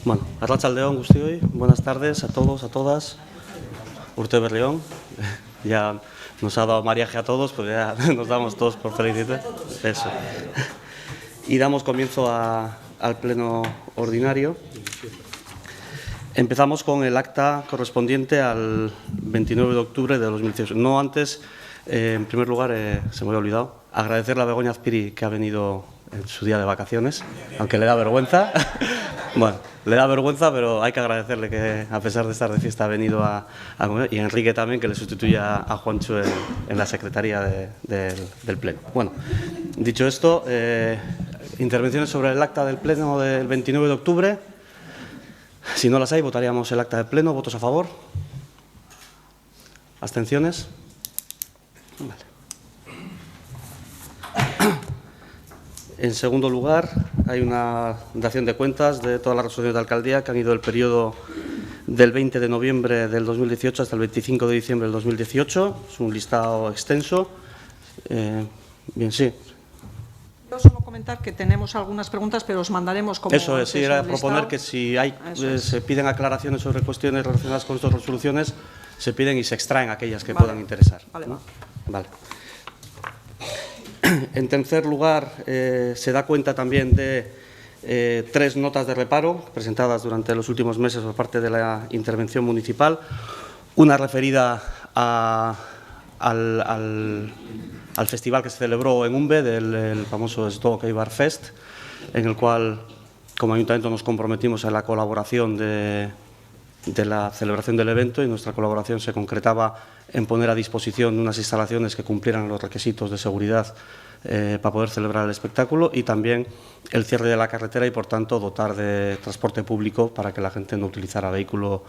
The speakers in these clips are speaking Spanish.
Bueno, arratsaldeon guztioi, buenas tardes a todos, a todas. Urte berrión, ya nos ha dado mariaje a todos, pues ya nos damos todos por felicidad. Eso. Y damos comienzo al pleno ordinario. Empezamos con el acta correspondiente al 29 de octubre de 2018. No antes, en primer lugar, se me había olvidado, agradecerle a Begoña Azpiri que ha venido en su día de vacaciones, aunque le da vergüenza. Bueno, le da vergüenza, pero hay que agradecerle que, a pesar de estar de fiesta, ha venido a comer. Y a Enrique también, que le sustituye a Juancho en la secretaría del Pleno. Bueno, dicho esto, intervenciones sobre el acta del Pleno del 29 de octubre. Si no las hay, votaríamos el acta del Pleno. ¿Votos a favor? ¿Abstenciones? Vale. En segundo lugar, hay una dación de cuentas de todas las resoluciones de alcaldía que han ido del periodo del 20 de noviembre del 2018 hasta el 25 de diciembre del 2018. Es un listado extenso. Bien, sí. Yo solo comentar que tenemos algunas preguntas, pero os mandaremos como... Eso es, sí, era proponer que si hay, se piden aclaraciones sobre cuestiones relacionadas con estas resoluciones, se piden y se extraen aquellas que puedan interesar. Vale, ¿no? Vale. En tercer lugar, se da cuenta también de 3 notas de reparo presentadas durante los últimos meses por parte de la intervención municipal. Una referida al festival que se celebró en Umbe, del famoso Stock Eibar Fest, en el cual, como ayuntamiento, nos comprometimos a la colaboración de la celebración del evento, y nuestra colaboración se concretaba en poner a disposición unas instalaciones que cumplieran los requisitos de seguridad para poder celebrar el espectáculo, y también el cierre de la carretera y, por tanto, dotar de transporte público para que la gente no utilizara vehículo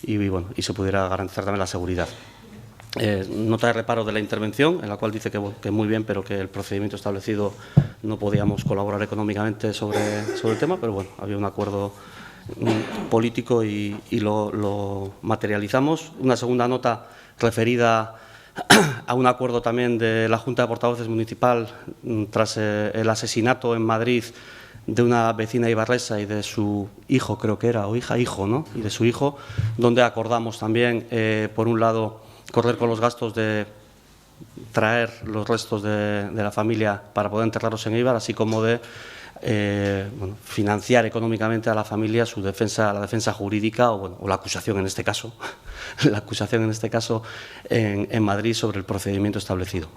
y se pudiera garantizar también la seguridad. Nota de reparo de la intervención, en la cual dice que muy bien, pero que el procedimiento establecido no podíamos colaborar económicamente sobre el tema, pero bueno, había un acuerdo político y lo materializamos. Una segunda nota referida a un acuerdo también de la Junta de Portavoces Municipal tras el asesinato en Madrid de una vecina ibarresa y de su hijo, creo que era, o hijo, ¿no? Y de su hijo, donde acordamos también, por un lado, correr con los gastos de traer los restos de la familia para poder enterrarlos en Eibar, así como de financiar económicamente a la familia su defensa, la defensa jurídica o la acusación en este caso, en Madrid sobre el procedimiento establecido.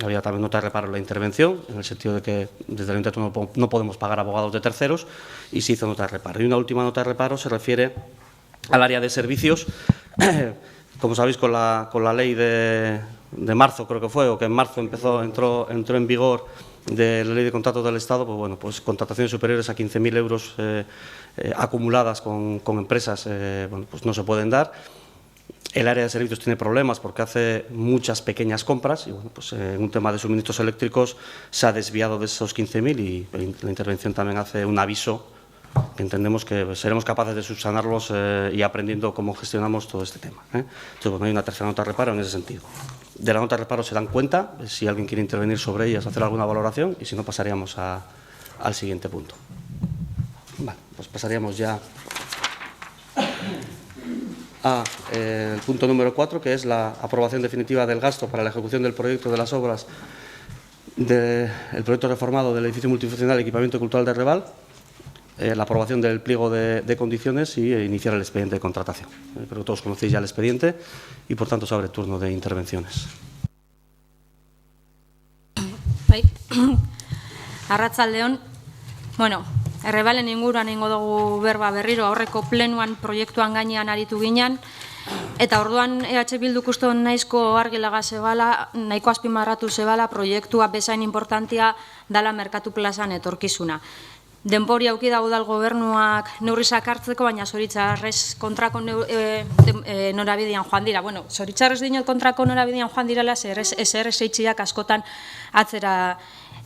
Había también nota de reparo en la intervención, en el sentido de que desde el ayuntamiento no podemos pagar abogados de terceros, y se hizo nota de reparo. Y una última nota de reparo se refiere al área de servicios. Como sabéis, con la ley de marzo, creo que fue, o que en marzo entró en vigor, de la ley de contratos del Estado, pues contrataciones superiores a 15.000 euros acumuladas con empresas, pues no se pueden dar. El área de servicios tiene problemas porque hace muchas pequeñas compras y pues en un tema de suministros eléctricos se ha desviado de esos 15.000, y la intervención también hace un aviso que entendemos que seremos capaces de subsanarlos y aprendiendo cómo gestionamos todo este tema. Entonces, bueno, hay una tercera nota de reparo en ese sentido. De la nota de reparo se dan cuenta, si alguien quiere intervenir sobre ellas, hacer alguna valoración, y si no, pasaríamos al siguiente punto. Vale, pues pasaríamos ya al punto número 4, que es la aprobación definitiva del gasto para la ejecución del proyecto de las obras del proyecto reformado del edificio multifuncional Equipamiento Cultural de Reval, la aprobación del pliego de condiciones y iniciar el expediente de contratación. Creo que todos conocéis ya el expediente y, por tanto, se abre turno de intervenciones. Arratsaldeon, Errebalen inguruan ingo dugu berba berriro, aurreko plenuan proiektuan gainean aritu ginen, eta orduan EH Bilduk uste nahizko argilaga zebala, nahiko azpimarratu zebala, proiektua bezain importantia dala merkatu plazan etorkizuna. Denbori auki da udal gobernuak neurrizak hartzeko, baina zoritxarrez kontrako norabidean joan dira. Zoritxarrez dinot kontrako norabidean joan direla, ezer eitxiak askotan atzera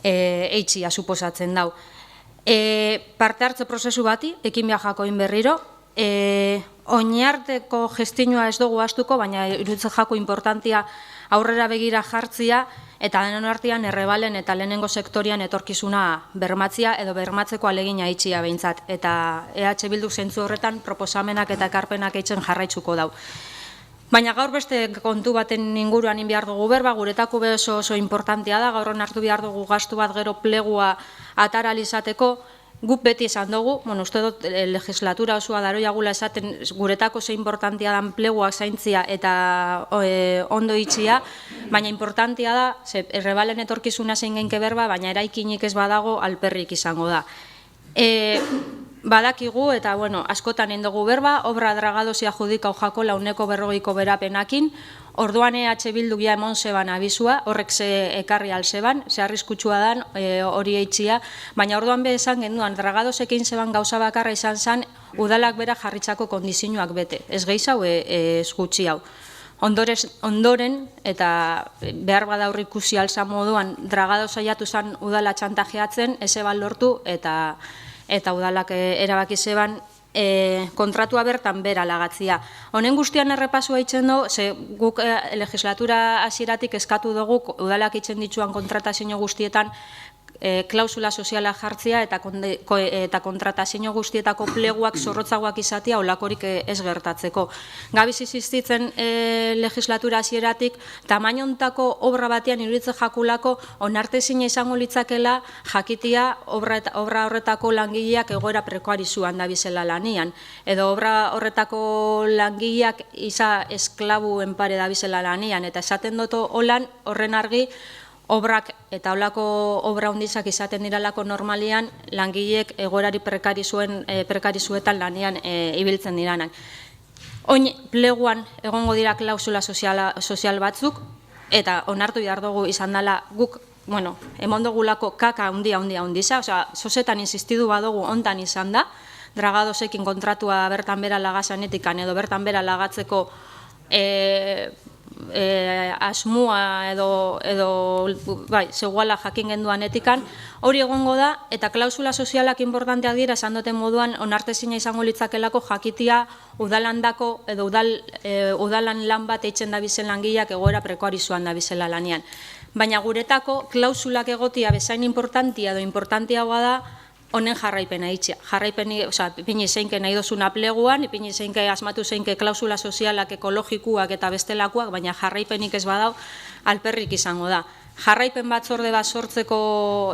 eitxia suposatzen dau. Parte hartze prozesu bati, ekin behar jakoin berriro, oinarteko gestinua ez dugu astuko, baina iruditzen jako importantia aurrera begira jartzia, eta denon artean Errebalen eta lehenengo sektorian etorkizuna bermatzia edo bermatzeko alegina itxia behintzat. Eta EH Bildu zentzu horretan proposamenak eta ekarpenak eitzen jarraitzuko dau. Baina gaur beste kontu baten inguruan behar dugu berba, guretako oso importantea da, gaur hartu behar dugu gastu bat gero plegua ataralizateko, guk beti esan dugu, uste dut legislatura osoa daroiagula esaten guretako ze importantea dan pleguak zaintzia eta ondo itxia, baina importantea da, Errebalen etorkizuna zein genke berba, baina eraikinik ez badago alperrik izango da. Badakigu eta, askotan endugu berba, obra dragadosia judikau jako launeko 40ko berapenakin, orduan EH Bildu gia emon zeban abizua, horrek ze ekarri alzeban, ze arriskutsua dan hori eitxia, baina orduan be esan genduan, dragadosekin zeban gauza bakarra izan zen, udalak bera jarritzako kondizioak bete, ez gehiago ez gutxi hau. Ondoren, eta behar bada aurrikusi alza moduan, dragado saiatu zen udala txantajeatzen, ez eban lortu, eta udalak erabaki zeban kontratua bertan bera lagatzia. Honen guztian errepasua itzen du, ze guk legislatura hasieratik eskatu dugu udalak itzen dituan kontratazio guztietan klausula soziala jartzia eta kontratazio guztietako pleguak zorrotzagoak izatea olakorik ez gertatzeko. Gabiz izistitzen legislatura hasieratik tamainontako obra batean iruditzen jakulako onartezina izango litzakela jakitia obra horretako langileak egoera prekarizuan dabizela lanian. Edo obra horretako langileak iza esklabuen pare dabizela lanian. Eta esaten dutu holan horren argi obrak eta olako obra hondizak izaten diralako normalian langileek egoerari prekarizuetan lanean ibiltzen diranak. Oin pleguan egongo dira klausula sozial batzuk eta onartu behar dugu izan dela guk, emon dugulako kaka handia, sosetan insistidu badugu ontan izan da, dragadosekin kontratua bertan bera lagazanetikan edo bertan bera lagatzeko asmua edo zegoala jakin genduan etikan, hori egongo da, eta klausula sozialak importanteak dira, esan duten moduan, onartezina izango litzakelako jakitia udalandako edo udalan lan bat eitzen dabizen langileak egoera prekarizuan dabizela lanean. Baina guretako klausulak egotia bezain importantia edo importantiagoa da, honen jarraipena itxia. Ipini zeinke nahi dozuna pleguan, ipini zeinke asmatu zeinke klausula sozialak, ekologikuak eta bestelakoak, baina jarraipenik ez badau, alperrik izango da. Jarraipen batzorde bat sortuko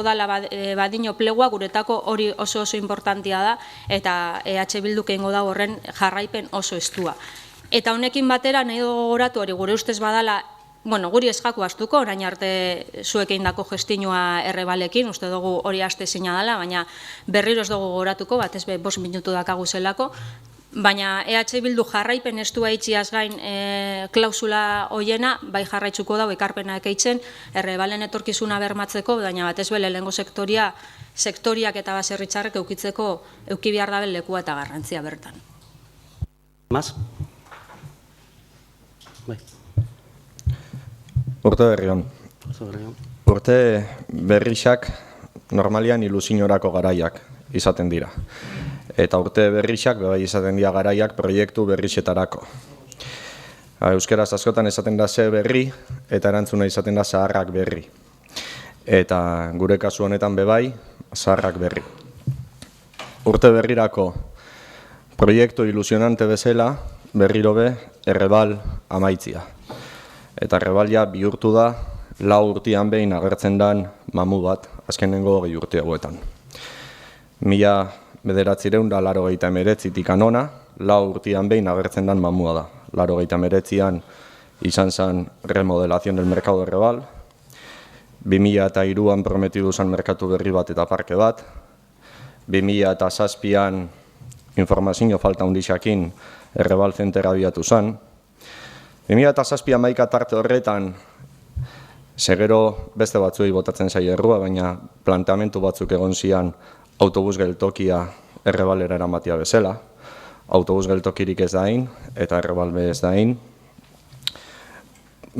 dala badino plegua, guretako hori oso importantia da, eta EH Bilduk egingo da horren jarraipen oso estua. Eta honekin batera nahi dugu goratu hori gure ustez badala, guri ez jaku astuko, orain arte zuek egindako gestinua Errebalekin, uste dugu hori aste zina dela, baina berriro ez dugu goratuko, bat ez 5 minutu dakagu zelako, baina EH Bildu jarraipen estua itxiaz gain klausula hoiena, bai jarraitzuko dago ekarpenak eitzen, Errebalen etorkizuna bermatzeko, baina bat ez bele lehengo sektoriak eta baserritxarrek euki behar dabe lekua eta garrantzia bertan. Mas? Bai. Urte berri hon. Urte berrixak normalian ilusinorako garaiak izaten dira. Eta urte berrixak bai izaten dira garaiak proiektu berrixetarako. Euskeraz askotan esaten da ze berri eta erantzuna izaten da zaharrak berri. Eta gure kasu honetan bebai zaharrak berri. Urte berrirako proiektu ilusionante bezala berriro be Errebal amaitzia. Eta Errebalia bihurtu da 4 urtean behin agertzen dan mamu bat, azkenengo 20 urte hauetan. 1989tik anona, 4 urtean behin agertzen dan mamua da. 1989an izan zen remodelazion del mercado de Errebal, 2003an prometidu zen merkatu berri bat eta parke bat, 2007an informazio falta hundixakin Errebal zentera abiatu zen, 2007 amaika tarte horretan, segero beste batzuei botatzen zaio errua, baina planteamentu batzuk egon zian autobus geltokia Errebalera eramatia bezala. Autobus geltokirik ez dain, eta Errebal be ez dain.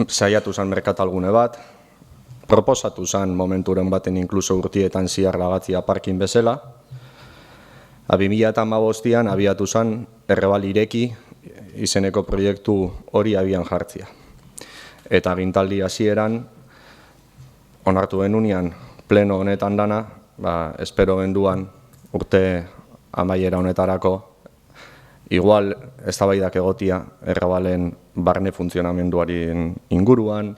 Saiatu zen merkatalgune bat, proposatu zen momenturen baten inkluso urtietan ziar lagatzia parkin bezala, 2015an abiatu zen Errebal ireki izeneko proiektu hori abian jartzia. Eta agintaldi hasieran onartu genunean pleno honetan dana, espero genduan urte amaiera honetarako igual eztabaidak egotia Errebalen barne funtzionamenduaren inguruan,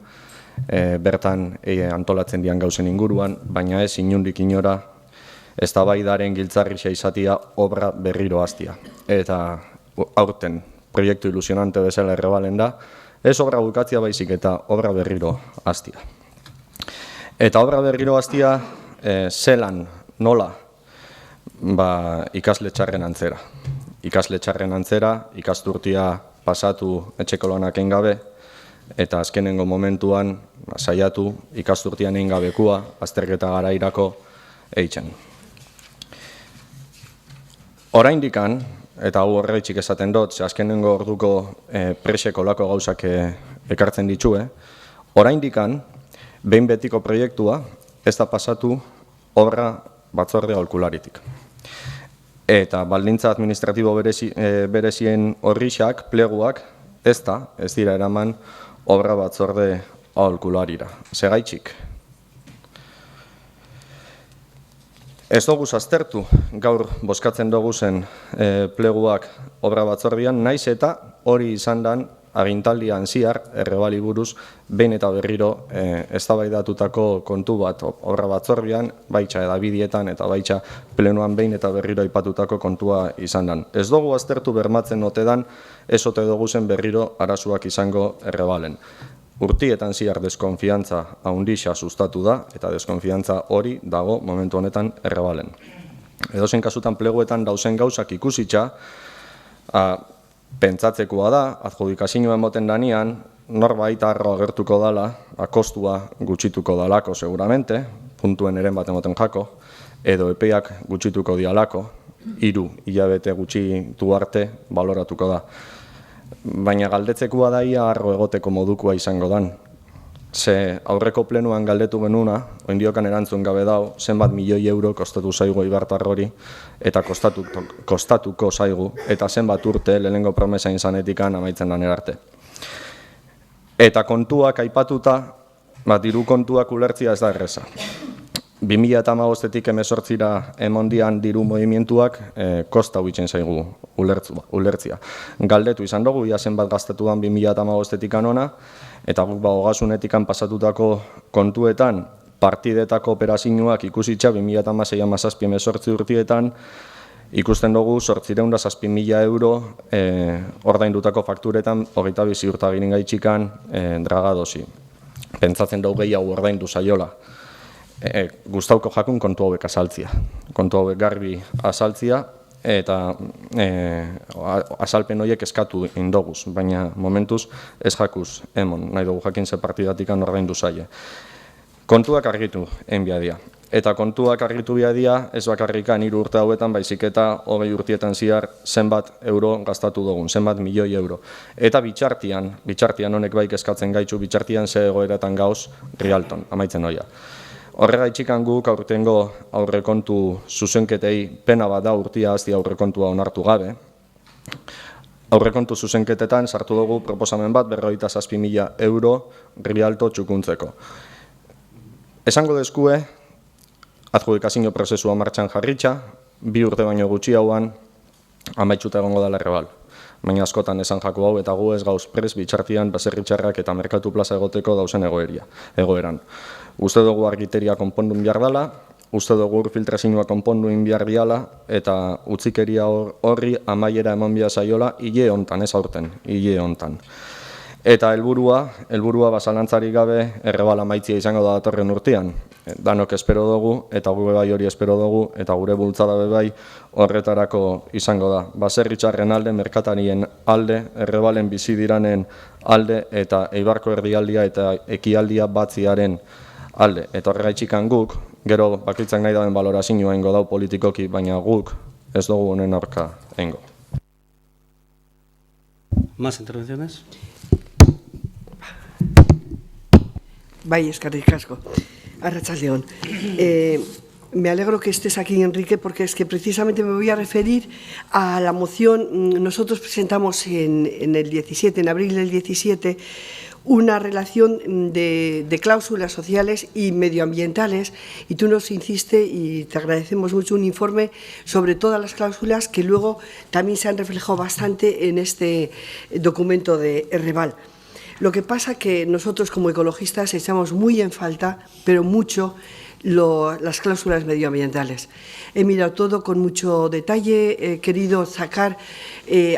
bertan antolatzen dian gauzen inguruan, baina ez inundik inora eztabaidaren giltzarrixa izatia obra berriro hastia. Eta aurten proiektu ilusionante bezala Errebalen da, ez obra bukatzia baizik eta obra berriro hastia. Eta obra berriro hastia zelan, nola, ikasle txarren antzera. Ikasle txarren antzera, ikasturtia pasatu etxeko lanak egin gabe, eta azkenengo momentuan saiatu ikasturtian egin gabekua azterketa garairako eitzen. Oraindikan, eta hau horreitzik esaten dut, ze azkenengo orduko preseko lako gauzak ekartzen ditue, oraindikan, behin betiko proiektua ez da pasatu obra batzorde aholkularitik. Eta baldintza administratibo berezien horrixak, pleguak, ez dira eraman obra batzorde aholkularira. Segaitxik. Ez dugu aztertu gaur bozkatzen dugu zen pleguak obra batzordian, naiz eta hori izan dan agintaldian zihar, Errebali buruz, behin eta berriro eztabaidatutako kontu bat obra batzordian, baitxa edabidietan eta baitxa plenoan behin eta berriro aipatutako kontua izan dan. Ez dugu aztertu bermatzen otedan, ez ote dugu zen berriro arazoak izango Errebalen. Urtietan zihar deskonfiantza haundixa sustatu da, eta deskonfiantza hori dago momentu honetan Errebalen. Edozein kasutan pleguetan dauzen gauzak ikusitza, pentsatzekoa da, adjudikazioa emoten danean, norbait arro agertuko dala, kostua gutxituko dalako seguramente, puntuen eren bat emoten jako, edo epeak gutxituko dialako, 3 hilabete gutxitu arte baloratuko da. Baina galdetzekoa daia arro egoteko modukoa izango dan. Ze aurreko plenuan galdetu genuna, oindiokan erantzun gabe dau, zenbat milioi euro kostatu zaigu Eibartar hori, eta kostatuko zaigu, eta zenbat urte lehenengo promesa izanetikan amaitzen lan erarte. Eta kontuak aipatuta, diru kontuak ulertzia ez da erreza. 2015-etik 2018-ra emondian diru movimientuak kosta huitzen zaigu ulertzia. Galdetu izan dugu, ia zenbat gaztatuan 2015-etik anona, eta guk ogasunetikan pasatutako kontuetan, partidetako operazioak ikusitza 2016-2017 urtietan, ikusten dugu 807.000 euro ordaindutako fakturetan 22 ziurtagirin gaitxikan dragadosi. Pentsatzen dugu gehiago ordaindu zaiola. Gustauko jakun kontu hauek azaltzia. Kontu hauek garbi azaltzia, eta azalpen horiek eskatu indoguz, baina momentuz ez jakuz emon, nahi dugu jakin ze partidatikan ordaindu zaie. Kontuak argitu enbiadia. Eta kontuak argitu biadia ez bakarrikan 3 urte hauetan, baizik eta 20 urtietan zihar zenbat euro gastatu dugun, zenbat milioi euro. Eta bitxartian honek baik eskatzen gaitzu, bitxartian ze egoeratan gauz Rialton, amaitzen hoia. Horregaitxikan guk aurtengo aurrekontu zuzenketei pena bat da urtia hasti aurrekontua onartu gabe. Aurrekontu zuzenketetan sartu dugu proposamen bat 57.000 euro Rialto txukuntzeko. Esango dezkue, adjudikazio prozesua martxan jarritxa, 2 urte baino gutxi hauan amaitxuta egongo dela Errebal. Baina askotan esan jako hau eta gu ez gauz prez bitxartian baserritxarrak eta merkatu plaza egoteko dauzen egoeran. Uste dugu argiteria konpondun behar dela, uste dugu filtrazioa konpondun behar diala, eta utzikeria horri amaiera eman behar zaiola, hile hontan, ez aurten, hile hontan. Eta helburua basalantzari gabe Errebal amaitzia izango da datorren urtean. Danok espero dugu, eta gure bai hori espero dugu, eta gure bultzada bai horretarako izango da. Baserritxarren alde, merkatarien alde, Errebalen bizi diranen alde, eta Eibarko erdialdia eta ekialdia batziaren alde. Eta horregaitxikan guk, gero bakitzak nahi daben balorazioa ingo dau politikoki, baina guk ez dugu honen aurka ingo. ¿Más intervenciones? Bai, eskerrik asko. Arratsalde on. me alegro que estés aquí, Enrique, porque es que precisamente me voy a referir a la moción. Nosotros presentamos en abril del 17, una relación de cláusulas sociales y medioambientales, y tú nos hiciste, y te agradecemos mucho, un informe sobre todas las cláusulas que luego también se han reflejado bastante en este documento de Erreval. Lo que pasa que nosotros como ecologistas echamos muy en falta, pero mucho, las cláusulas medioambientales. He mirado todo con mucho detalle, he querido sacar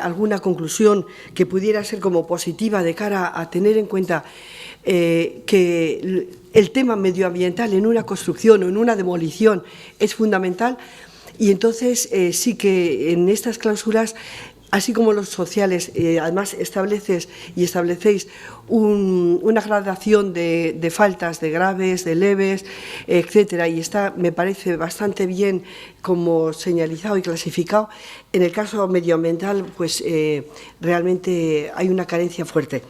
alguna conclusión que pudiera ser como positiva de cara a tener en cuenta que el tema medioambiental en una construcción o en una demolición es fundamental, y entonces sí que en estas cláusulas, así como los sociales, además establecéis una gradación de faltas, de graves, de leves, etcétera, y está, me parece, bastante bien como señalizado y clasificado. En el caso medioambiental, pues realmente hay una carencia fuerte.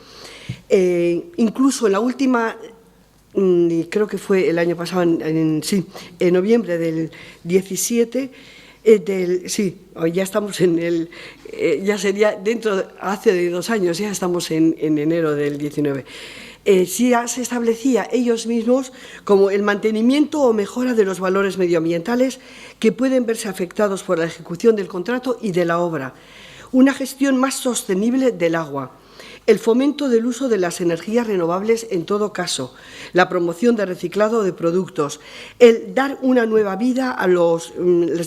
Incluso en la última, creo que fue el año pasado, en noviembre del 17, ya estamos ya sería hace de 2 años, ya estamos en enero del 19. Sí se establecía ellos mismos como el mantenimiento o mejora de los valores medioambientales que pueden verse afectados por la ejecución del contrato y de la obra, una gestión más sostenible del agua, el fomento del uso de las energías renovables en todo caso, la promoción de reciclado de productos, el dar una nueva vida a las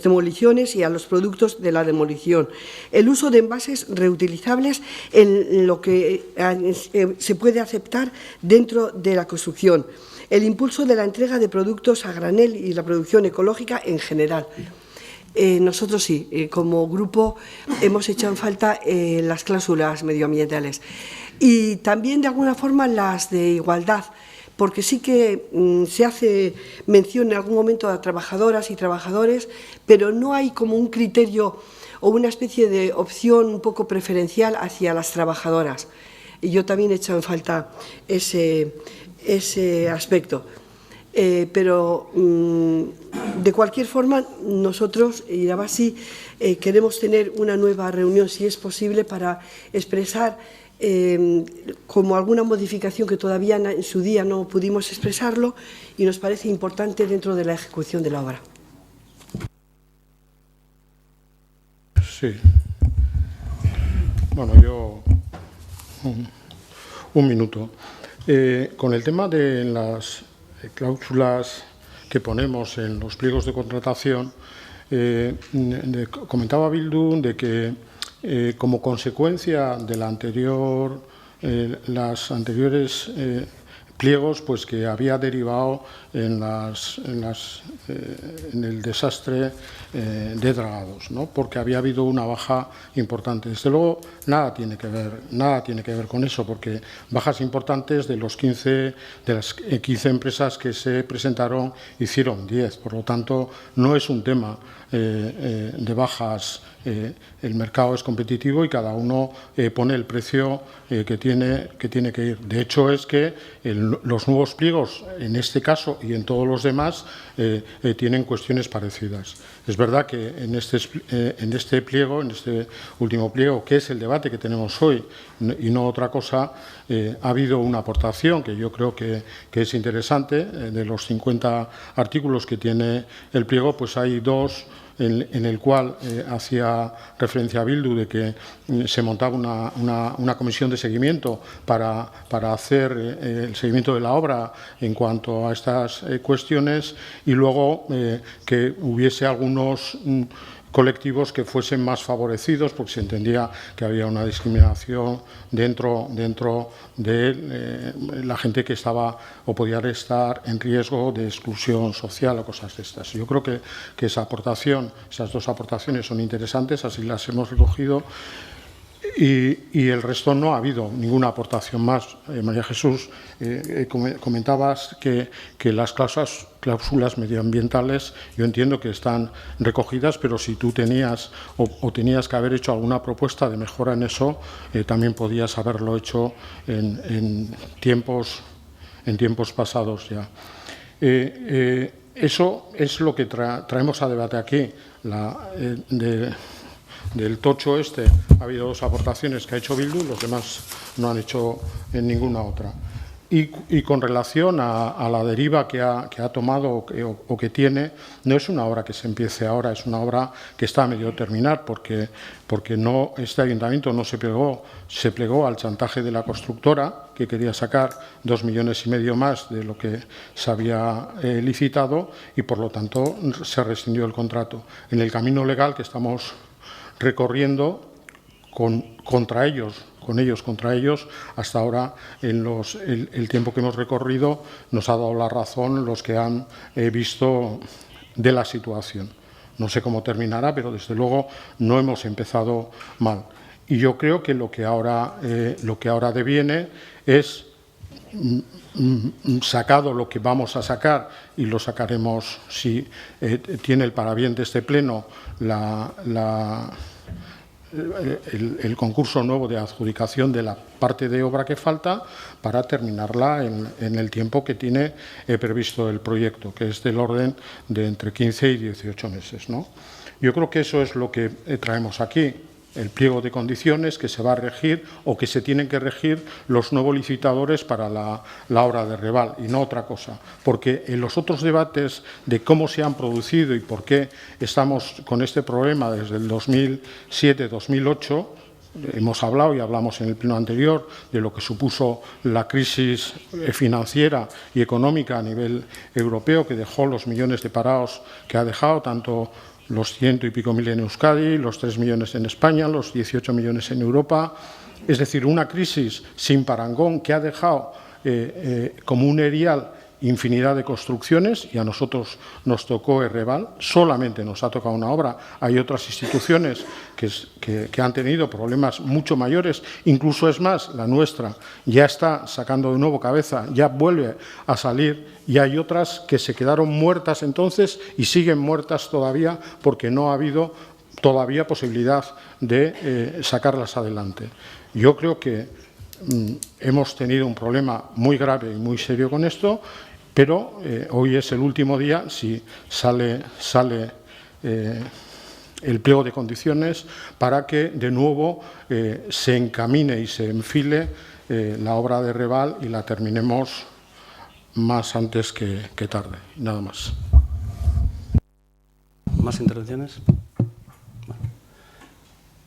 demoliciones y a los productos de la demolición, el uso de envases reutilizables en lo que se puede aceptar dentro de la construcción, el impulso de la entrega de productos a granel y la producción ecológica en general. Nosotros sí, como grupo hemos hecho en falta las cláusulas medioambientales y también de alguna forma las de igualdad, porque sí que se hace mención en algún momento a trabajadoras y trabajadores, pero no hay como un criterio o una especie de opción un poco preferencial hacia las trabajadoras. Y yo también he hecho en falta ese aspecto. Pero de cualquier forma nosotros, Irabasi, queremos tener una nueva reunión, si es posible, para expresar como alguna modificación que todavía en su día no pudimos expresarlo y nos parece importante dentro de la ejecución de la obra. Sí. Bueno, yo un minuto. Con el tema de las cláusulas que ponemos en los pliegos de contratación, comentaba Bildu de que como consecuencia de las anteriores pliegos, pues que había derivado en el desastre de dragados, ¿no? Porque había habido una baja importante. Desde luego, nada tiene que ver con eso, porque bajas importantes de las 15 empresas que se presentaron, hicieron 10. Por lo tanto, no es un tema de bajas. El mercado es competitivo y cada uno pone el precio que tiene que ir. De hecho, es que los nuevos pliegos, en este caso y en todos los demás, tienen cuestiones parecidas. Es verdad que en este pliego, en este último pliego, que es el debate que tenemos hoy y no otra cosa, ha habido una aportación que yo creo que es interesante. De los 50 artículos que tiene el pliego, pues hay 2 en el cual hacía referencia a Bildu de que se montaba una comisión de seguimiento para hacer el seguimiento de la obra en cuanto a estas cuestiones, y luego que hubiese algunos colectivos que fuesen más favorecidos, porque se entendía que había una discriminación dentro de la gente que estaba o podía estar en riesgo de exclusión social o cosas de estas. Yo creo que esas 2 aportaciones son interesantes, así las hemos recogido. Y el resto no ha habido ninguna aportación más. María Jesús, comentabas que las cláusulas medioambientales, yo entiendo que están recogidas, pero si tú tenías o tenías que haber hecho alguna propuesta de mejora en eso, también podías haberlo hecho en tiempos pasados ya. eso es lo que traemos a debate aquí. Del tocho este ha habido 2 aportaciones que ha hecho Bildu, los demás no han hecho en ninguna otra. Y con relación a la deriva que ha tomado o que tiene, no es una obra que se empiece ahora, es una obra que está a medio terminar, porque no, este ayuntamiento no se plegó al chantaje de la constructora, que quería sacar 2,5 millones más de lo que se había licitado, y por lo tanto se rescindió el contrato. En el camino legal que estamos recorriendo contra ellos, hasta ahora el tiempo que hemos recorrido nos ha dado la razón los que han visto de la situación. No sé cómo terminará, pero desde luego no hemos empezado mal. Y yo creo que lo que ahora deviene es, sacado lo que vamos a sacar, y lo sacaremos si tiene el parabién de este pleno el concurso nuevo de adjudicación de la parte de obra que falta, para terminarla en el tiempo que tiene previsto el proyecto, que es del orden de entre 15 y 18 meses, ¿no? Yo creo que eso es lo que traemos aquí, el pliego de condiciones que se va a regir o que se tienen que regir los nuevos licitadores para la obra de Reval, y no otra cosa. Porque en los otros debates de cómo se han producido y por qué estamos con este problema desde el 2007-2008, hemos hablado y hablamos en el pleno anterior de lo que supuso la crisis financiera y económica a nivel europeo, que dejó los millones de parados que ha dejado, tanto los 100 y pico mil en Euskadi, los 3 millones en España, los 18 millones en Europa. Es decir, una crisis sin parangón que ha dejado como un erial infinidad de construcciones, y a nosotros nos tocó Reval, solamente nos ha tocado una obra. Hay otras instituciones que han tenido problemas mucho mayores, incluso es más, la nuestra ya está sacando de nuevo cabeza, ya vuelve a salir, y hay otras que se quedaron muertas entonces y siguen muertas todavía porque no ha habido todavía posibilidad de sacarlas adelante. Yo creo que hemos tenido un problema muy grave y muy serio con esto, pero hoy es el último día, si sale el pliego de condiciones, para que de nuevo se encamine y se enfile la obra de Reval y la terminemos más antes que tarde. Nada más. ¿Más intervenciones? Vale.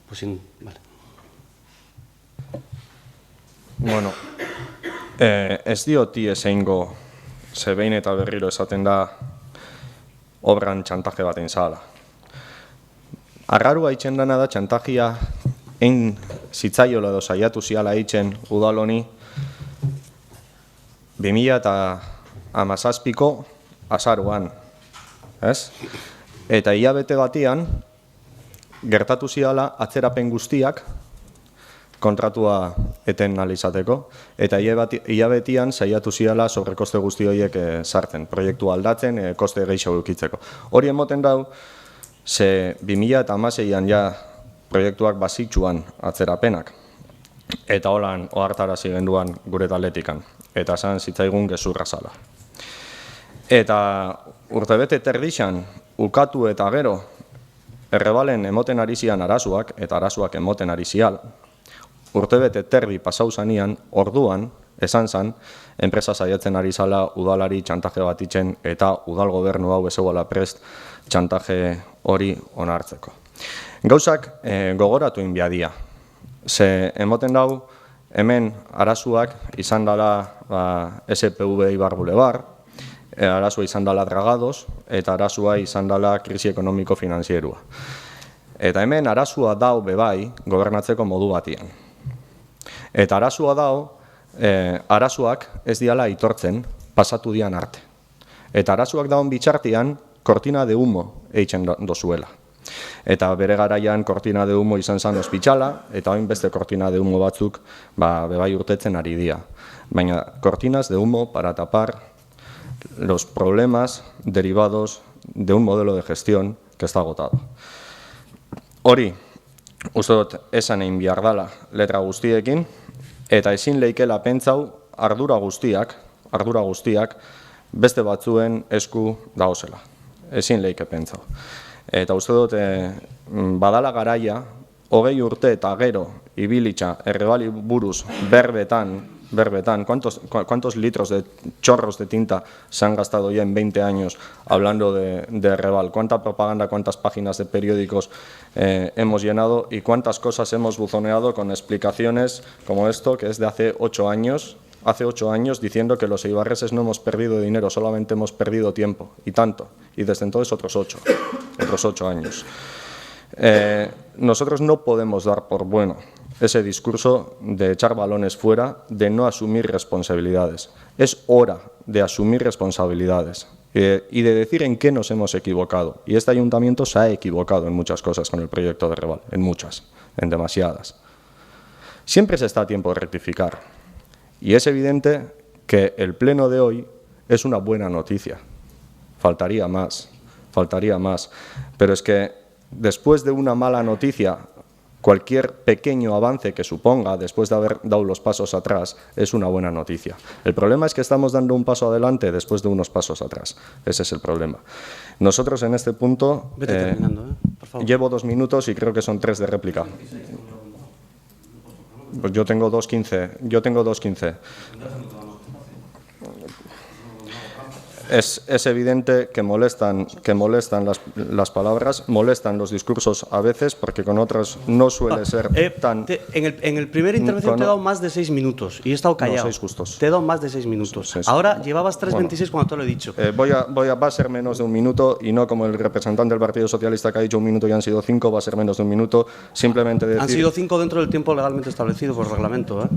Pues vale. Bueno, ez dioti ezingo, ze behin eta berriro esaten da obran txantaje baten zala. Arrarua itxen dana da txantajia egin zitzaiola edo saiatu ziala itxen udaloni 2017ko azaruan, ez? Eta hilabete batian gertatu ziala atzerapen guztiak kontratua eten izateko, eta hilabetean saiatu ziala sobrekoste guzti horiek sartzen, proiektua aldatzen, koste gehiago edukitzeko. Hori emoten dau, ze 2016an ja proiektuak bazitsuan atzerapenak, eta holan ohartarazi genduan gure taldetikan, eta esan zitzaigun gezurra zala. Eta urtebete terdixan ukatu eta gero Errebalen emoten ari zian arazoak, eta arazoak emoten ari zial, urtebete terdi pasau zanian, orduan, esan zan, enpresa saiatzen ari zala udalari txantaje bat itzen, eta udal gobernu hau ezegoela prest txantaje hori onartzeko. Gauzak gogoratu inbiadia. Ze emoten dau, hemen arazoak izan dela SPV Ibar Boulevard, arazoa izan dela dragados, eta arazoa izan dela krisi ekonomiko-finanzierua. Eta hemen arazoa dau bebai gobernatzeko modu batian. Eta arazoa dau, arazoak ez diala aitortzen pasatu dian arte. Eta arazoak daun bitxartian, kortina de humo eitzen dozuela. Eta bere garaian kortina de humo izan zan ospitxala, eta hain beste kortina de humo batzuk bebai urtetzen ari dira. Baina cortinas de humo para tapar los problemas derivados de un modelo de gestión que está agotado. Hori, uste dut esan egin behar dela letra guztiekin, eta ezin leikela pentsau ardura guztiak, beste batzuen esku dauzela. Ezin leike pentsau. Eta uste dut, badala garaia, 20 urte eta gero ibilitza Errebali buruz berbetan, ¿cuántos litros de chorros de tinta se han gastado ya en 20 años hablando de Errebal? ¿Cuánta propaganda, cuántas páginas de periódicos hemos llenado y cuántas cosas hemos buzoneado con explicaciones como esto, que es de hace 8 años? Hace 8 años diciendo que los eibarreses no hemos perdido dinero, solamente hemos perdido tiempo, y tanto. Y desde entonces otros 8 años. Nosotros no podemos dar por bueno ese discurso de echar balones fuera, de no asumir responsabilidades. Es hora de asumir responsabilidades y de decir en qué nos hemos equivocado. Y este ayuntamiento se ha equivocado en muchas cosas con el proyecto de Errebal, en muchas, en demasiadas. Siempre se está a tiempo de rectificar. Y es evidente que el pleno de hoy es una buena noticia. Faltaría más. Pero es que después de una mala noticia, cualquier pequeño avance que suponga, después de haber dado los pasos atrás, es una buena noticia. El problema es que estamos dando un paso adelante después de unos pasos atrás. Ese es el problema. Nosotros en este punto por favor. Llevo 2 minutos y creo que son 3 de réplica. Pues yo tengo 2:15. Es evidente que molestan las palabras, molestan los discursos a veces, porque con otras no suele ser tan... En el primer intervención te he dado más de 6 minutos y he estado callado. No, 6 justos. Te he dado más de 6 minutos. Sí. Ahora llevabas 3:26 cuando te lo he dicho. Va a ser menos de 1 minuto y no como el representante del Partido Socialista que ha dicho 1 minuto y han sido 5, va a ser menos de 1 minuto. Simplemente decir... Han sido 5 dentro del tiempo legalmente establecido por reglamento, ¿eh?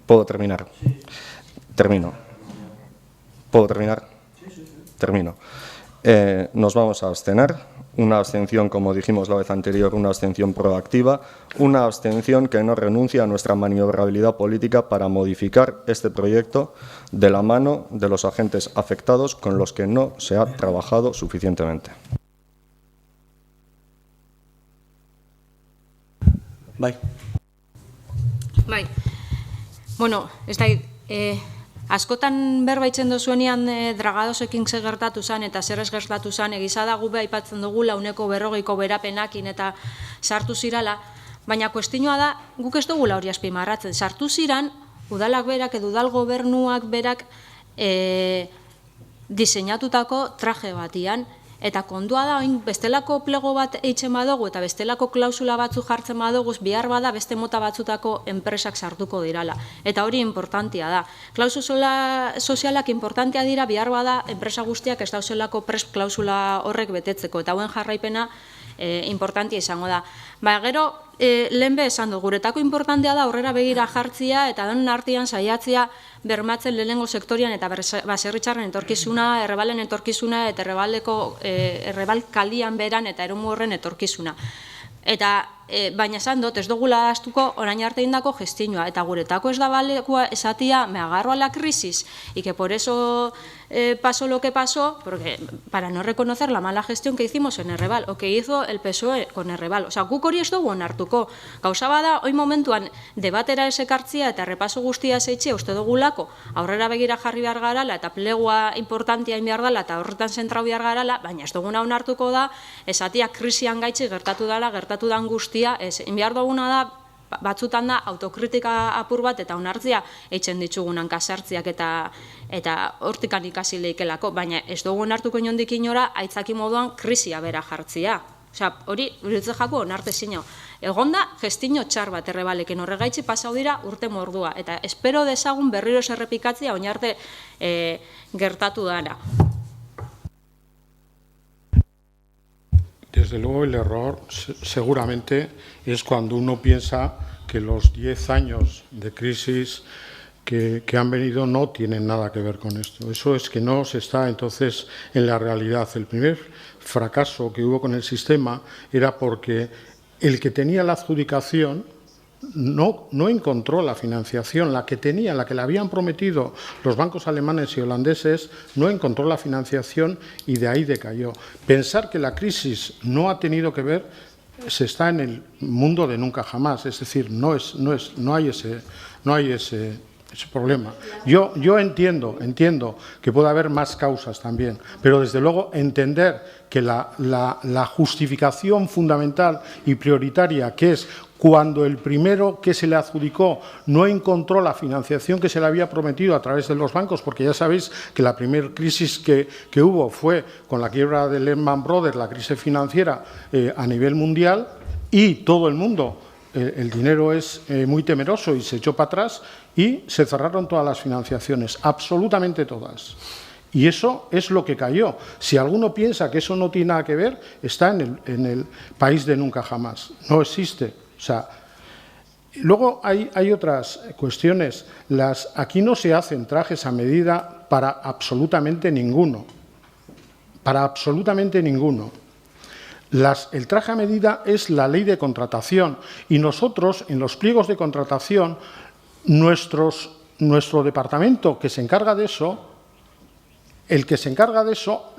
¿Puedo terminar? Termino. ¿Puedo terminar? Termino. Nos vamos a abstener. Una abstención, como dijimos la vez anterior, una abstención proactiva, una abstención que no renuncia a nuestra maniobrabilidad política para modificar este proyecto de la mano de los agentes afectados con los que no se ha trabajado suficientemente. Bai. Bueno, ez da, askotan berbaitzen dozuenean dragadosekin ze gertatu zen eta zer ez gertatu zen, egiza da gube aipatzen dugula 140ko berapenakin eta sartu zirala, baina kuestinoa da guk ez dugula hori azpimarratzen. Sartu ziran, udalak berak edo udal gobernuak berak diseinatutako traje batian, eta kondua da, oin bestelako plego bat eitzen badugu eta bestelako klausula batzu jartzen badugu, bihar bada beste mota batzutako enpresak sartuko dirala. Eta hori importantia da. Klausula sozialak importantia dira, bihar bada enpresa guztiak ez dauzelako prest klausula horrek betetzeko, eta hauen jarraipena importantia izango da. Gero, lehen esan du, guretako importantia da aurrera begira jartzia eta denon artean saiatzia bermatzen lehenengo sektorian eta baserritxarren etorkizuna, Errebalen etorkizuna eta Errebal kalian beran eta erumu horren etorkizuna. Eta baina esan dut, ez dugula astuko orain arte indako gestionoa, eta guretako ez da balekua esatia, me agarro a la crisis y que por eso pasó lo que pasó, porque para no reconocer la mala gestión que hicimos en Errebal, o que hizo el PSOE con Errebal. O sea, guk hori ez dugu onartuko. Gauza bada, hoi momentuan debatera esekartzia eta repaso guztia zeitxea uste dugulako, aurrera begira jarri behar garala eta plegua importantia behar dela eta horretan zentrau behar garala, baina ez duguna onartuko da, esatia krisian gaitzi gertatu dela, gertatu dan guztia, ez, behar duguna da, batzutan da autokritika apur bat eta onartzia eitzen ditugunan kasartziak eta hortikan ikasi leikelako, baina ez dugu onartuko inondik inora aitzaki moduan krisia bera jartzia. Osea, hori uritze jako onarte zino. Egonda gestino txar bat Errebalekin horregaitzi pasau dira urte mordua eta espero dezagun berriro errepikatzea oinarte gertatu dara. Desde luego el error seguramente es cuando uno piensa que los 10 años de crisis que han venido no tienen nada que ver con esto. Eso es que no se está entonces en la realidad. El primer fracaso que hubo con el sistema era porque el que tenía la adjudicación no encontró la financiación, la que tenía, la que le habían prometido los bancos alemanes y holandeses, no encontró la financiación y de ahí decayó. Pensar que la crisis no ha tenido que ver, se está en el mundo de nunca jamás, es decir, no hay ese ese problema. Yo entiendo que puede haber más causas también, pero desde luego entender que la justificación fundamental y prioritaria, que es cuando el primero que se le adjudicó no encontró la financiación que se le había prometido a través de los bancos, porque ya sabéis que la primera crisis que hubo fue con la quiebra de Lehman Brothers, la crisis financiera a nivel mundial, y todo el mundo, el dinero es muy temeroso y se echó para atrás y se cerraron todas las financiaciones, absolutamente todas. Y eso es lo que cayó. Si alguno piensa que eso no tiene nada que ver, está en el país de nunca jamás. No existe. O sea, luego hay otras cuestiones. Aquí no se hacen trajes a medida para absolutamente ninguno. Para absolutamente ninguno. El traje a medida es la ley de contratación y nosotros, en los pliegos de contratación, nuestro departamento que se encarga de eso,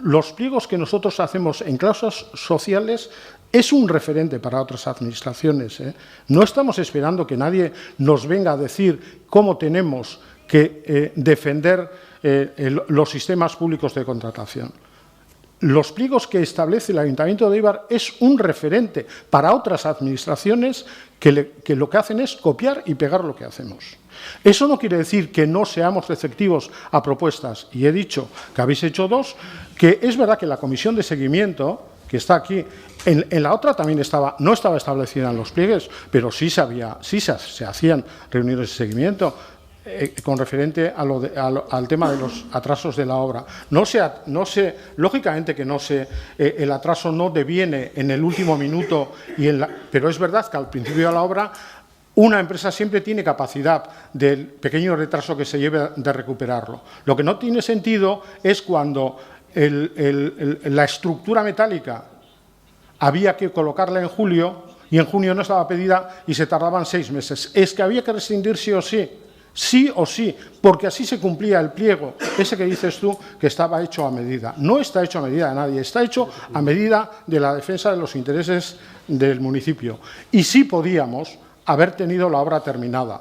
los pliegos que nosotros hacemos en cláusulas sociales es un referente para otras administraciones. No estamos esperando que nadie nos venga a decir cómo tenemos que defender los sistemas públicos de contratación. Los pliegos que establece el Ayuntamiento de Éibar es un referente para otras administraciones que lo que hacen es copiar y pegar lo que hacemos. Eso no quiere decir que no seamos receptivos a propuestas, y he dicho que habéis hecho 2, que es verdad que la comisión de seguimiento, que está aquí, en la otra también no estaba establecida en los pliegues, pero sí se hacían reuniones de seguimiento con referente al tema de los atrasos de la obra. Lógicamente que el atraso no deviene en el último minuto, pero es verdad que al principio de la obra una empresa siempre tiene capacidad del pequeño retraso que se lleve de recuperarlo. Lo que no tiene sentido es cuando la estructura metálica había que colocarla en julio y en junio no estaba pedida y se tardaban 6 meses. Es que había que rescindir sí o sí, porque así se cumplía el pliego, ese que dices tú que estaba hecho a medida. No está hecho a medida de nadie, está hecho a medida de la defensa de los intereses del municipio. Y sí podíamos haber tenido la obra terminada.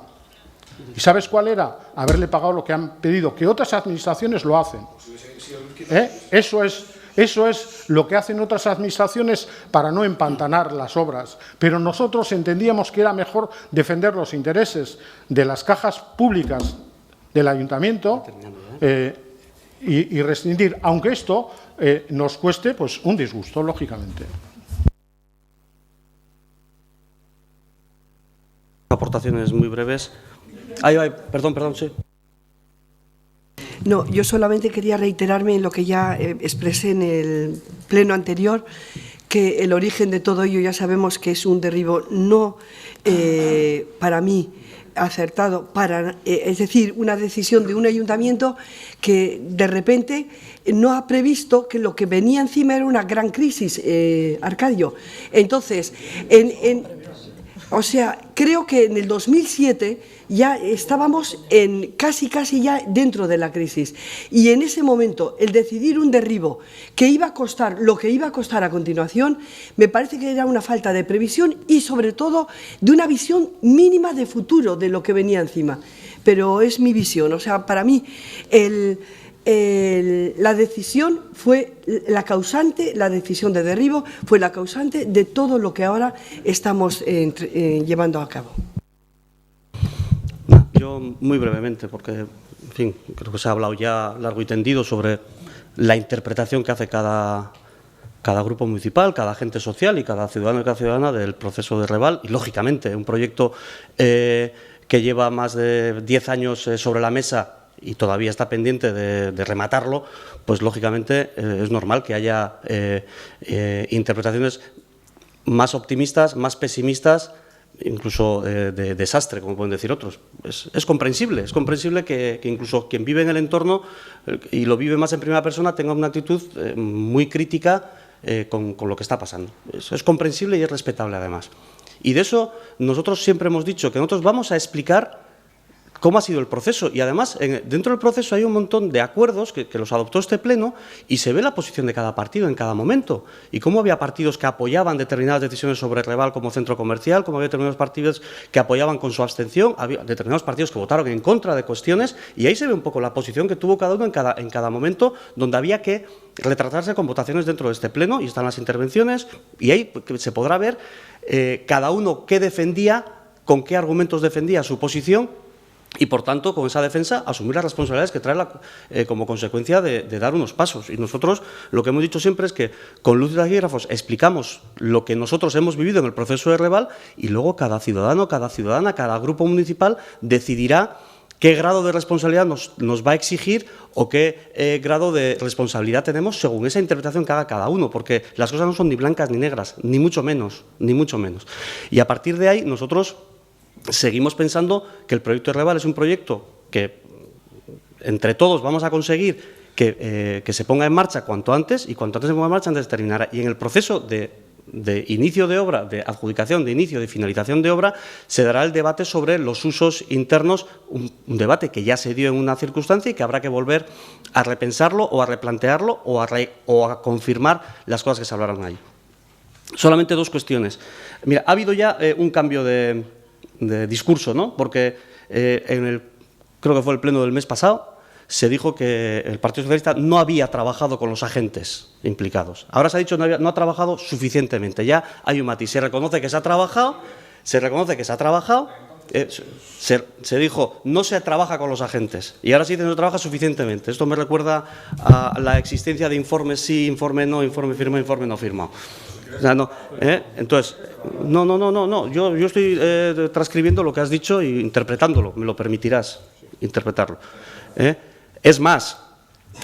¿Y sabes cuál era? Haberle pagado lo que han pedido, que otras administraciones lo hacen. Eso es lo que hacen otras administraciones para no empantanar las obras. Pero nosotros entendíamos que era mejor defender los intereses de las cajas públicas del ayuntamiento y rescindir, aunque esto nos cueste pues, un disgusto, lógicamente. Aportaciones muy breves. Perdón, sí. No, yo solamente quería reiterarme en lo que ya expresé en el pleno anterior, que el origen de todo ello ya sabemos que es un derribo no para mí acertado, es decir, una decisión de un ayuntamiento que de repente no ha previsto que lo que venía encima era una gran crisis, Arcadio. Entonces, o sea, creo que en el 2007 ya estábamos casi ya dentro de la crisis. Y en ese momento, el decidir un derribo que iba a costar lo que iba a costar a continuación, me parece que era una falta de previsión y, sobre todo, de una visión mínima de futuro de lo que venía encima. Pero es mi visión. O sea, para mí, la decisión fue la causante, la decisión de derribo fue la causante de todo lo que ahora estamos llevando a cabo. Yo muy brevemente, porque, en fin, creo que se ha hablado ya largo y tendido sobre la interpretación que hace cada grupo municipal, cada agente social y cada ciudadano y cada ciudadana del proceso de Reval y, lógicamente, un proyecto que lleva más de 10 años sobre la mesa y todavía está pendiente de rematarlo, pues lógicamente es normal que haya interpretaciones más optimistas, más pesimistas, incluso de desastre, como pueden decir otros. Es comprensible que incluso quien vive en el entorno y lo vive más en primera persona tenga una actitud muy crítica con lo que está pasando. Es comprensible y es respetable además. Y de eso nosotros siempre hemos dicho que nosotros vamos a explicar cómo ha sido el proceso. Y además, dentro del proceso hay un montón de acuerdos que los adoptó este pleno y se ve la posición de cada partido en cada momento. Y cómo había partidos que apoyaban determinadas decisiones sobre Reval como centro comercial, como había determinados partidos que apoyaban con su abstención, había determinados partidos que votaron en contra de cuestiones, y ahí se ve un poco la posición que tuvo cada uno en cada momento, donde había que retratarse con votaciones dentro de este pleno, y están las intervenciones, y ahí se podrá ver cada uno qué defendía, con qué argumentos defendía su posición, y, por tanto, con esa defensa, asumir las responsabilidades que trae como consecuencia de dar unos pasos. Y nosotros lo que hemos dicho siempre es que, con luz y taquígrafos, explicamos lo que nosotros hemos vivido en el proceso de Reval, y luego cada ciudadano, cada ciudadana, cada grupo municipal decidirá qué grado de responsabilidad nos va a exigir o qué grado de responsabilidad tenemos según esa interpretación que haga cada uno, porque las cosas no son ni blancas ni negras, ni mucho menos, ni mucho menos. Y a partir de ahí, nosotros seguimos pensando que el proyecto de Reval es un proyecto que entre todos vamos a conseguir que se ponga en marcha cuanto antes, y cuanto antes se ponga en marcha, antes de terminar. Y en el proceso de inicio de obra, de adjudicación, de inicio, de finalización de obra, se dará el debate sobre los usos internos, un debate que ya se dio en una circunstancia y que habrá que volver a repensarlo o a replantearlo o a confirmar las cosas que se hablaron ahí. Solamente dos cuestiones. Mira, ha habido ya un cambio de discurso, ¿no? Porque creo que fue el pleno del mes pasado, se dijo que el Partido Socialista no había trabajado con los agentes implicados. Ahora se ha dicho que no ha trabajado suficientemente. Ya hay un matiz. Se reconoce que se ha trabajado, se dijo no se trabaja con los agentes, y ahora sí se no trabaja suficientemente. Esto me recuerda a la existencia de informes sí, informe no, informe firmado, informe no firmado. O sea, no, entonces, no. Yo estoy transcribiendo lo que has dicho e interpretándolo. Me lo permitirás interpretarlo. Es más,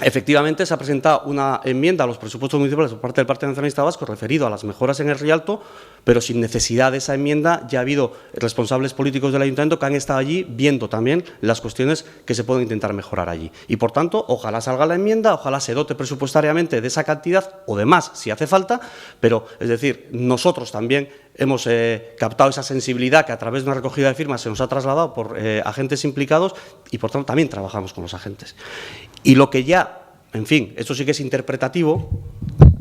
efectivamente se ha presentado una enmienda a los presupuestos municipales por parte del Partido Nacionalista Vasco referido a las mejoras en el Rialto, pero sin necesidad de esa enmienda ya ha habido responsables políticos del Ayuntamiento que han estado allí viendo también las cuestiones que se pueden intentar mejorar allí. Y, por tanto, ojalá salga la enmienda, ojalá se dote presupuestariamente de esa cantidad o de más si hace falta, pero, es decir, nosotros también hemos captado esa sensibilidad que a través de una recogida de firmas se nos ha trasladado por agentes implicados, y, por tanto, también trabajamos con los agentes. Y lo que ya, en fin, esto sí que es interpretativo.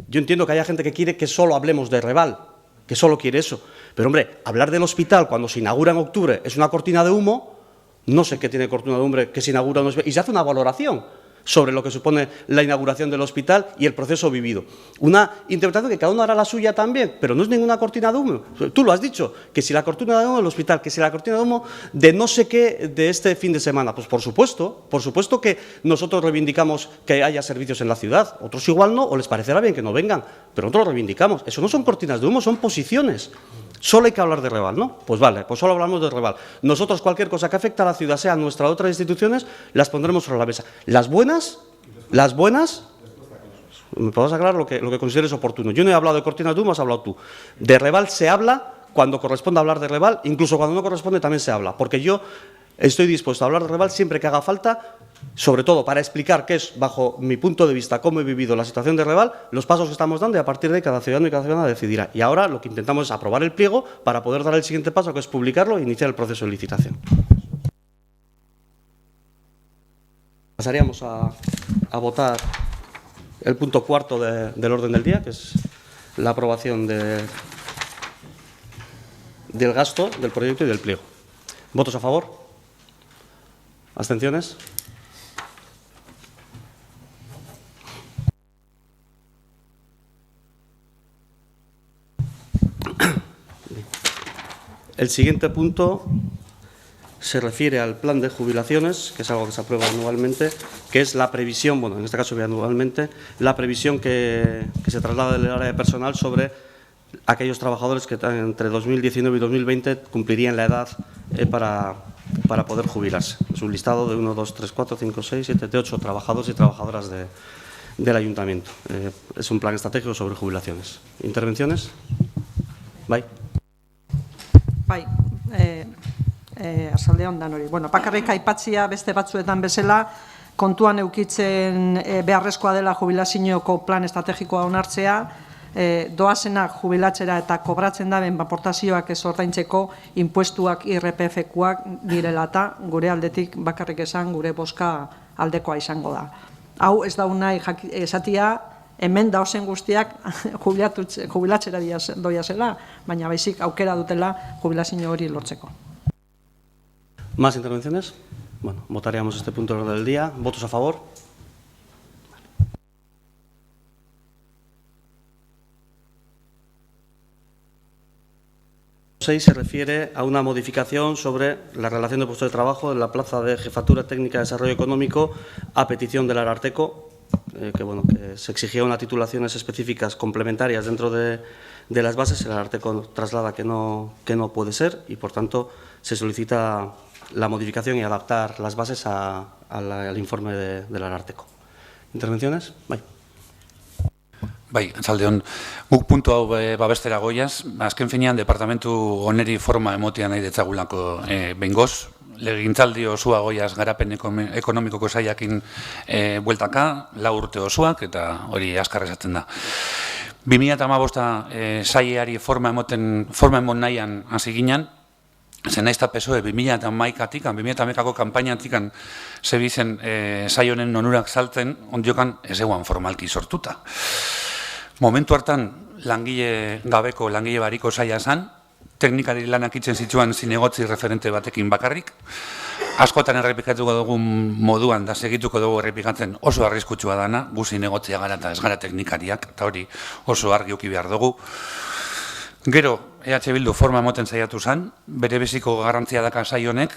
Yo entiendo que haya gente que quiere que solo hablemos de Reval, que solo quiere eso. Pero, hombre, hablar del hospital cuando se inaugura en octubre es una cortina de humo. No sé qué tiene cortina de humo que se inaugura en octubre, y se hace una valoración sobre lo que supone la inauguración del hospital y el proceso vivido. Una interpretación que cada uno hará la suya también, pero no es ninguna cortina de humo. Tú lo has dicho, que si la cortina de humo del hospital, que si la cortina de humo de no sé qué de este fin de semana. Pues por supuesto que nosotros reivindicamos que haya servicios en la ciudad. Otros igual no, o les parecerá bien que no vengan, pero nosotros lo reivindicamos. Eso no son cortinas de humo, son posiciones. Solo hay que hablar de Reval, ¿no? Pues vale, pues solo hablamos de Reval. Nosotros cualquier cosa que afecte a la ciudad, sea nuestra o otras instituciones, las pondremos sobre la mesa. Las buenas, me puedes aclarar lo que consideres oportuno. Yo no he hablado de cortinas de humo, has hablado tú. De Reval se habla cuando corresponde hablar de Reval, incluso cuando no corresponde también se habla, porque yo estoy dispuesto a hablar de Reval siempre que haga falta, sobre todo para explicar qué es, bajo mi punto de vista, cómo he vivido la situación de Reval, los pasos que estamos dando, y a partir de ahí cada ciudadano y cada ciudadana decidirá. Y ahora lo que intentamos es aprobar el pliego para poder dar el siguiente paso, que es publicarlo e iniciar el proceso de licitación. Pasaríamos a votar el punto cuarto del orden del día, que es la aprobación del gasto del proyecto y del pliego. ¿Votos a favor? ¿Abstenciones? El siguiente punto se refiere al plan de jubilaciones, que es algo que se aprueba anualmente, que es la previsión, bueno, en este caso anualmente, la previsión que se traslada del área de personal sobre aquellos trabajadores que entre 2019 y 2020 cumplirían la edad para poder jubilarse. Es un listado de 1, 2, 3, 4, 5, 6, 7, de 8 trabajadores y trabajadoras del Ayuntamiento. Es un plan estratégico sobre jubilaciones. ¿Intervenciones? Bai. Bai, arratsaldeon danori. Bueno, bakarrik aipatzia beste batzuetan bezala, kontuan eukitzen beharrezkoa dela jubilazioko plan estrategikoa onartzea, doazenak jubilatzera eta kobratzen daben aportazioak ez ordaintzeko inpuestuak IRPF-koak direla eta gure aldetik bakarrik esan gure bozka aldekoa izango da. Hau ez da nahi esatia hemen dauzen guztiak jubilatzera doia zela, baina baizik aukera dutela jubilazio hori lortzeko. ¿Más intervenciones? Bueno, votaríamos este punto del orden del día. ¿Votos a favor? 6 se refiere a una modificación sobre la relación de puestos de trabajo en la plaza de Jefatura Técnica de Desarrollo Económico a petición del Ararteko, que se exigía unas titulaciones específicas complementarias dentro de las bases. El Ararteko traslada que no puede ser y, por tanto, se solicita la modificación y adaptar las bases al informe del Ararteko. ¿Intervenciones? Bai, atzaldeon, guk puntu hau babestera goiaz, azken finean departamentu oneri forma emotia nahi detzagulako behingoz, legintzaldi osua goiaz garapen ekonomikoko saiakin bueltaka, 4 urte osuak, eta hori askar esaten da. 2015 saiari forma emon nahian hasi ginen, zen naizta PSOE 2011-atik, 2011ko kanpainatik zebizen saionen onurak saltzen, ondiokan ez eguan formalki sortuta. Momentu hartan, langile gabeko, langile bariko saia zan, teknikari lanak itzen zituen zinegotzi referente batekin bakarrik. Askotan errepikatuko dugun moduan da segituko dugu errepikatzen oso arriskutsua dana, gu zinegotzia gara eta ez gara teknikariak, eta hori oso argi uki behar dugu. Gero, EH Bildu forma emoten saiatu zan, bere beziko garrantzia daka saionek,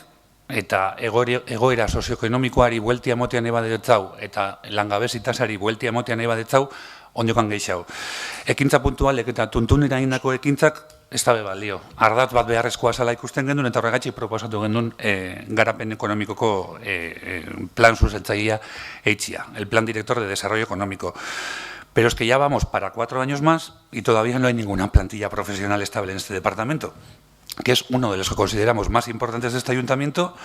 eta egoera sozioekonomikoari bueltia emotean ebadetzau, eta langabezi-tasari bueltia emotean ebadetzau, ondiokan gehiago. Ekintza puntualek eta tuntunera indako ekintzak ez da balio. Ardatz bat beharrezkoa zala ikusten gendun eta horregatxik proposatu gendun garapen ekonomikoko plan zuzentzailea eitxia, el plan director de desarrollo económico. Pero es que ya vamos para 4 años más y todavía no hay ninguna plantilla profesional estable en este departamento, que es uno de los que consideramos más importantes de este ayuntamiento,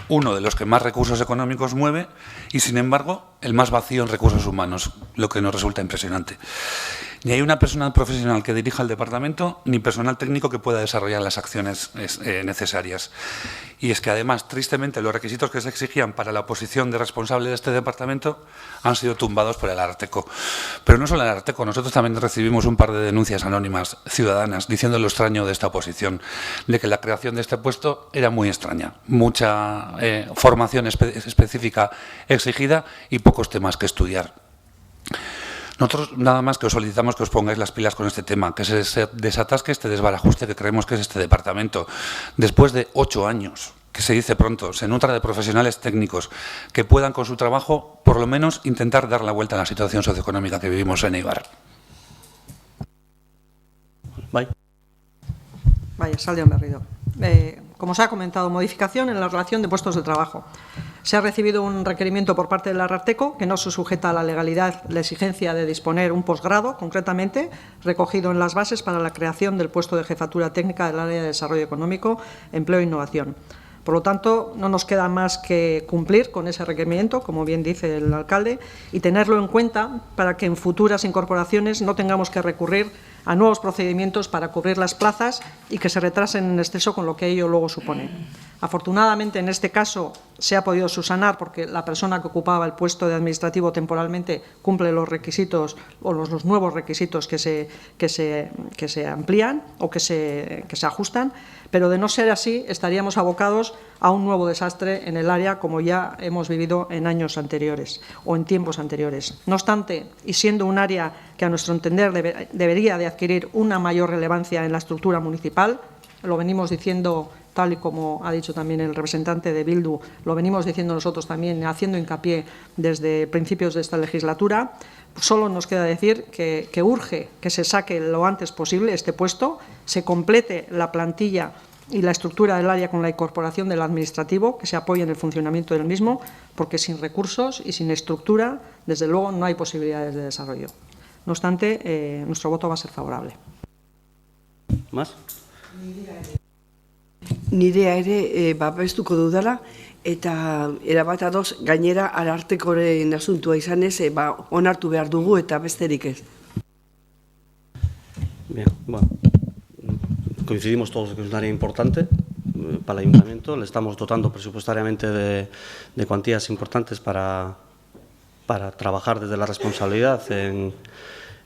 uno de los que más recursos económicos mueve y, sin embargo, el más vacío en recursos humanos, lo que nos resulta impresionante. Ni hay una persona profesional que dirija el departamento, ni personal técnico que pueda desarrollar las acciones necesarias. Y es que, además, tristemente, los requisitos que se exigían para la posición de responsable de este departamento han sido tumbados por el Ararteko. Pero no solo el Ararteko, nosotros también recibimos un par de denuncias anónimas ciudadanas diciendo lo extraño de esta posición, de que la creación de este puesto era muy extraña, mucha formación específica exigida y pocos temas que estudiar. Nosotros nada más que os solicitamos que os pongáis las pilas con este tema, que se desatasque este desbarajuste que creemos que es este departamento. Después de 8 años, que se dice pronto, se nutra de profesionales técnicos que puedan con su trabajo por lo menos intentar dar la vuelta a la situación socioeconómica que vivimos en Eibar. Vaya, Saldeón Berrido. Como se ha comentado, modificación en la relación de puestos de trabajo. Se ha recibido un requerimiento por parte del Ararteko que no se sujeta a la legalidad la exigencia de disponer un posgrado, concretamente, recogido en las bases para la creación del puesto de jefatura técnica del área de desarrollo económico, empleo e innovación. Por lo tanto, no nos queda más que cumplir con ese requerimiento, como bien dice el alcalde, y tenerlo en cuenta para que en futuras incorporaciones no tengamos que recurrir a nuevos procedimientos para cubrir las plazas y que se retrasen en exceso con lo que ello luego supone. Afortunadamente, en este caso, se ha podido subsanar porque la persona que ocupaba el puesto de administrativo temporalmente cumple los requisitos o los nuevos requisitos que se amplían o que se ajustan, pero de no ser así estaríamos abocados a un nuevo desastre en el área como ya hemos vivido en años anteriores o en tiempos anteriores. No obstante, y siendo un área que a nuestro entender debería de adquirir una mayor relevancia en la estructura municipal, lo venimos diciendo tal y como ha dicho también el representante de Bildu, lo venimos diciendo nosotros también, haciendo hincapié desde principios de esta legislatura. Solo nos queda decir que urge que se saque lo antes posible este puesto, se complete la plantilla y la estructura del área con la incorporación del administrativo, que se apoye en el funcionamiento del mismo, porque sin recursos y sin estructura, desde luego, no hay posibilidades de desarrollo. No obstante, nuestro voto va a ser favorable. ¿Más? Nirea ere babestuko dudala, eta erabat ados gainera Arartekoren asuntua izanez onartu behar dugu eta besterik ez. Bien, bueno, coincidimos todos en que es un área importante para el Ayuntamiento. Le estamos dotando presupuestariamente de cuantías importantes para trabajar desde la responsabilidad en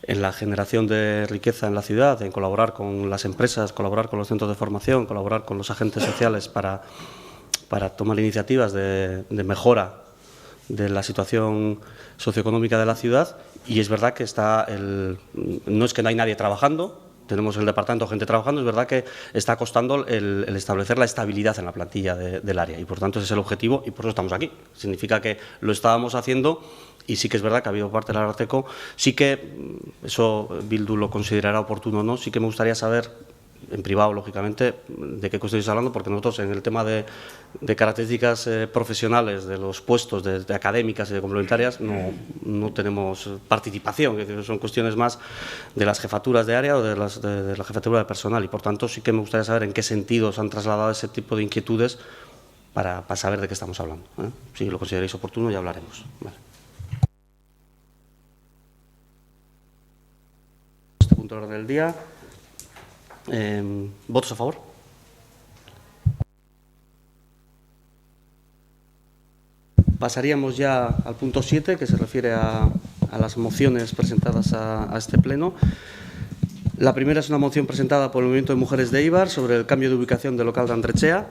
la generación de riqueza en la ciudad, en colaborar con las empresas, colaborar con los centros de formación, colaborar con los agentes sociales para tomar iniciativas de mejora de la situación socioeconómica de la ciudad. Y es verdad que no es que no hay nadie trabajando, tenemos el departamento de gente trabajando, es verdad que está costando el establecer la estabilidad en la plantilla del área y por tanto ese es el objetivo y por eso estamos aquí. Significa que lo estábamos haciendo y sí que es verdad que ha habido parte del Ararteko, sí que, eso Bildu lo considerará oportuno o no, sí que me gustaría saber, en privado lógicamente, de qué estáis hablando, porque nosotros en el tema de características profesionales de los puestos de académicas y de complementarias no tenemos participación, es decir, son cuestiones más de las jefaturas de área o de la jefatura de personal y por tanto sí que me gustaría saber en qué sentido se han trasladado ese tipo de inquietudes para saber de qué estamos hablando. Si lo consideráis oportuno ya hablaremos. Vale. Este punto de orden del día. ¿Votos a favor? Pasaríamos ya al punto 7, que se refiere a las mociones presentadas a este pleno. La primera es una moción presentada por el Movimiento de Mujeres de Eibar sobre el cambio de ubicación del local de Andrechea.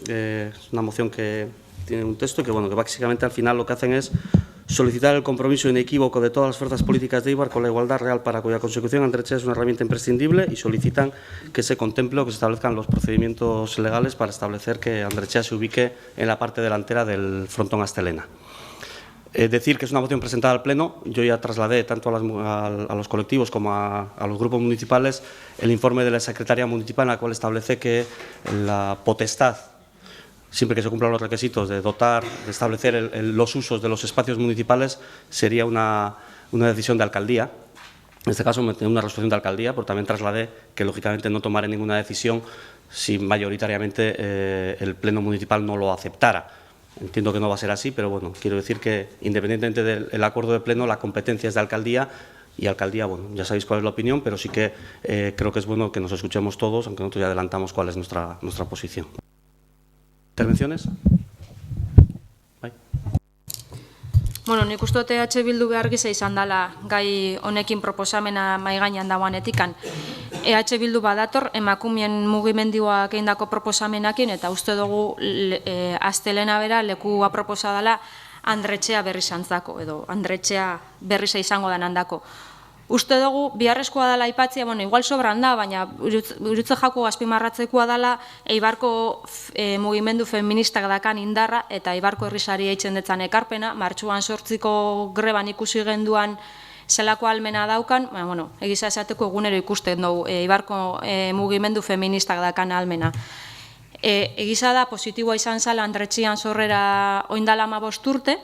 Es una moción que tiene un texto que básicamente al final lo que hacen es solicitar el compromiso inequívoco de todas las fuerzas políticas de Eibar con la igualdad real para cuya consecución Andrechea es una herramienta imprescindible y solicitan que se contemple o que se establezcan los procedimientos legales para establecer que Andrechea se ubique en la parte delantera del frontón Astelena. Decir que es una moción presentada al Pleno, yo ya trasladé tanto a los colectivos como a los grupos municipales el informe de la Secretaría Municipal en la cual establece que la potestad, siempre que se cumplan los requisitos de dotar, de establecer los usos de los espacios municipales, sería una decisión de alcaldía. En este caso, una resolución de alcaldía, pero también trasladé que, lógicamente, no tomaré ninguna decisión si mayoritariamente el Pleno Municipal no lo aceptara. Entiendo que no va a ser así, pero bueno, quiero decir que, independientemente del acuerdo de Pleno, la competencia es de alcaldía y alcaldía, bueno, ya sabéis cuál es la opinión, pero sí que creo que es bueno que nos escuchemos todos, aunque nosotros ya adelantamos cuál es nuestra posición. ¿Intervenciones? Bai. Bueno, nik uste dut EH Bildu behar gisa izan dela gai honekin proposamena mahai gainean dagoenetikan. EH Bildu badator emakumeen mugimenduak egindako proposamenekin eta uste dugu Astelena bera leku aproposa dela Andrechea berri santzako edo Andrechea berri izango danandako. Uste dugu, biharrezkoa dela aipatzea, igual sobran da, baina urutze jako azpimarratzekoa dela Eibarko mugimendu feministak dakan indarra eta Eibarko herrisari eitzen detzan ekarpena, martxuan 8ko greban ikusi genduan zelako almena daukan, egiza esateko egunero ikusten dugu Eibarko mugimendu feministak dakan almena. Egiza da, positiboa izan zala Andretxean sorrera oindala 15 urte,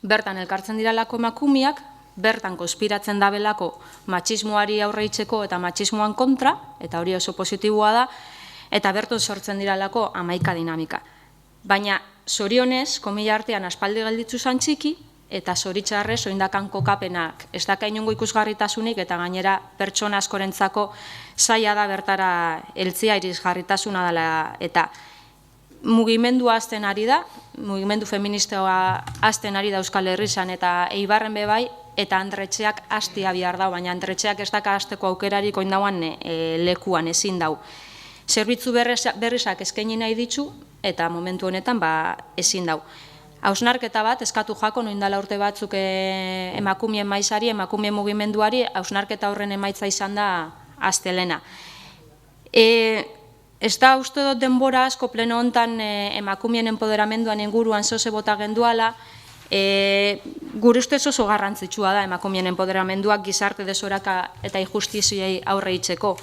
bertan elkartzen diralako emakumiak, bertan konspiratzen dabelako matxismoari aurreitzeko eta matxismoan kontra, eta hori oso positiboa da, eta berton sortzen diralako 11 dinamika. Baina, zorionez, komila artean aspaldi gelditzu zan txiki, eta zoritxarrez, oindakan kokapenak, ez daka inongo ikusgarritasunik, eta gainera pertsona askorentzako zaila da bertara heltzea irisgarritasuna dela, eta mugimendua azten ari da, mugimendu feministoa azten ari da Euskal Herrian, eta Eibarren bebai, eta Andretxeak hastia bihar dau, baina Andretxeak ez daka hasteko aukerarik oindauan lekuan ezin dau. Zerbitzu berrizak eskaini nahi ditzu, eta momentu honetan ezin dau. Hausnarketa bat, eskatu jako, noindala urte batzuk emakumeen maizari, emakumeen mugimenduari, hausnarketa horren emaitza izan da Astelena. Ez da uste dut denbora asko pleno hontan emakumeen empoderamenduan inguruan zoze bota genduala, gure ustez oso garrantzitsua da emakumeen empoderamenduak gizarte desoraka eta injustiziei aurre itzeko.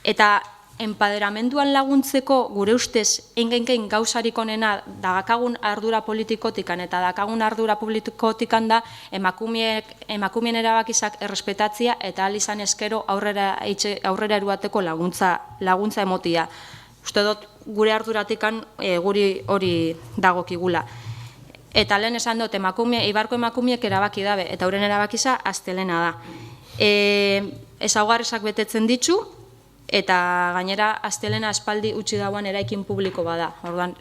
Eta empoderamenduan laguntzeko gure ustez engenkein gauzarik onena dakagun ardura politikotikan eta dakagun ardura politikotikan da emakumeen erabakizak errespetatzia eta ahal izan eskero aurrera eruateko laguntza emotia. Uste dut gure arduratikan guri hori dagokigula. Eta lehen esan dut, Eibarko emakumeek erabaki dabe, eta horren erabakiza Astelena da. ezaugarriak betetzen ditu, eta gainera astelena aspaldi utzi dagoen eraikin publiko bada. Orduan,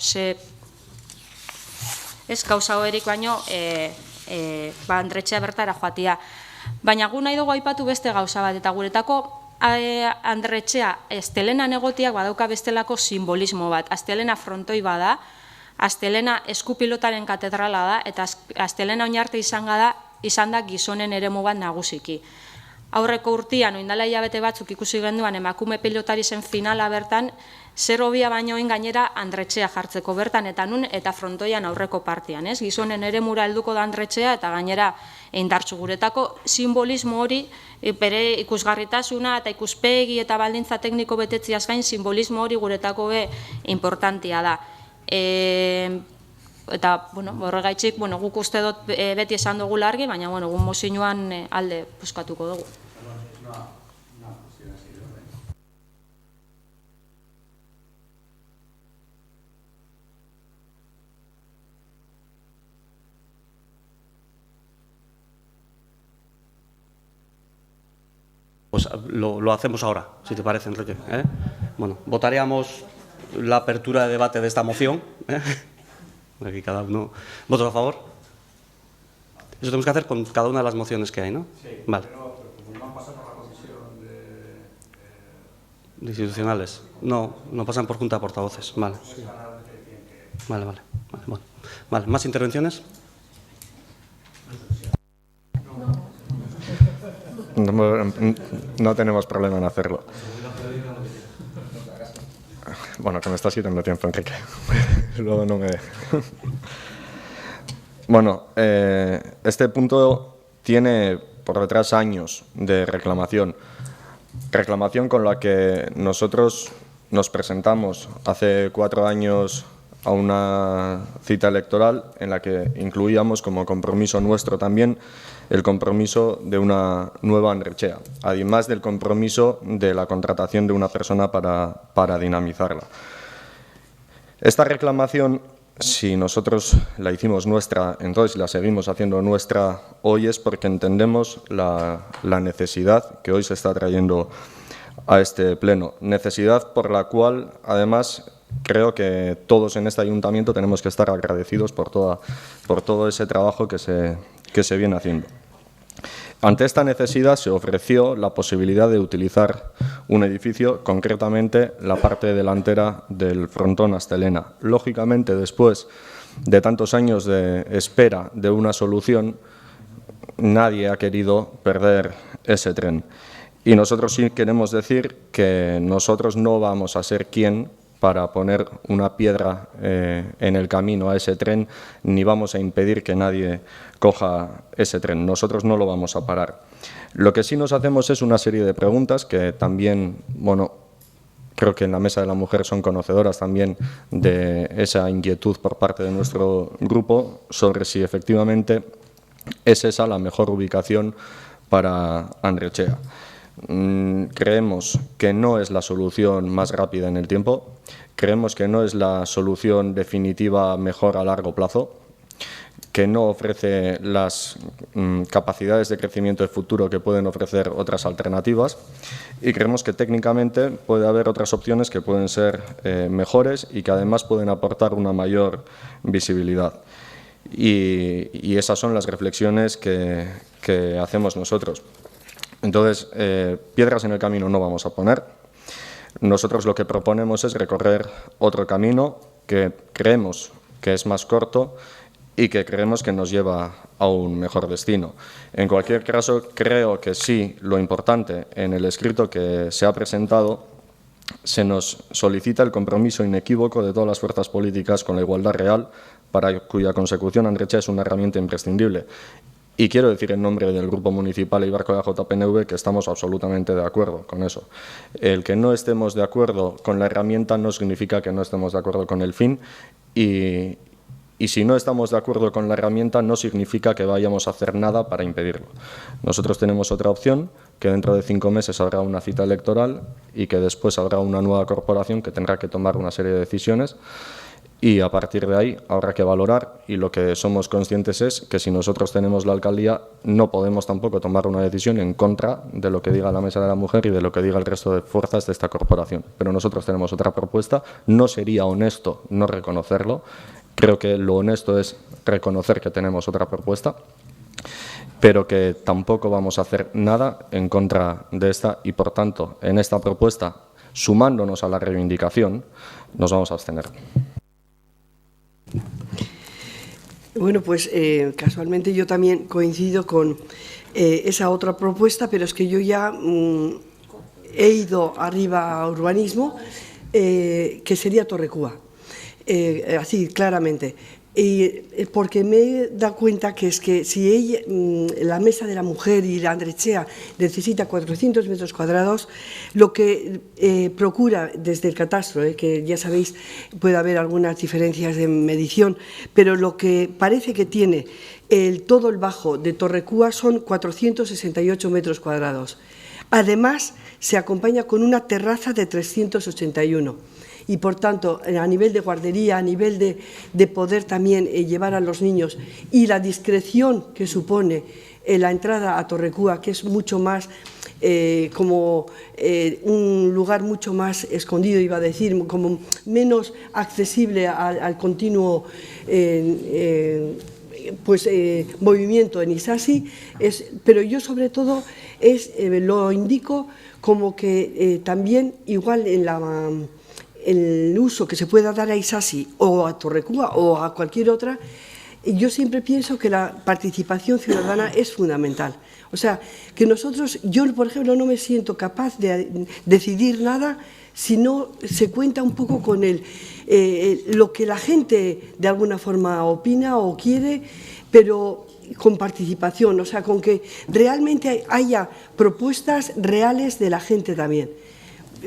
ez gauza hoberik baino, Andretxea bertara joatia. Baina gu nahi dugu aipatu beste gauza bat, eta guretako Andretxea astelenan egotiak badauka bestelako simbolismo bat. Astelena frontoi bada, astelena eskupilotaren katedrala da, eta astelena oinarte izan da gizonen eremu bat nagusiki. Aurreko urtean, oindala hilabete batzuk ikusi genduan emakume pilotari zen finala bertan, zer hobia baino gainera Andretxea jartzeko bertan eta nun eta frontoian aurreko partian. Gizonen eremura helduko da Andretxea eta gainera indartsu guretako simbolismo hori, bere ikusgarritasuna eta ikuspegi eta baldintza tekniko betetziaz gain simbolismo hori guretako importantia da. Eta horregaitzik guk uste dut beti esan dugu largi, baina gu mozioan alde puskatuko dugu. Pues lo hacemos ahora, si te parece, Enrique. Bueno, votaríamos la apertura de debate de esta moción. Aquí cada uno. ¿Votos a favor? Eso tenemos que hacer con cada una de las mociones que hay, ¿no? Sí. Vale. Pero no han pasado por la comisión de institucionales. No pasan por junta de portavoces. Vale. Sí. Vale. ¿Más intervenciones? No tenemos problema en hacerlo. Bueno, que me estás quitando tiempo, Enrique. Luego no me... Bueno, este punto tiene por detrás años de reclamación. Reclamación con la que nosotros nos presentamos hace 4 años a una cita electoral en la que incluíamos como compromiso nuestro también el compromiso de una nueva Andretxea, además del compromiso de la contratación de una persona para dinamizarla. Esta reclamación, si nosotros la hicimos nuestra, entonces la seguimos haciendo nuestra hoy, es porque entendemos la necesidad que hoy se está trayendo a este pleno. Necesidad por la cual, además, creo que todos en este ayuntamiento tenemos que estar agradecidos por todo ese trabajo que se viene haciendo. Ante esta necesidad se ofreció la posibilidad de utilizar un edificio, concretamente la parte delantera del frontón Astelena. Lógicamente, después de tantos años de espera de una solución, nadie ha querido perder ese tren. Y nosotros sí queremos decir que nosotros no vamos a ser quien para poner una piedra en el camino a ese tren, ni vamos a impedir que nadie coja ese tren. Nosotros no lo vamos a parar. Lo que sí nos hacemos es una serie de preguntas que también, creo que en la Mesa de la Mujer son conocedoras también de esa inquietud por parte de nuestro grupo sobre si efectivamente es esa la mejor ubicación para Andretxea. Creemos que no es la solución más rápida en el tiempo, creemos que no es la solución definitiva mejor a largo plazo, que no ofrece las capacidades de crecimiento de futuro que pueden ofrecer otras alternativas y creemos que técnicamente puede haber otras opciones que pueden ser mejores y que además pueden aportar una mayor visibilidad. Y esas son las reflexiones que hacemos nosotros. Entonces, piedras en el camino no vamos a poner. Nosotros lo que proponemos es recorrer otro camino que creemos que es más corto y que creemos que nos lleva a un mejor destino. En cualquier caso, creo que sí, lo importante en el escrito que se ha presentado, se nos solicita el compromiso inequívoco de todas las fuerzas políticas con la igualdad real, para cuya consecución Andretxea es una herramienta imprescindible. Y quiero decir en nombre del Grupo Municipal Eibarko de JPNV que estamos absolutamente de acuerdo con eso. El que no estemos de acuerdo con la herramienta no significa que no estemos de acuerdo con el fin y si no estamos de acuerdo con la herramienta no significa que vayamos a hacer nada para impedirlo. Nosotros tenemos otra opción, que dentro de 5 meses habrá una cita electoral y que después habrá una nueva corporación que tendrá que tomar una serie de decisiones y a partir de ahí habrá que valorar, y lo que somos conscientes es que si nosotros tenemos la alcaldía no podemos tampoco tomar una decisión en contra de lo que diga la Mesa de la Mujer y de lo que diga el resto de fuerzas de esta corporación. Pero nosotros tenemos otra propuesta, no sería honesto no reconocerlo, creo que lo honesto es reconocer que tenemos otra propuesta, pero que tampoco vamos a hacer nada en contra de esta y, por tanto, en esta propuesta, sumándonos a la reivindicación, nos vamos a abstener. Bueno, pues casualmente yo también coincido con esa otra propuesta, pero es que yo ya he ido arriba a urbanismo, que sería Torrecúa, así claramente. Y porque me he dado cuenta que es que si ella, la Mesa de la Mujer y la Andrechea necesita 400 metros cuadrados, lo que procura desde el catastro, que ya sabéis puede haber algunas diferencias de medición, pero lo que parece que tiene todo el bajo de Torrecúa son 468 metros cuadrados. Además, se acompaña con una terraza de 381. Y, por tanto, a nivel de guardería, a nivel de poder también llevar a los niños y la discreción que supone la entrada a Torrecúa, que es mucho más como un lugar mucho más escondido, iba a decir, como menos accesible al continuo movimiento en Isasi, pero yo sobre todo lo indico como que también igual en el uso que se pueda dar a Isasi o a Torrecúa o a cualquier otra, yo siempre pienso que la participación ciudadana es fundamental. O sea, que nosotros, yo por ejemplo no me siento capaz de decidir nada si no se cuenta un poco con lo que la gente de alguna forma opina o quiere, pero con participación, o sea, con que realmente haya propuestas reales de la gente también.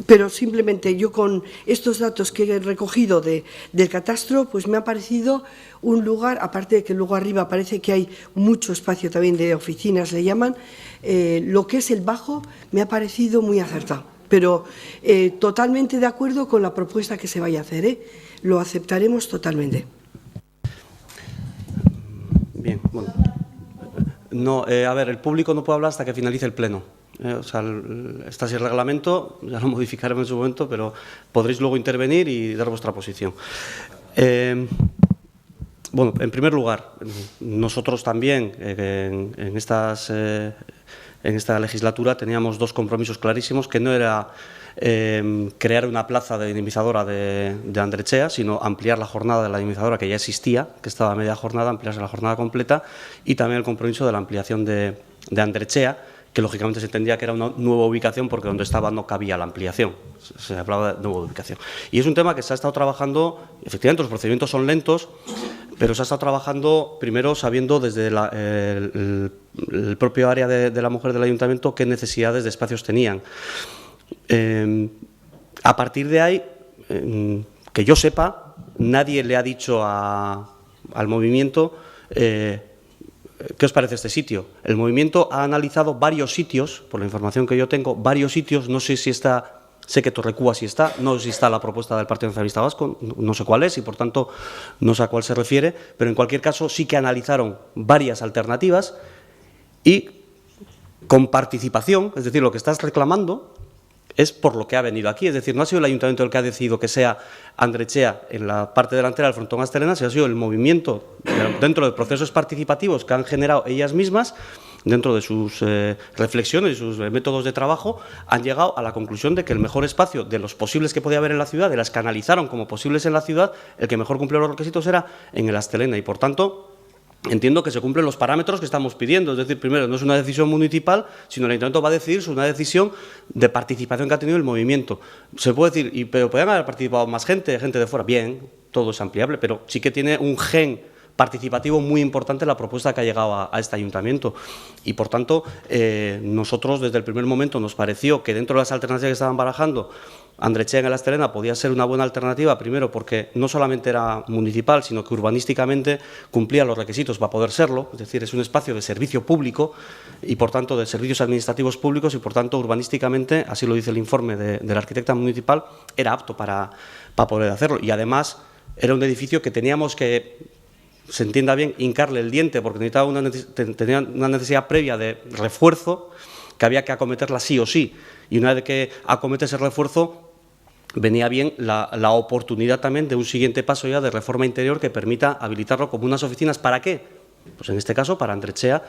Pero simplemente yo con estos datos que he recogido del catastro, pues me ha parecido un lugar, aparte de que luego arriba parece que hay mucho espacio también de oficinas, le llaman, lo que es el bajo me ha parecido muy acertado. Pero totalmente de acuerdo con la propuesta que se vaya a hacer, lo aceptaremos totalmente. Bien, bueno. No, a ver, el público no puede hablar hasta que finalice el pleno. O sea, está así el reglamento, ya lo modificaremos en su momento, pero podréis luego intervenir y dar vuestra posición. Bueno, en primer lugar, nosotros también en esta legislatura teníamos dos compromisos clarísimos, que no era crear una plaza de dinamizadora de Andrechea, sino ampliar la jornada de la dinamizadora que ya existía, que estaba a media jornada, ampliarse la jornada completa, y también el compromiso de la ampliación de Andrechea, que lógicamente se entendía que era una nueva ubicación porque donde estaba no cabía la ampliación, se hablaba de nueva ubicación. Y es un tema que se ha estado trabajando, efectivamente los procedimientos son lentos, pero se ha estado trabajando primero sabiendo desde el propio área de la mujer del ayuntamiento qué necesidades de espacios tenían. A partir de ahí, que yo sepa, nadie le ha dicho al movimiento ¿qué os parece este sitio? El movimiento ha analizado varios sitios, por la información que yo tengo, varios sitios, no sé si está, sé que Torrecúa sí está, no sé si está la propuesta del Partido Nacionalista Vasco, no sé cuál es y por tanto no sé a cuál se refiere, pero en cualquier caso sí que analizaron varias alternativas y con participación, es decir, lo que estás reclamando es por lo que ha venido aquí, es decir, no ha sido el ayuntamiento el que ha decidido que sea Andrechea en la parte delantera del frontón Astelena, sino ha sido el movimiento dentro de procesos participativos que han generado ellas mismas, dentro de sus reflexiones y sus métodos de trabajo, han llegado a la conclusión de que el mejor espacio de los posibles que podía haber en la ciudad, de las que analizaron como posibles en la ciudad, el que mejor cumplió los requisitos era en el Astelena y por tanto entiendo que se cumplen los parámetros que estamos pidiendo, es decir, primero, no es una decisión municipal, sino el ayuntamiento va a decidir sobre una decisión de participación que ha tenido el movimiento. Se puede decir, pero ¿podrían haber participado más gente de fuera? Bien, todo es ampliable, pero sí que tiene un gen participativo muy importante la propuesta que ha llegado a este ayuntamiento y, por tanto, nosotros desde el primer momento nos pareció que dentro de las alternativas que estaban barajando, Andrechea en el Astelena podía ser una buena alternativa, primero porque no solamente era municipal, sino que urbanísticamente cumplía los requisitos para poder serlo, es decir, es un espacio de servicio público y, por tanto, de servicios administrativos públicos y, por tanto, urbanísticamente, así lo dice el informe de la arquitecta municipal, era apto para poder hacerlo y, además, era un edificio que teníamos que, se entienda bien, hincarle el diente porque necesitaba tenía una necesidad previa de refuerzo que había que acometerla sí o sí. Y una vez que acomete ese refuerzo, venía bien la oportunidad también de un siguiente paso ya de reforma interior que permita habilitarlo como unas oficinas. ¿Para qué? Pues en este caso para Andrechea,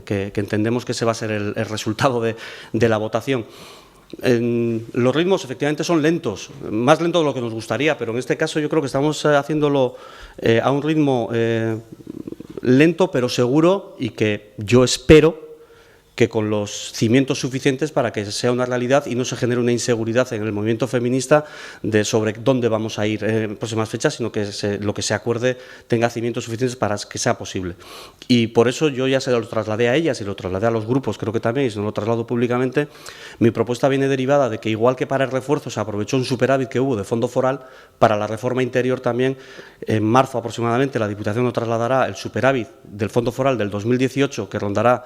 que entendemos que ese va a ser el resultado de la votación. Los ritmos efectivamente son lentos, más lentos de lo que nos gustaría, pero en este caso yo creo que estamos haciéndolo a un ritmo lento pero seguro, y que yo espero que con los cimientos suficientes para que sea una realidad y no se genere una inseguridad en el movimiento feminista sobre dónde vamos a ir en próximas fechas, sino que lo que se acuerde tenga cimientos suficientes para que sea posible. Y por eso yo ya se lo trasladé a ellas y lo trasladé a los grupos, creo que también, y se lo traslado públicamente. Mi propuesta viene derivada de que, igual que para el refuerzo se aprovechó un superávit que hubo de fondo foral, para la reforma interior también, en marzo aproximadamente, la Diputación nos trasladará el superávit del fondo foral del 2018, que rondará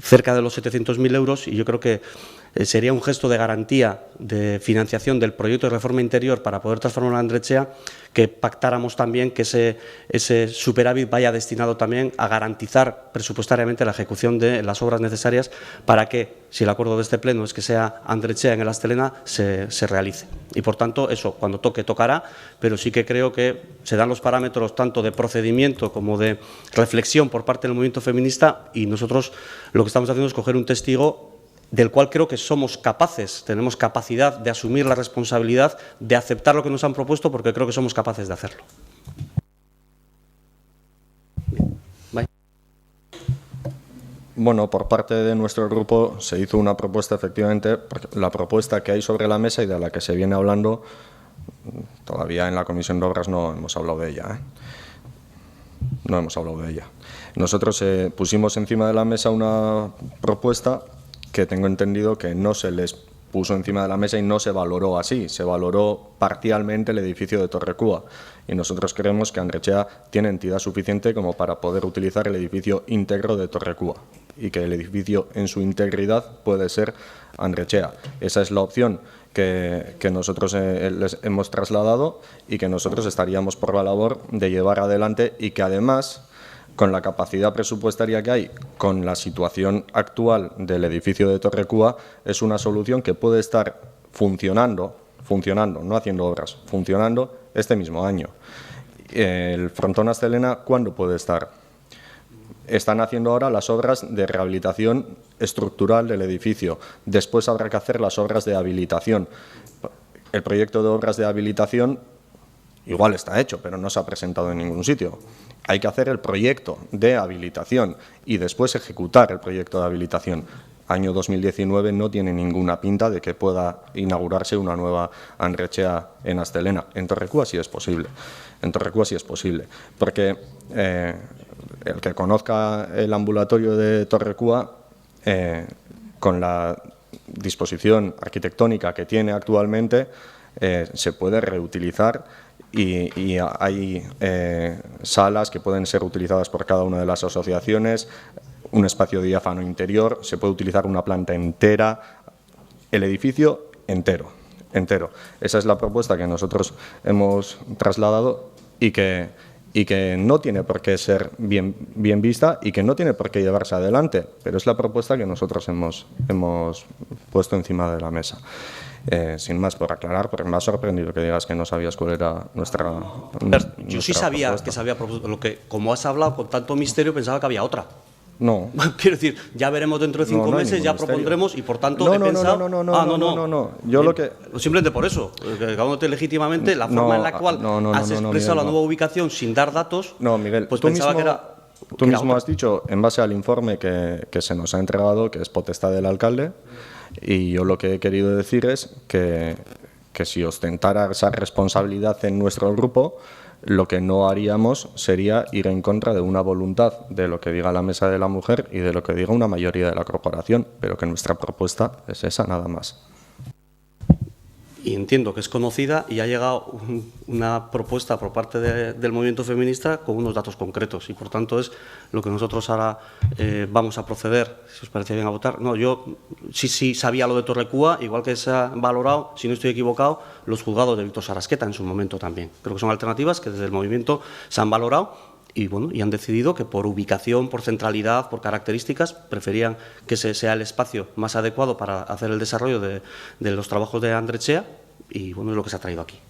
cerca de los 700.000 euros, y yo creo que sería un gesto de garantía de financiación del proyecto de reforma interior para poder transformar a Andrechea, que pactáramos también que ese superávit vaya destinado también a garantizar presupuestariamente la ejecución de las obras necesarias para que, si el acuerdo de este pleno es que sea Andrechea en el Astelena, se realice. Y por tanto, eso, cuando toque, tocará, pero sí que creo que se dan los parámetros tanto de procedimiento como de reflexión por parte del movimiento feminista, y nosotros lo que estamos haciendo es coger un testigo del cual creo que somos capaces, tenemos capacidad de asumir la responsabilidad, de aceptar lo que nos han propuesto, porque creo que somos capaces de hacerlo. Bye. Bueno, por parte de nuestro grupo se hizo una propuesta, efectivamente, la propuesta que hay sobre la mesa y de la que se viene hablando, todavía en la Comisión de Obras no hemos hablado de ella, ¿eh? No hemos hablado de ella. Nosotros pusimos encima de la mesa una propuesta que tengo entendido que no se les puso encima de la mesa y no se valoró así, se valoró parcialmente el edificio de Torrecúa, y nosotros creemos que Andrechea tiene entidad suficiente como para poder utilizar el edificio íntegro de Torrecúa, y que el edificio en su integridad puede ser Andrechea. Esa es la opción que nosotros les hemos trasladado y que nosotros estaríamos por la labor de llevar adelante, y que además, con la capacidad presupuestaria que hay, con la situación actual del edificio de Torrecúa, es una solución que puede estar funcionando, no haciendo obras, funcionando este mismo año. El frontón Astelena, ¿cuándo puede estar? Están haciendo ahora las obras de rehabilitación estructural del edificio. Después habrá que hacer las obras de habilitación. El proyecto de obras de habilitación igual está hecho, pero no se ha presentado en ningún sitio. Hay que hacer el proyecto de habilitación y después ejecutar el proyecto de habilitación. Año 2019 no tiene ninguna pinta de que pueda inaugurarse una nueva Andrechea en Astelena. En Torrecúa sí es posible. En Torrecúa sí es posible. Porque el que conozca el ambulatorio de Torrecúa, con la disposición arquitectónica que tiene actualmente, se puede reutilizar. Y hay salas que pueden ser utilizadas por cada una de las asociaciones, un espacio diáfano interior, se puede utilizar una planta entera, el edificio entero. Esa es la propuesta que nosotros hemos trasladado y que no tiene por qué ser bien vista y que no tiene por qué llevarse adelante, pero es la propuesta que nosotros hemos puesto encima de la mesa. Sin más, por aclarar, porque me ha sorprendido que digas que no sabías cuál era nuestra Yo sí sabía propuesta. Que se había propuesto, lo que, como has hablado con tanto misterio, pensaba que había otra. No. Quiero decir, ya veremos dentro de 5 meses, ya propondremos, y por tanto he pensado... No. Yo lo que... Simplemente por eso, acabándote legítimamente, la forma en la cual has expresado la nueva ubicación sin dar datos, no, Miguel, pues pensaba que era... Tú mismo has dicho, en base al informe que se nos ha entregado, que es potestad del alcalde, y yo lo que he querido decir es que si ostentara esa responsabilidad en nuestro grupo, lo que no haríamos sería ir en contra de una voluntad de lo que diga la Mesa de la Mujer y de lo que diga una mayoría de la corporación, pero que nuestra propuesta es esa, nada más. y entiendo que es conocida, y ha llegado una propuesta por parte del movimiento feminista con unos datos concretos, y por tanto es lo que nosotros ahora vamos a proceder, si os parece bien, a votar. No, yo sí sabía lo de Torrecúa, igual que se ha valorado, si no estoy equivocado, los juzgados de Víctor Sarasqueta en su momento también. Creo que son alternativas que desde el movimiento se han valorado y, bueno, y han decidido que por ubicación, por centralidad, por características, preferían que ese sea el espacio más adecuado para hacer el desarrollo de los trabajos de Andrechea, y, bueno, es lo que se ha traído aquí.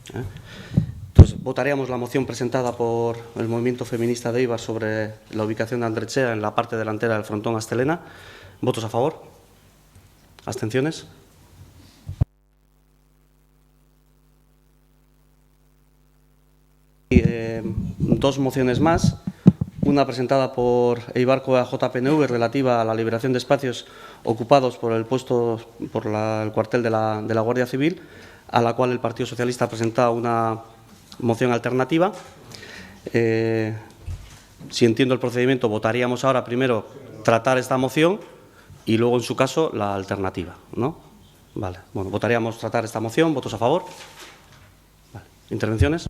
Entonces, votaríamos la moción presentada por el movimiento feminista de Eibar sobre la ubicación de Andrechea en la parte delantera del frontón Astelena. ¿Votos a favor? ¿Abstenciones? Dos mociones más, una presentada por Eibarko JPNV relativa a la liberación de espacios ocupados por el cuartel de la Guardia Civil, a la cual el Partido Socialista ha presentado una moción alternativa. Si entiendo el procedimiento, votaríamos ahora primero tratar esta moción y luego, en su caso, la alternativa, ¿no? Vale, bueno, votaríamos tratar esta moción. ¿Votos a favor? Vale. ¿Intervenciones?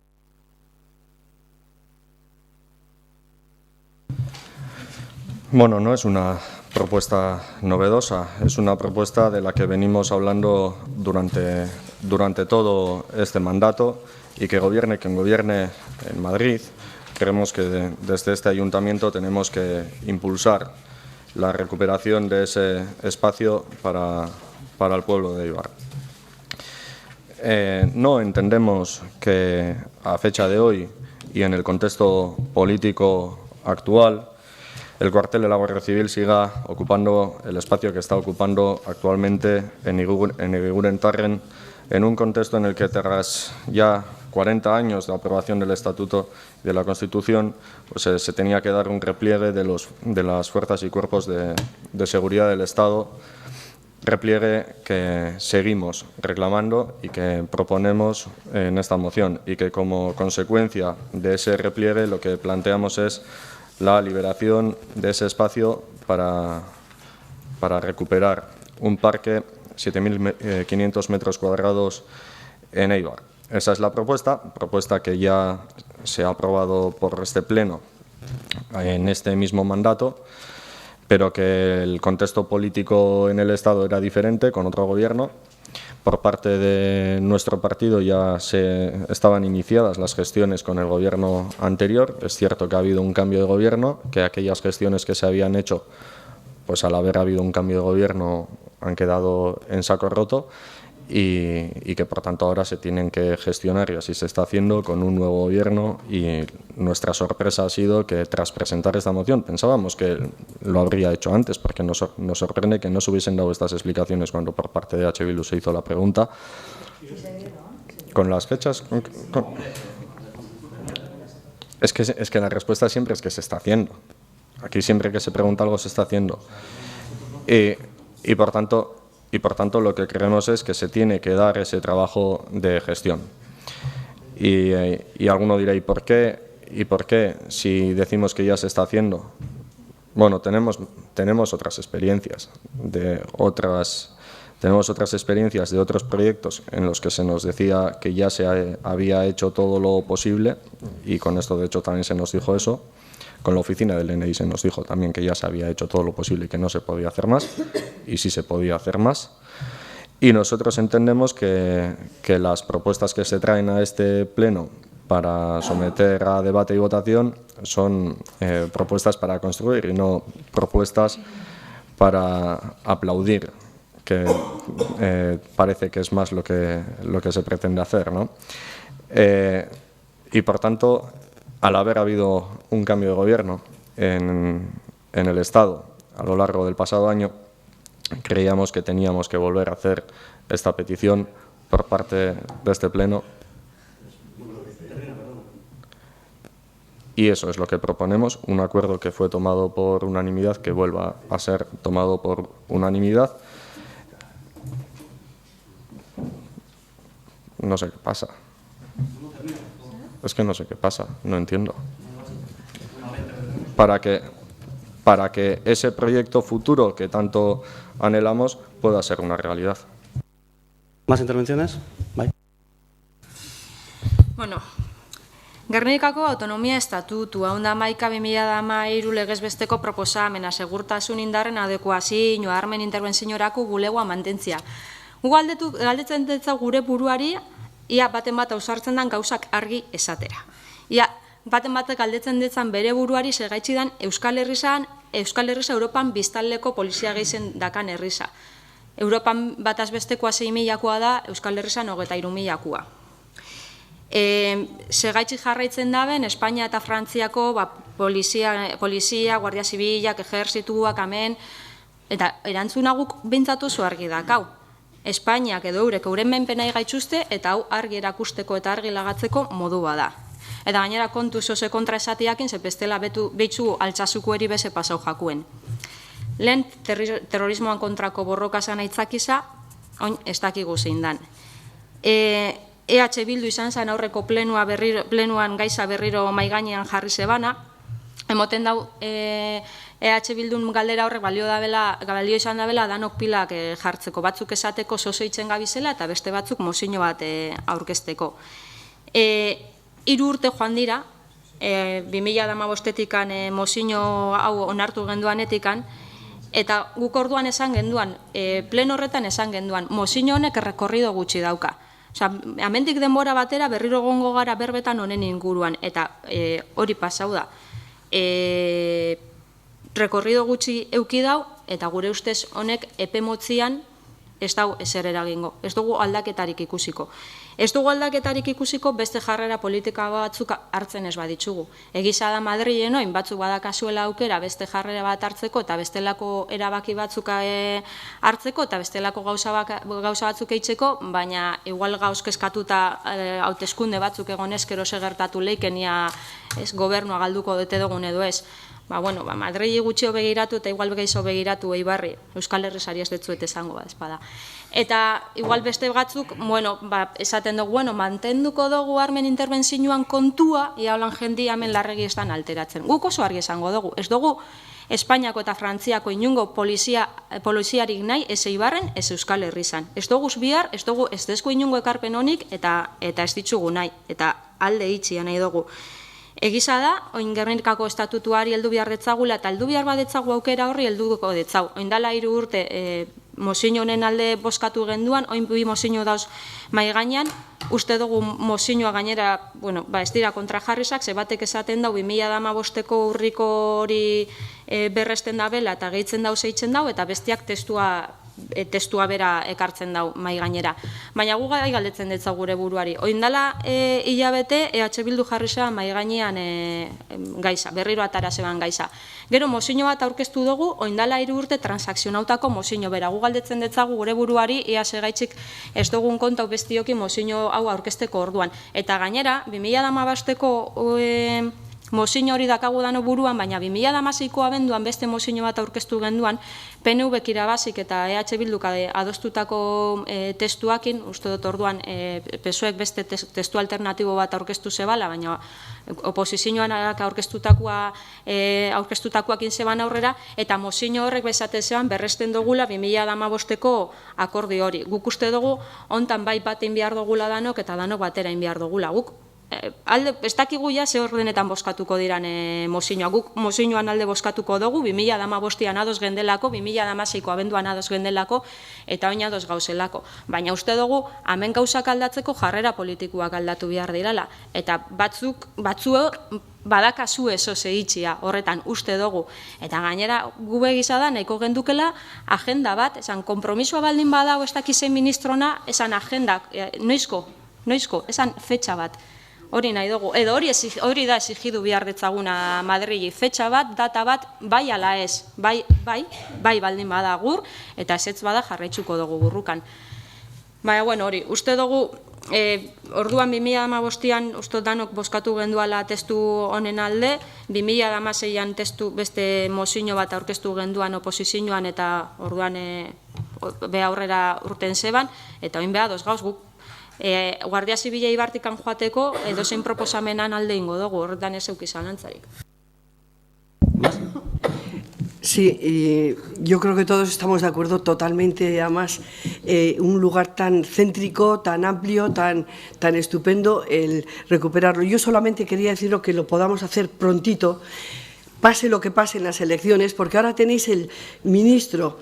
Bueno, no es una propuesta novedosa, es una propuesta de la que venimos hablando durante todo este mandato, y que gobierne quien gobierne en Madrid, creemos que desde este ayuntamiento tenemos que impulsar la recuperación de ese espacio para el pueblo de Eibar. No entendemos que a fecha de hoy y en el contexto político actual el cuartel de la Guardia Civil siga ocupando el espacio que está ocupando actualmente en Igurentarren, en un contexto en el que, tras ya 40 años de aprobación del Estatuto y de la Constitución, pues se tenía que dar un repliegue de las fuerzas y cuerpos de seguridad del Estado, repliegue que seguimos reclamando y que proponemos en esta moción, y que, como consecuencia de ese repliegue, lo que planteamos es la liberación de ese espacio para recuperar un parque 7.500 metros cuadrados en Eibar. Esa es la propuesta que ya se ha aprobado por este Pleno en este mismo mandato, pero que el contexto político en el Estado era diferente, con otro gobierno. Por parte de nuestro partido ya estaban iniciadas las gestiones con el gobierno anterior. Es cierto que ha habido un cambio de gobierno, que aquellas gestiones que se habían hecho, pues al haber habido un cambio de gobierno, han quedado en saco roto, y que por tanto ahora se tienen que gestionar, y así se está haciendo, con un nuevo gobierno. Y nuestra sorpresa ha sido que, tras presentar esta moción, pensábamos que lo habría hecho antes, porque nos sorprende que no se hubiesen dado estas explicaciones cuando por parte de H. Bildu se hizo la pregunta. Con las fechas... Es que la respuesta siempre es que se está haciendo. Aquí siempre que se pregunta algo se está haciendo. Y por tanto lo que creemos es que se tiene que dar ese trabajo de gestión. Y alguno dirá, ¿y por qué? ¿Y por qué si decimos que ya se está haciendo? Bueno, tenemos otras experiencias tenemos otras experiencias de otros proyectos en los que se nos decía que ya se había hecho todo lo posible, y con esto de hecho también se nos dijo eso. Con la oficina del NI se nos dijo también que ya se había hecho todo lo posible y que no se podía hacer más, y sí se podía hacer más. Y nosotros entendemos que las propuestas que se traen a este Pleno para someter a debate y votación son propuestas para construir, y no propuestas para aplaudir, que parece que es más lo que se pretende hacer, ¿no? Y por tanto, al haber habido un cambio de gobierno en el Estado a lo largo del pasado año, creíamos que teníamos que volver a hacer esta petición por parte de este Pleno. Y eso es lo que proponemos, un acuerdo que fue tomado por unanimidad, que vuelva a ser tomado por unanimidad. No sé qué pasa. Es que no sé qué pasa, no entiendo. Para que ese proyecto futuro que tanto anhelamos pueda ser una realidad. Más intervenciones? Bai. Bueno, Gernikako autonomia estatutua, onda 11.2013 legez besteko proposamena, segurtasun indarren adekuazioa, armen interbenziorako bulegoa mantentzia. Gu galdetzen dutza gure buruari, ia baten bat ausartzen den gauzak argi esatera. Ia baten bat galdetzen dutzan bere buruari segaitzidan Euskal Herriza Europan biztanleko polizia gehien dakan herriza. Europan bataz bestekoa 6.000koa da, Euskal Herrizan 23.000koa. Segaitzi jarraitzen daben, Espainia eta Frantziako polizia, guardia zibilak, ejerzituak, hemen, eta erantzunaguk bintzatu zu argi dakau. Espainiak edo eurek euren menpenai gaitzuzte, eta hau argi erakusteko eta argi lagatzeko modu bada. Eta gainera kontu zoze kontra esatiakin, zepestela behitzu altxasuko eri beze pasau jakuen. Lehen terrorismoan kontrako borrokazan aitzakiza, oin ez dakigu zein dan. EH Bildu izan zen aurreko plenuan gaisa berriro maigainean jarri zebana, emoten dau EH Bildun galdera horrek balio izan dabela danok pilak jartzeko, batzuk esateko zozoitzen gabizela eta beste batzuk mozino bat aurkezteko. 3 urte joan dira, 2015-etikan mozino hau onartu genduanetikan, eta guk orduan esan genduan, pleno horretan esan genduan, mozino honek errekorrido gutxi dauka. Hemendik denbora batera berriro gongo gara berbetan honen inguruan, eta hori pasau da. Rekorrido gutxi euki dau, eta gure ustez honek epe motzian ez dau ezer eragingo. Ez dugu aldaketarik ikusiko. Ez dugu aldaketarik ikusiko beste jarrera politika batzuk hartzen ez baditzugu. Egiza da Madrilen oin batzuk badakazuela aukera beste jarrera bat hartzeko eta bestelako erabaki batzuk hartzeko eta bestelako gauza batzuk eitzeko, baina igual gauz kezkatuta hauteskunde batzuk egon eskero segertatu leikenia gobernua galduko dute dugun edo ez. Madrili gutxio begiratu eta igual gehiago begiratu Eibarri, Euskal Herrizari ez detzuet esango bat espada. Eta igual beste batzuk, esaten dugu, mantenduko dugu armen interbentzioan kontua, ia holan jendi hemen larregi estan alteratzen. Guk oso argi esango dugu, ez dugu Espainiako eta Frantziako inungo poliziarik nahi ez Eibarren, ez Euskal Herrizan. Ez dugu bihar, ez dugu ez dezko inungo ekarpen honik eta ez ditzugu nahi, eta alde itxia nahi dugu. Egiza da, oin Gernikako estatutuari heldu behar detzagula eta heldu behar badetzagu aukera horri helduko detzau. Oindala 3 urte mozino honen alde boskatu genduan, oin bi mozino dauz maigainan, uste dugu mozinoa gainera, ez dira kontrajarrizak, zebatek esaten dau 2015ko urriko hori berresten da bela eta gehitzen dau zeitzen dau, eta bestiak testua bera ekartzen dau mai gainera. Baina gu gai galdetzen detza gure buruari. Oindala hilabete EH Bildu jarri zeban mai gainean gaisa, berriro atara zeban gaisa. Gero mozino bat aurkeztu dugu, oindala 3 urte transakzionautako mozino bera. Gu galdetzen detzagu gure buruari ea segaitzik ez dugun kontau bestioki mozino hau aurkezteko orduan. Eta gainera, 2015ko mozino hori dakagu dano buruan, baina 2016ko abenduan beste mozino bat aurkeztu genduan, PNVk irabazik eta EH Bilduk adostutako testuakin, uste dut orduan PSOEk beste testu alternatibo bat aurkeztu zebala, baina oposizioan aurkeztutakoakin zeban aurrera, eta mozino horrek bezate zeban berresten dugula 2015ko akordi hori. Guk uste dugu, hontan bai batein behar dugula danok eta danok batera behar dugula. Guk ez dakigu ja ze ordenetan boskatuko diran mozinoa. Guk mozinoan alde boskatuko dugu, 2015an ados gendelako, 2016ko abenduan ados gendelako, eta oin ados gauzelako. Baina uste dugu, hemen gauzak aldatzeko jarrera politikoak aldatu behar dirala. Eta batzuek badakazu eso zehitxia horretan uste dugu. Eta gainera gu begiza da nahiko gendukela agenda bat, esan kompromisoa baldin badau ez dakizen ministrona, esan agenda, noizko, esan fetxa bat. Hori nahi dugu, edo hori da exigidu behar detzaguna Madrili, fetxa bat, data bat, bai ala ez, bai baldin bada gur, eta ezetz bada jarraitzuko dugu burrukan. Baina, hori, uste dugu, orduan 2015an uste danok boskatu genduala testu honen alde, 2016an testu beste mozino bat aurkeztu genduan oposizioan eta orduan beha aurrera urten zeban, eta oin beha doz gauz guk, Guardia Zibila Eibartikan joateko edozein proposamenan alde ingo dugu, horretan ez euki zalantzarik. Sí, y yo creo que todos estamos de acuerdo totalmente. Además, un lugar tan céntrico, tan amplio, tan estupendo, el recuperarlo. Yo solamente quería deciros que lo podamos hacer prontito, pase lo que pase en las elecciones, porque ahora tenéis el ministro,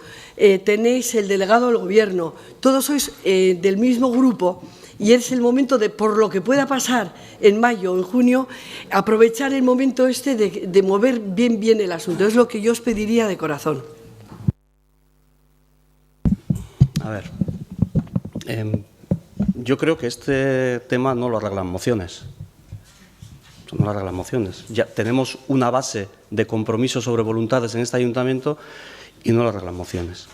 tenéis el delegado del Gobierno, todos sois del mismo grupo. Y es el momento de, por lo que pueda pasar en mayo o en junio, aprovechar el momento de mover bien el asunto. Es lo que yo os pediría de corazón. A ver, yo creo que este tema no lo arreglan mociones. No lo arreglan mociones. Ya tenemos una base de compromiso sobre voluntades en este ayuntamiento y no lo arreglan mociones.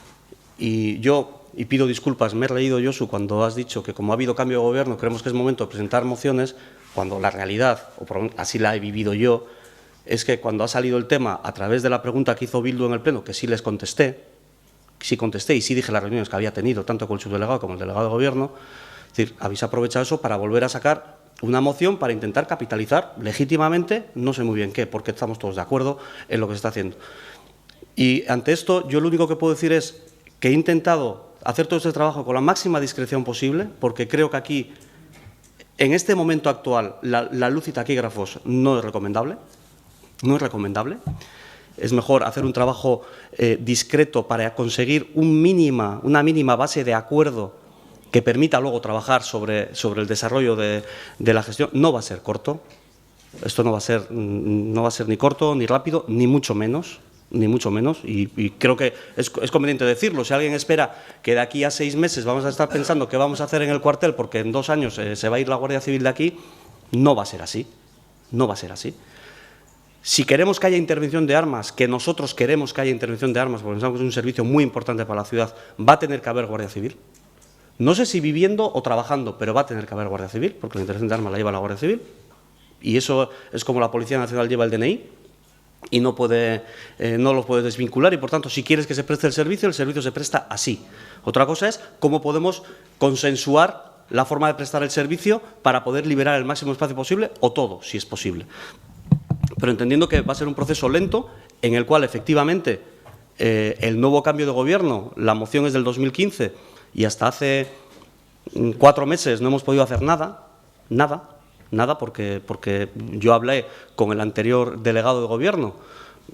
Y pido disculpas, me he reído, Josu, cuando has dicho que como ha habido cambio de gobierno creemos que es momento de presentar mociones, cuando la realidad, o así la he vivido yo, es que cuando ha salido el tema a través de la pregunta que hizo Bildu en el Pleno, que sí les contesté, y sí dije las reuniones que había tenido, tanto con el subdelegado como el delegado de Gobierno, es decir, habéis aprovechado eso para volver a sacar una moción para intentar capitalizar legítimamente, no sé muy bien qué, porque estamos todos de acuerdo en lo que se está haciendo. Y ante esto, yo lo único que puedo decir es que he intentado hacer todo este trabajo con la máxima discreción posible, porque creo que aquí, en este momento actual, la luz y taquígrafos no es recomendable. No es recomendable. Es mejor hacer un trabajo discreto para conseguir una mínima base de acuerdo que permita luego trabajar sobre el desarrollo de la gestión. No va a ser corto. Esto no va a ser ni corto, ni rápido, ni mucho menos. Y creo que es conveniente decirlo. Si alguien espera que de aquí a 6 meses vamos a estar pensando qué vamos a hacer en el cuartel porque en 2 años se va a ir la Guardia Civil de aquí, no va a ser así. No va a ser así. Si queremos que haya intervención de armas, que nosotros queremos que haya intervención de armas, porque pensamos que es un servicio muy importante para la ciudad, va a tener que haber Guardia Civil. No sé si viviendo o trabajando, pero va a tener que haber Guardia Civil, porque la intervención de armas la lleva la Guardia Civil. Y eso es como la Policía Nacional lleva el DNI. Y no lo puede desvincular y, por tanto, si quieres que se preste el servicio se presta así. Otra cosa es cómo podemos consensuar la forma de prestar el servicio para poder liberar el máximo espacio posible o todo, si es posible. Pero entendiendo que va a ser un proceso lento en el cual, efectivamente, el nuevo cambio de gobierno, la moción es del 2015 y hasta hace 4 meses no hemos podido hacer nada, porque yo hablé con el anterior delegado de Gobierno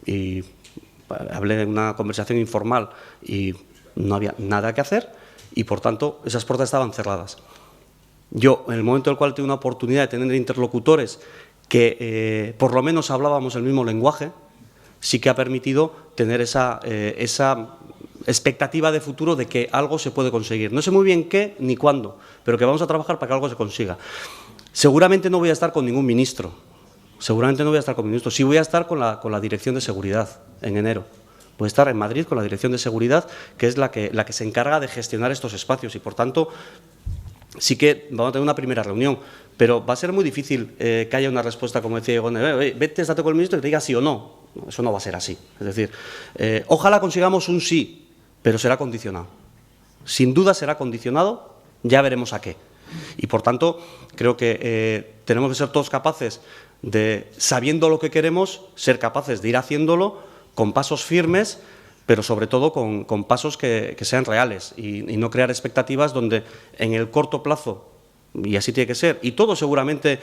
y hablé en una conversación informal y no había nada que hacer y, por tanto, esas puertas estaban cerradas. Yo, en el momento en el cual tuve una oportunidad de tener interlocutores que por lo menos hablábamos el mismo lenguaje, sí que ha permitido tener esa expectativa de futuro de que algo se puede conseguir. No sé muy bien qué ni cuándo, pero que vamos a trabajar para que algo se consiga. Seguramente no voy a estar con ningún ministro, sí voy a estar con la Dirección de Seguridad en enero. Voy a estar en Madrid con la Dirección de Seguridad, que es la que se encarga de gestionar estos espacios y, por tanto, sí que vamos a tener una primera reunión, pero va a ser muy difícil que haya una respuesta, como decía Igone, vete, estate con el ministro y que te diga sí o no. Eso no va a ser así. Es decir, ojalá consigamos un sí, pero será condicionado. Sin duda será condicionado, ya veremos a qué. Y, por tanto, creo que tenemos que ser todos capaces de, sabiendo lo que queremos, ser capaces de ir haciéndolo con pasos firmes, pero sobre todo con pasos que sean reales y no crear expectativas donde en el corto plazo, y así tiene que ser, y todos seguramente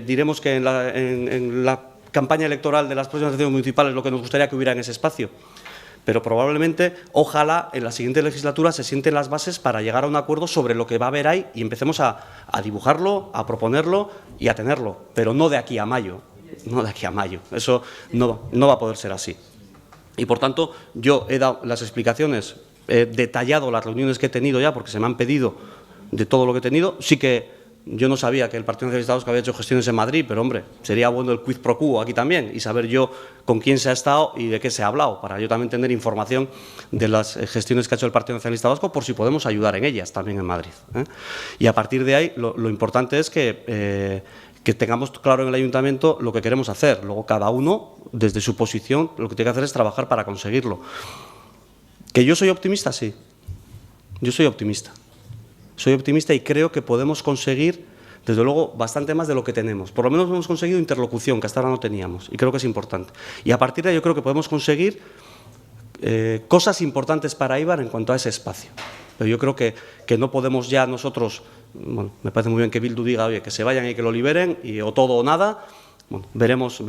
diremos que en la campaña electoral de las próximas elecciones municipales lo que nos gustaría que hubiera en ese espacio. Pero probablemente, ojalá, en la siguiente legislatura se sienten las bases para llegar a un acuerdo sobre lo que va a haber ahí y empecemos a dibujarlo, a proponerlo y a tenerlo, pero no de aquí a mayo, Eso no va a poder ser así. Y, por tanto, yo he dado las explicaciones, he detallado las reuniones que he tenido ya, porque se me han pedido de todo lo que he tenido. Sí que yo no sabía que el Partido Nacionalista Vasco había hecho gestiones en Madrid, pero, hombre, sería bueno el quid pro quo aquí también y saber yo con quién se ha estado y de qué se ha hablado, para yo también tener información de las gestiones que ha hecho el Partido Nacionalista Vasco, por si podemos ayudar en ellas también en Madrid. Y a partir de ahí, lo importante es que tengamos claro en el Ayuntamiento lo que queremos hacer. Luego, cada uno, desde su posición, lo que tiene que hacer es trabajar para conseguirlo. ¿Que yo soy optimista? Sí. Yo soy optimista. Soy optimista y creo que podemos conseguir, desde luego, bastante más de lo que tenemos. Por lo menos hemos conseguido interlocución, que hasta ahora no teníamos, y creo que es importante. Y a partir de ahí yo creo que podemos conseguir cosas importantes para Eibar en cuanto a ese espacio. Pero yo creo que no podemos ya nosotros, bueno, me parece muy bien que Bildu diga, oye, que se vayan y que lo liberen, o todo o nada. Bueno, veremos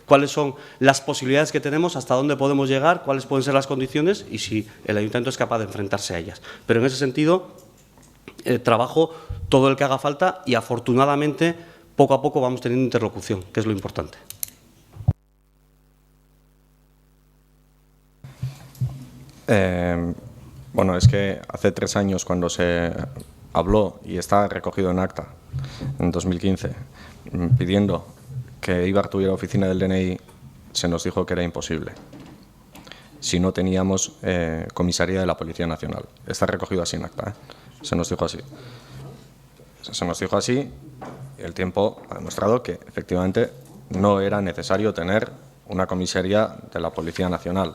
cuáles son las posibilidades que tenemos, hasta dónde podemos llegar, cuáles pueden ser las condiciones y si el Ayuntamiento es capaz de enfrentarse a ellas. Pero en ese sentido, trabajo todo el que haga falta y afortunadamente poco a poco vamos teniendo interlocución, que es lo importante. Bueno, es que hace 3 años cuando se habló, y está recogido en acta, en 2015, pidiendo que Eibar tuviera oficina del DNI, se nos dijo que era imposible si no teníamos comisaría de la Policía Nacional. Está recogido así en acta, se nos dijo así. Se nos dijo así y el tiempo ha demostrado que efectivamente no era necesario tener una comisaría de la Policía Nacional.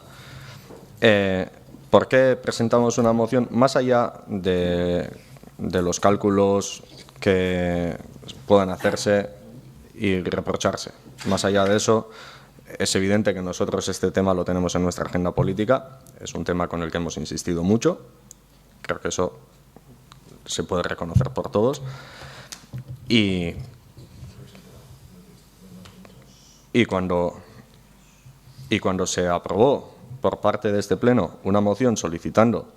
¿Por qué presentamos una moción? Más allá de los cálculos que puedan hacerse y reprocharse. Más allá de eso, es evidente que nosotros este tema lo tenemos en nuestra agenda política. Es un tema con el que hemos insistido mucho. Creo que eso se puede reconocer por todos. Y cuando se aprobó por parte de este Pleno una moción solicitando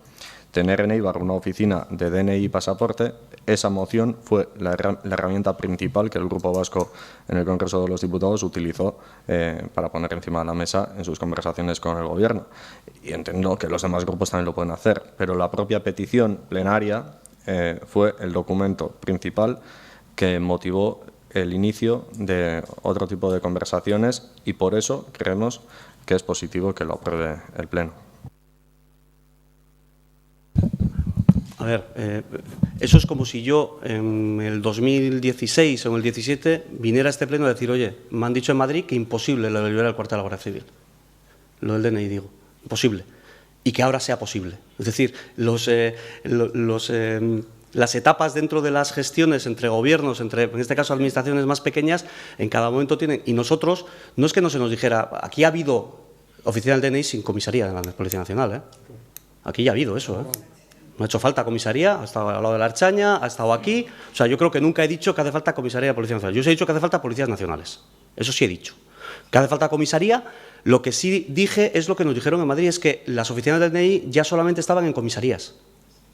tener en Eibar una oficina de DNI y pasaporte, esa moción fue la herramienta principal que el Grupo Vasco en el Congreso de los Diputados utilizó para poner encima de la mesa en sus conversaciones con el Gobierno. Y entiendo que los demás grupos también lo pueden hacer, pero la propia petición plenaria fue el documento principal que motivó el inicio de otro tipo de conversaciones y por eso creemos que es positivo que lo apruebe el Pleno. A ver, eso es como si yo en el 2016 o en el 17 viniera a este Pleno a decir, oye, me han dicho en Madrid que imposible lo de liberar el cuartel de la Guardia Civil. Lo del DNI, digo, imposible. Y que ahora sea posible. Es decir, las etapas dentro de las gestiones entre gobiernos, entre, en este caso, administraciones más pequeñas, en cada momento tienen. Y nosotros, no es que no se nos dijera, aquí ha habido oficina del DNI sin comisaría de la Policía Nacional, ¿eh? Aquí ya ha habido eso, ¿eh? No ha hecho falta comisaría, ha estado al lado de la Archaña, ha estado aquí. O sea, yo creo que nunca he dicho que hace falta comisaría de Policía Nacional. Yo sí he dicho que hace falta policías nacionales. Eso sí he dicho. Que hace falta comisaría. Lo que sí dije es lo que nos dijeron en Madrid, es que las oficinas del DNI ya solamente estaban en comisarías.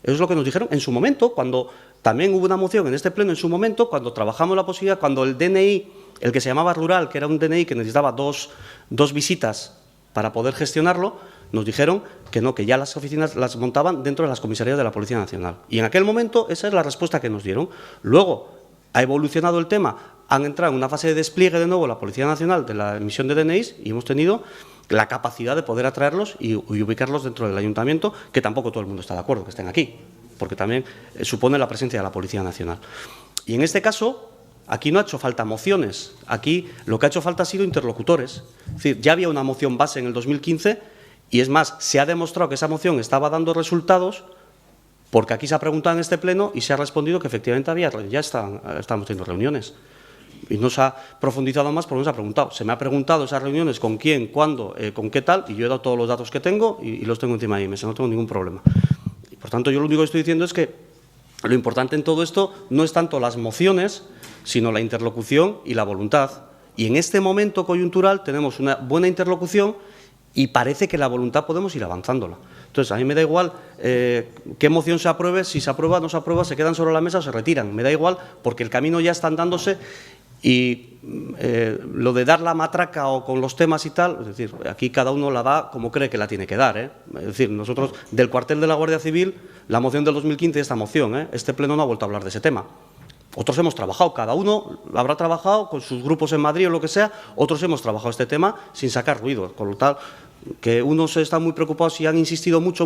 Eso es lo que nos dijeron en su momento, cuando también hubo una moción en este Pleno, en su momento, cuando trabajamos la posibilidad, cuando el DNI, el que se llamaba rural, que era un DNI que necesitaba dos visitas para poder gestionarlo, nos dijeron que no, que ya las oficinas las montaban dentro de las comisarías de la Policía Nacional. Y en aquel momento esa es la respuesta que nos dieron. Luego ha evolucionado el tema, han entrado en una fase de despliegue de nuevo la Policía Nacional de la emisión de DNIs y hemos tenido la capacidad de poder atraerlos y ubicarlos dentro del Ayuntamiento, que tampoco todo el mundo está de acuerdo que estén aquí, porque también supone la presencia de la Policía Nacional. Y en este caso, aquí no ha hecho falta mociones, aquí lo que ha hecho falta ha sido interlocutores. Es decir, ya había una moción base en el 2015 y es más, se ha demostrado que esa moción estaba dando resultados porque aquí se ha preguntado en este Pleno y se ha respondido que efectivamente ya estábamos teniendo reuniones. Y no se ha profundizado más porque no se ha preguntado. Se me ha preguntado esas reuniones con quién, cuándo, con qué tal, y yo he dado todos los datos que tengo y los tengo encima de mi mesa, no tengo ningún problema. Y por tanto, yo lo único que estoy diciendo es que lo importante en todo esto no es tanto las mociones, sino la interlocución y la voluntad. Y en este momento coyuntural tenemos una buena interlocución y parece que la voluntad podemos ir avanzándola. Entonces, a mí me da igual qué moción se apruebe, si se aprueba, no se aprueba, se quedan sobre la mesa o se retiran. Me da igual porque el camino ya está andándose. Y lo de dar la matraca o con los temas y tal, es decir, aquí cada uno la da como cree que la tiene que dar, ¿eh? Es decir, nosotros del cuartel de la Guardia Civil, la moción del 2015 y esta moción, este Pleno no ha vuelto a hablar de ese tema. Otros hemos trabajado, cada uno habrá trabajado con sus grupos en Madrid o lo que sea, otros hemos trabajado este tema sin sacar ruido, con lo tal que unos están muy preocupados y han insistido mucho.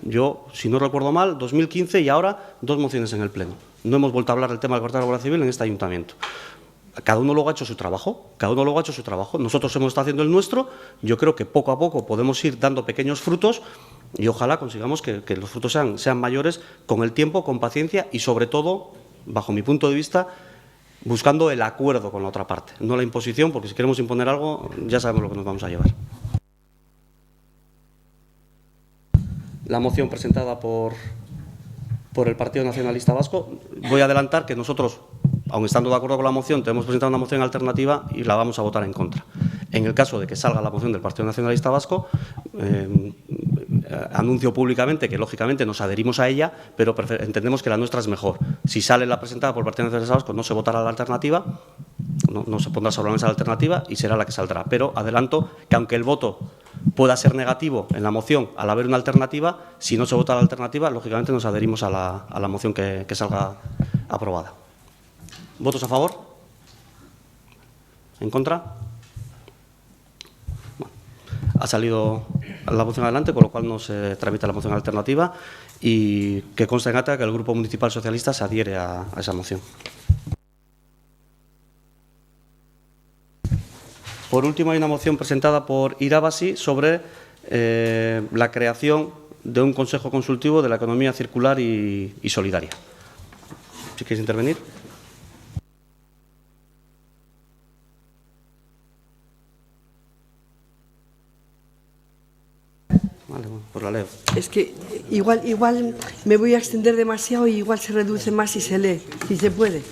Yo, si no recuerdo mal, 2015 y ahora 2 mociones en el Pleno. No hemos vuelto a hablar del tema del cuartel de la Guardia Civil en este Ayuntamiento. Cada uno luego ha hecho su trabajo, Nosotros hemos estado haciendo el nuestro. Yo creo que poco a poco podemos ir dando pequeños frutos y ojalá consigamos que los frutos sean mayores con el tiempo, con paciencia y sobre todo, bajo mi punto de vista, buscando el acuerdo con la otra parte, no la imposición, porque si queremos imponer algo ya sabemos lo que nos vamos a llevar. la moción presentada por el Partido Nacionalista Vasco. Voy a adelantar que nosotros, aun estando de acuerdo con la moción, tenemos presentado una moción alternativa y la vamos a votar en contra. En el caso de que salga la moción del Partido Nacionalista Vasco, anuncio públicamente que, lógicamente, nos adherimos a ella, pero entendemos que la nuestra es mejor. Si sale la presentada por el Partido Nacionalista Vasco, no se votará la alternativa, no se pondrá sobre la mesa la alternativa y será la que saldrá. Pero adelanto que, aunque el voto pueda ser negativo en la moción al haber una alternativa, si no se vota la alternativa, lógicamente nos adherimos a la moción que salga aprobada. ¿Votos a favor? ¿En contra? Bueno, ha salido la moción adelante, con lo cual no se tramita la moción alternativa y que conste en acta que el Grupo Municipal Socialista se adhiere a esa moción. Por último, hay una moción presentada por Irabasi sobre la creación de un Consejo Consultivo de la Economía Circular y Solidaria. ¿Si quieres intervenir? Vale, bueno, pues la leo. Es que igual me voy a extender demasiado y igual se reduce más si se lee, si se puede.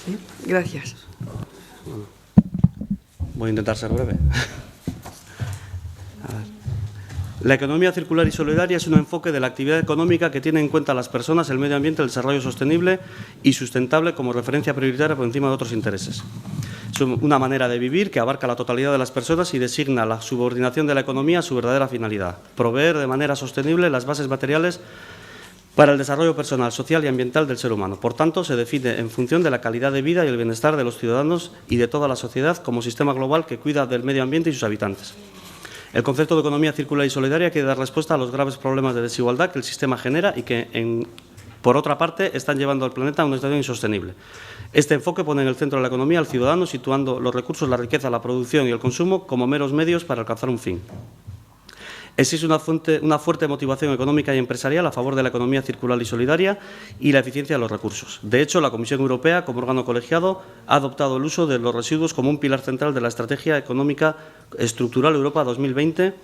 ¿Sí? Gracias. Bueno, voy a intentar ser breve. La economía circular y solidaria es un enfoque de la actividad económica que tiene en cuenta a las personas, el medio ambiente, el desarrollo sostenible y sustentable como referencia prioritaria por encima de otros intereses. Es una manera de vivir que abarca la totalidad de las personas y designa la subordinación de la economía a su verdadera finalidad: proveer de manera sostenible las bases materiales para el desarrollo personal, social y ambiental del ser humano. Por tanto, se define en función de la calidad de vida y el bienestar de los ciudadanos y de toda la sociedad como sistema global que cuida del medio ambiente y sus habitantes. El concepto de economía circular y solidaria quiere dar respuesta a los graves problemas de desigualdad que el sistema genera y que, por otra parte, están llevando al planeta a una situación insostenible. Este enfoque pone en el centro de la economía al ciudadano, situando los recursos, la riqueza, la producción y el consumo como meros medios para alcanzar un fin. Existe una fuerte motivación económica y empresarial a favor de la economía circular y solidaria y la eficiencia de los recursos. De hecho, la Comisión Europea, como órgano colegiado, ha adoptado el uso de los residuos como un pilar central de la Estrategia Económica Estructural Europa 2020.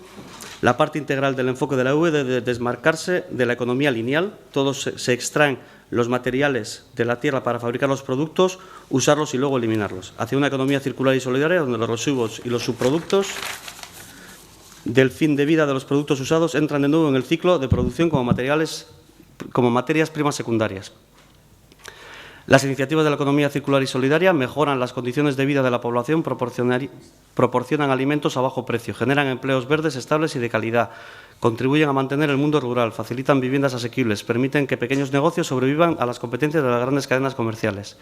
La parte integral del enfoque de la UE debe desmarcarse de la economía lineal. Todos se extraen los materiales de la tierra para fabricar los productos, usarlos y luego eliminarlos. Hacia una economía circular y solidaria donde los residuos y los subproductos del fin de vida de los productos usados entran de nuevo en el ciclo de producción como materias primas secundarias. Las iniciativas de la economía circular y solidaria mejoran las condiciones de vida de la población, proporcionan alimentos a bajo precio, generan empleos verdes, estables y de calidad, contribuyen a mantener el mundo rural, facilitan viviendas asequibles, permiten que pequeños negocios sobrevivan a las competencias de las grandes cadenas comerciales.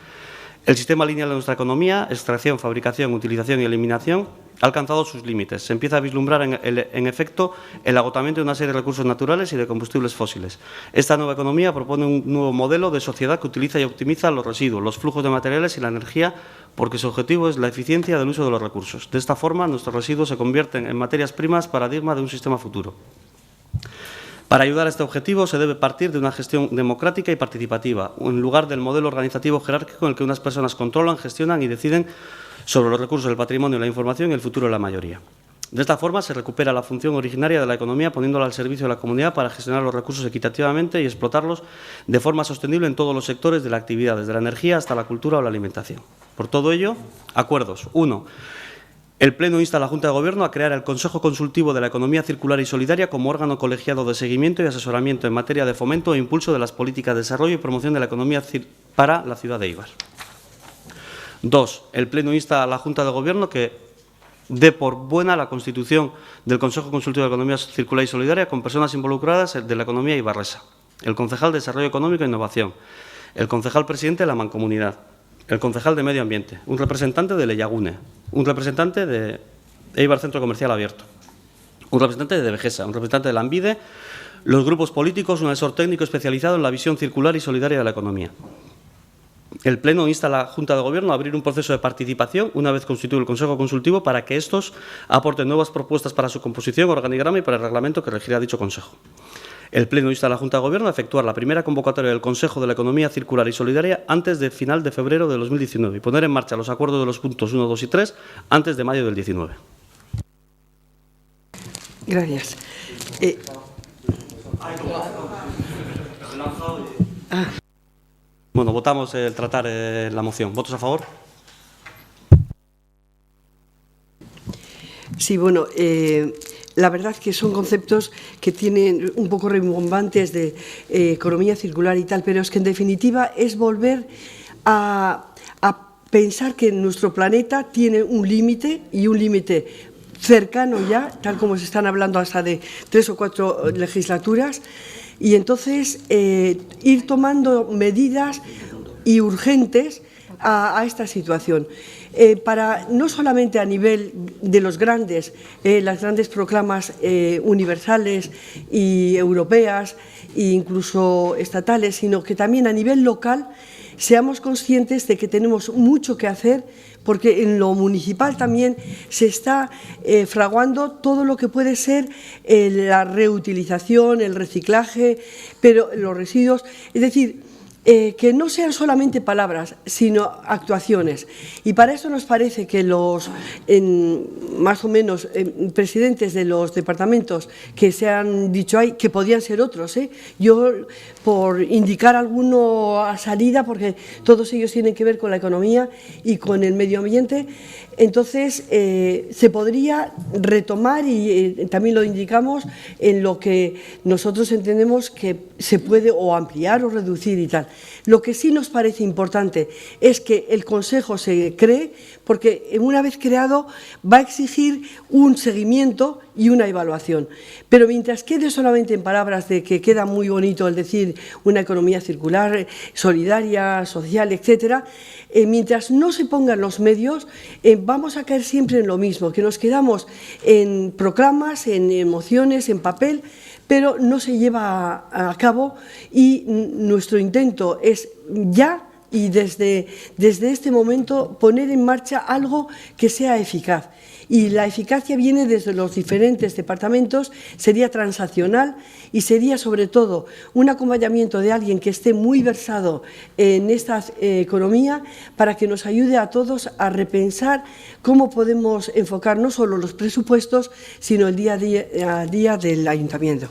El sistema lineal de nuestra economía, extracción, fabricación, utilización y eliminación, ha alcanzado sus límites. Se empieza a vislumbrar en efecto el agotamiento de una serie de recursos naturales y de combustibles fósiles. Esta nueva economía propone un nuevo modelo de sociedad que utiliza y optimiza los residuos, los flujos de materiales y la energía, porque su objetivo es la eficiencia del uso de los recursos. De esta forma, nuestros residuos se convierten en materias primas paradigma de un sistema futuro. Para ayudar a este objetivo se debe partir de una gestión democrática y participativa, en lugar del modelo organizativo jerárquico en el que unas personas controlan, gestionan y deciden sobre los recursos, el patrimonio, la información y el futuro de la mayoría. De esta forma se recupera la función originaria de la economía poniéndola al servicio de la comunidad para gestionar los recursos equitativamente y explotarlos de forma sostenible en todos los sectores de la actividad, desde la energía hasta la cultura o la alimentación. Por todo ello, acuerdos. 1. El Pleno insta a la Junta de Gobierno a crear el Consejo Consultivo de la Economía Circular y Solidaria como órgano colegiado de seguimiento y asesoramiento en materia de fomento e impulso de las políticas de desarrollo y promoción de la economía para la ciudad de Eibar. 2. El Pleno insta a la Junta de Gobierno que dé por buena la constitución del Consejo Consultivo de la Economía Circular y Solidaria con personas involucradas de la economía ibarresa, el concejal de Desarrollo Económico e Innovación, el concejal presidente de la Mancomunidad, el concejal de Medio Ambiente, un representante de Leyagune, un representante de Eibar Centro Comercial Abierto, un representante de Vegesa, un representante de la Ambide, los grupos políticos, un asesor técnico especializado en la visión circular y solidaria de la economía. El Pleno insta a la Junta de Gobierno a abrir un proceso de participación una vez constituido el Consejo Consultivo para que estos aporten nuevas propuestas para su composición, organigrama y para el reglamento que regirá dicho Consejo. El Pleno insta a la Junta de Gobierno a efectuar la primera convocatoria del Consejo de la Economía Circular y Solidaria antes de final de febrero de 2019 y poner en marcha los acuerdos de los puntos 1, 2 y 3 antes de mayo del 19. Gracias. Bueno, votamos el tratar la moción. ¿Votos a favor? Sí, bueno, la verdad que son conceptos que tienen un poco rimbombantes de economía circular y tal, pero es que en definitiva es volver a pensar que nuestro planeta tiene un límite y un límite cercano ya, tal como se están hablando hasta de 3 o 4 legislaturas, y entonces ir tomando medidas y urgentes a esta situación. Para no solamente a nivel de los grandes, las grandes proclamas universales y europeas e incluso estatales, sino que también a nivel local seamos conscientes de que tenemos mucho que hacer, porque en lo municipal también se está fraguando todo lo que puede ser la reutilización, el reciclaje, pero los residuos, es decir, que no sean solamente palabras, sino actuaciones. Y para eso nos parece que los, más o menos, presidentes de los departamentos que se han dicho ahí, que podían ser otros, yo, por indicar alguno a salida, porque todos ellos tienen que ver con la economía y con el medio ambiente, entonces se podría retomar, y también lo indicamos, en lo que nosotros entendemos que se puede o ampliar o reducir y tal. Lo que sí nos parece importante es que el Consejo se cree, porque una vez creado va a exigir un seguimiento y una evaluación. Pero mientras quede solamente en palabras de que queda muy bonito el decir una economía circular, solidaria, social, etcétera, mientras no se pongan los medios, vamos a caer siempre en lo mismo, que nos quedamos en proclamas, en emociones, en papel, pero no se lleva a cabo, y nuestro intento es ya y desde este momento poner en marcha algo que sea eficaz. Y la eficacia viene desde los diferentes departamentos, sería transaccional y sería sobre todo un acompañamiento de alguien que esté muy versado en esta economía, para que nos ayude a todos a repensar cómo podemos enfocar no solo los presupuestos, sino el día a día del ayuntamiento.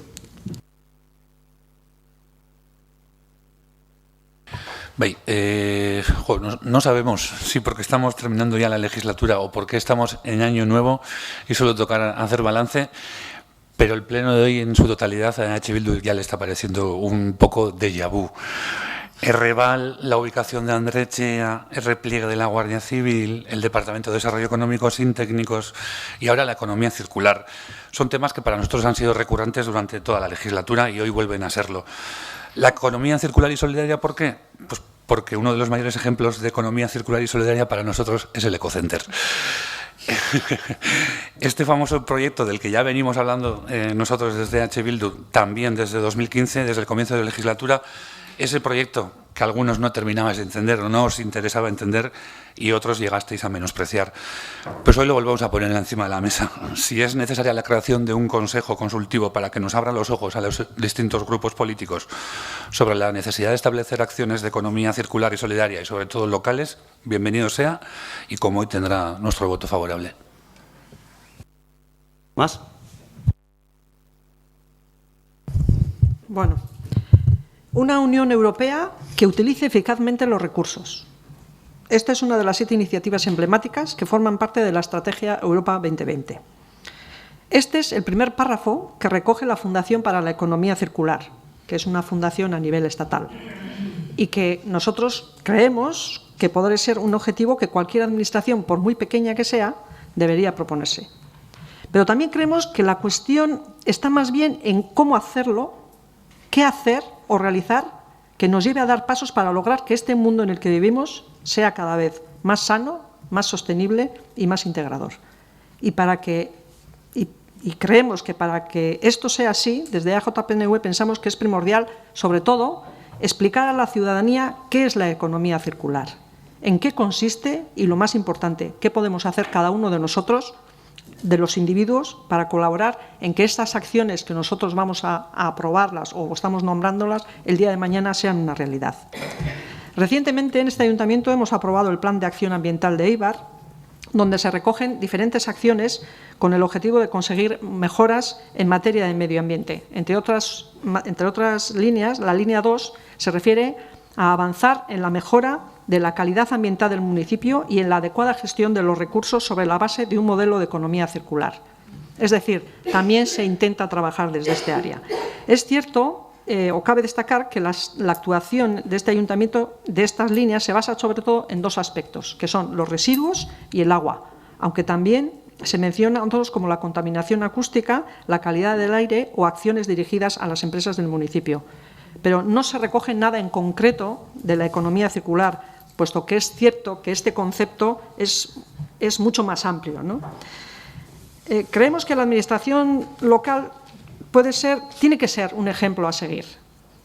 No sabemos si porque estamos terminando ya la legislatura o porque estamos en año nuevo y solo tocará hacer balance, pero el pleno de hoy en su totalidad a H. Bildu ya le está pareciendo un poco déjà vu. Errebal, la ubicación de Andrechea, el repliegue de la Guardia Civil, el Departamento de Desarrollo Económico sin técnicos y ahora la economía circular. Son temas que para nosotros han sido recurrentes durante toda la legislatura y hoy vuelven a serlo. La economía circular y solidaria, ¿por qué? Pues porque uno de los mayores ejemplos de economía circular y solidaria para nosotros es el Ecocenter. Este famoso proyecto del que ya venimos hablando nosotros desde H. Bildu, también desde 2015, desde el comienzo de la legislatura, ese proyecto que algunos no terminabais de entender o no os interesaba entender y otros llegasteis a menospreciar. Pues hoy lo volvemos a poner encima de la mesa. Si es necesaria la creación de un consejo consultivo para que nos abra los ojos a los distintos grupos políticos sobre la necesidad de establecer acciones de economía circular y solidaria y sobre todo locales, bienvenido sea, y como hoy tendrá nuestro voto favorable. ¿Más? Bueno, una Unión Europea que utilice eficazmente los recursos. Esta es una de las 7 iniciativas emblemáticas que forman parte de la Estrategia Europa 2020. Este es el primer párrafo que recoge la Fundación para la Economía Circular, que es una fundación a nivel estatal, y que nosotros creemos que podría ser un objetivo que cualquier administración, por muy pequeña que sea, debería proponerse. Pero también creemos que la cuestión está más bien en cómo hacerlo, qué hacer o realizar que nos lleve a dar pasos para lograr que este mundo en el que vivimos sea cada vez más sano, más sostenible y más integrador. Y creemos que para que esto sea así, desde AJPNV pensamos que es primordial, sobre todo, explicar a la ciudadanía qué es la economía circular, en qué consiste y, lo más importante, qué podemos hacer cada uno de nosotros, de los individuos, para colaborar en que estas acciones que nosotros vamos a aprobarlas o estamos nombrándolas el día de mañana sean una realidad. Recientemente en este ayuntamiento hemos aprobado el Plan de Acción Ambiental de Eibar, donde se recogen diferentes acciones con el objetivo de conseguir mejoras en materia de medio ambiente. Entre otras líneas, la línea 2 se refiere a avanzar en la mejora de la calidad ambiental del municipio y en la adecuada gestión de los recursos sobre la base de un modelo de economía circular. Es decir, también se intenta trabajar desde este área. Es cierto, o cabe destacar, que la actuación de este ayuntamiento de estas líneas se basa sobre todo en dos aspectos, que son los residuos y el agua, aunque también se mencionan otros como la contaminación acústica, la calidad del aire o acciones dirigidas a las empresas del municipio. Pero no se recoge nada en concreto de la economía circular, puesto que es cierto que este concepto es mucho más amplio, ¿no? Creemos que la Administración local tiene que ser un ejemplo a seguir.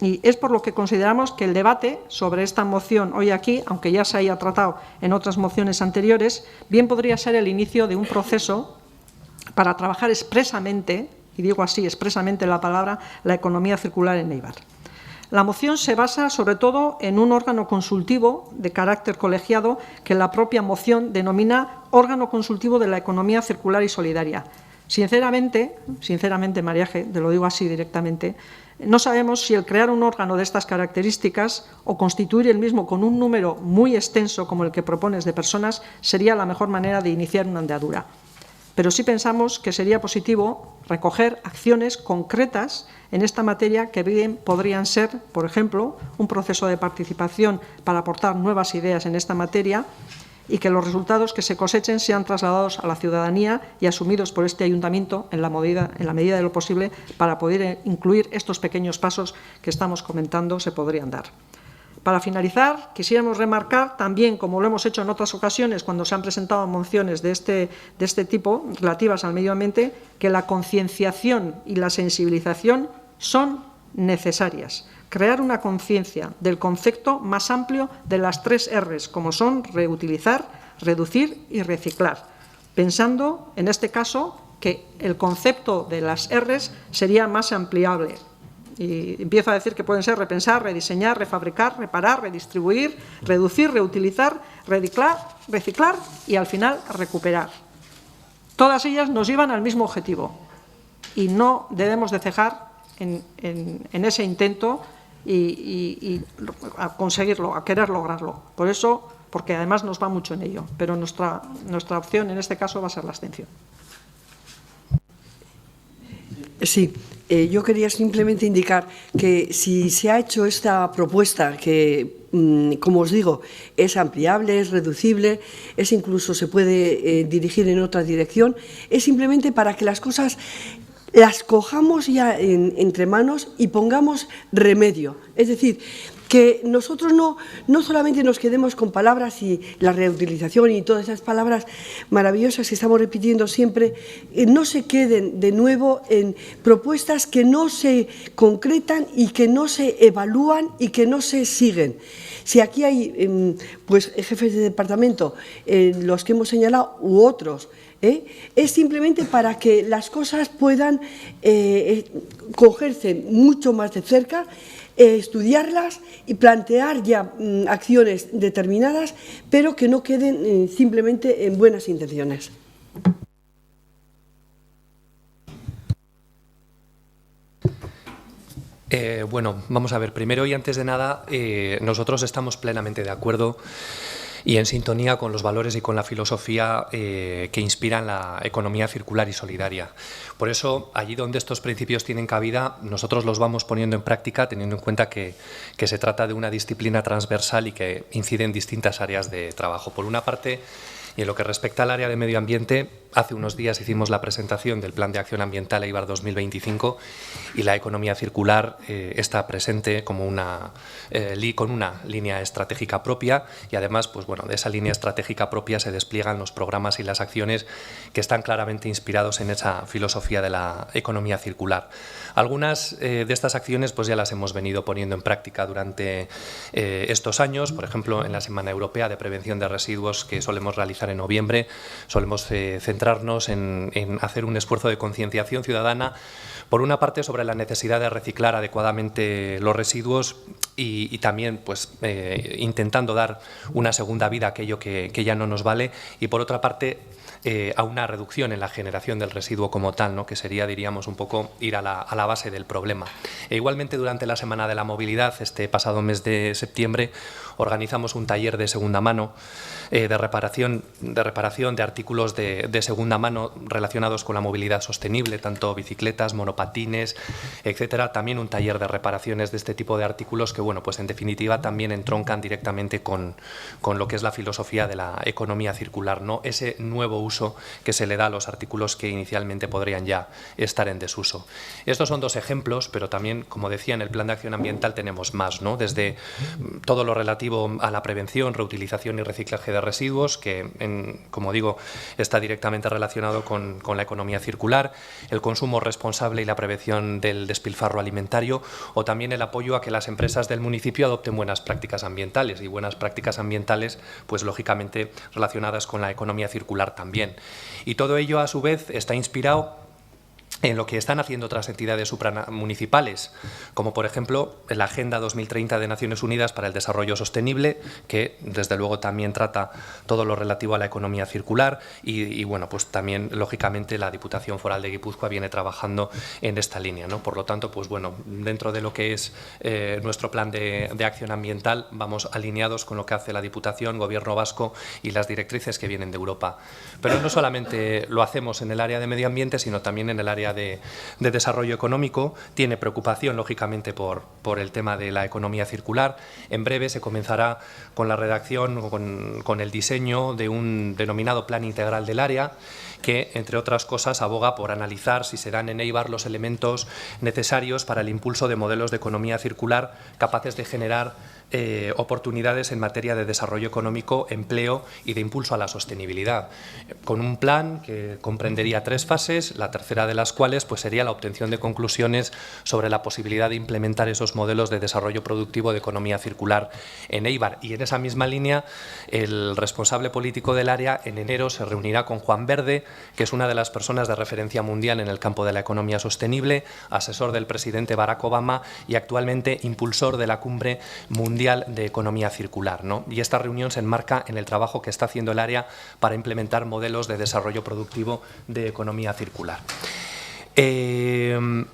Y es por lo que consideramos que el debate sobre esta moción hoy aquí, aunque ya se haya tratado en otras mociones anteriores, bien podría ser el inicio de un proceso para trabajar expresamente, y digo así, expresamente la palabra, la economía circular en Éibar. La moción se basa sobre todo en un órgano consultivo de carácter colegiado que la propia moción denomina órgano consultivo de la economía circular y solidaria. Sinceramente, Mariaje, te lo digo así directamente, no sabemos si el crear un órgano de estas características o constituir el mismo con un número muy extenso como el que propones de personas sería la mejor manera de iniciar una andadura. Pero sí pensamos que sería positivo recoger acciones concretas en esta materia que bien podrían ser, por ejemplo, un proceso de participación para aportar nuevas ideas en esta materia y que los resultados que se cosechen sean trasladados a la ciudadanía y asumidos por este ayuntamiento en la medida de lo posible para poder incluir estos pequeños pasos que estamos comentando se podrían dar. Para finalizar, quisiéramos remarcar también, como lo hemos hecho en otras ocasiones cuando se han presentado mociones de este tipo relativas al medio ambiente, que la concienciación y la sensibilización son necesarias. Crear una conciencia del concepto más amplio de las 3 R's, como son reutilizar, reducir y reciclar, pensando, en este caso, que el concepto de las R's sería más ampliable. Y empiezo a decir que pueden ser repensar, rediseñar, refabricar, reparar, redistribuir, reducir, reutilizar, reciclar y, al final, recuperar. Todas ellas nos llevan al mismo objetivo y no debemos de cejar en ese intento y a conseguirlo, a querer lograrlo. Por eso, porque además nos va mucho en ello, pero nuestra opción en este caso va a ser la abstención. Sí, yo quería simplemente indicar que si se ha hecho esta propuesta que, como os digo, es ampliable, es reducible, incluso se puede dirigir en otra dirección, es simplemente para que las cosas las cojamos ya entre manos y pongamos remedio. Es decir, que nosotros no solamente nos quedemos con palabras y la reutilización y todas esas palabras maravillosas que estamos repitiendo siempre, no se queden de nuevo en propuestas que no se concretan y que no se evalúan y que no se siguen. Si aquí hay pues, jefes de departamento, los que hemos señalado, u otros, es simplemente para que las cosas puedan cogerse mucho más de cerca, estudiarlas y plantear ya acciones determinadas, pero que no queden simplemente en buenas intenciones. Bueno, vamos a ver. Primero y antes de nada, nosotros estamos plenamente de acuerdo y en sintonía con los valores y con la filosofía que inspiran la economía circular y solidaria. Por eso, allí donde estos principios tienen cabida, nosotros los vamos poniendo en práctica, teniendo en cuenta que se trata de una disciplina transversal y que incide en distintas áreas de trabajo. Por una parte, y en lo que respecta al área de medio ambiente, hace unos días hicimos la presentación del Plan de Acción Ambiental Éibar 2025 y la economía circular está presente como con una línea estratégica propia y además, pues bueno, de esa línea estratégica propia se despliegan los programas y las acciones que están claramente inspirados en esa filosofía de la economía circular. Algunas de estas acciones pues ya las hemos venido poniendo en práctica durante estos años, por ejemplo, en la Semana Europea de Prevención de Residuos que solemos realizar realizar en noviembre. Solemos centrarnos en hacer un esfuerzo de concienciación ciudadana, por una parte sobre la necesidad de reciclar adecuadamente los residuos y también pues, intentando dar una segunda vida a aquello que ya no nos vale, y por otra parte a una reducción en la generación del residuo como tal, ¿no? Que sería, diríamos, un poco ir a la base del problema. E igualmente, durante la Semana de la Movilidad, este pasado mes de septiembre, organizamos un taller de segunda mano, de reparación de artículos de segunda mano relacionados con la movilidad sostenible, tanto bicicletas, monopatines, etcétera. También un taller de reparaciones de este tipo de artículos que, bueno, pues en definitiva también entroncan directamente con lo que es la filosofía de la economía circular, ¿no? Ese nuevo uso que se le da a los artículos que inicialmente podrían ya estar en desuso. Estos son dos ejemplos, pero también, como decía, en el Plan de Acción Ambiental tenemos más, ¿no? Desde todo lo relativo a la prevención, reutilización y reciclaje de residuos, que, como digo, está directamente relacionado con la economía circular, el consumo responsable y la prevención del despilfarro alimentario, o también el apoyo a que las empresas del municipio adopten buenas prácticas ambientales, y buenas prácticas ambientales, pues lógicamente relacionadas con la economía circular también. Y todo ello, a su vez, está inspirado en lo que están haciendo otras entidades supramunicipales, como por ejemplo la Agenda 2030 de Naciones Unidas para el Desarrollo Sostenible, que desde luego también trata todo lo relativo a la economía circular, y bueno, pues también lógicamente la Diputación Foral de Guipúzcoa viene trabajando en esta línea, ¿no? Por lo tanto, pues bueno, dentro de lo que es nuestro plan de acción ambiental, vamos alineados con lo que hace la Diputación, Gobierno vasco y las directrices que vienen de Europa. Pero no solamente lo hacemos en el área de medio ambiente, sino también en el área de desarrollo económico. Tiene preocupación, lógicamente, por el tema de la economía circular. En breve se comenzará con la redacción, con el diseño de un denominado Plan Integral del Área, que, entre otras cosas, aboga por analizar si se dan en Éibar los elementos necesarios para el impulso de modelos de economía circular capaces de generar oportunidades en materia de desarrollo económico, empleo y de impulso a la sostenibilidad, con un plan que comprendería 3 fases, la tercera de las cuales pues, sería la obtención de conclusiones sobre la posibilidad de implementar esos modelos de desarrollo productivo de economía circular en Éibar. Y en esa misma línea, el responsable político del área en enero se reunirá con Juan Verde, que es una de las personas de referencia mundial en el campo de la economía sostenible, asesor del presidente Barack Obama y actualmente impulsor de la Cumbre Mundial de Economía Circular, ¿no? Y esta reunión se enmarca en el trabajo que está haciendo el área para implementar modelos de desarrollo productivo de economía circular. En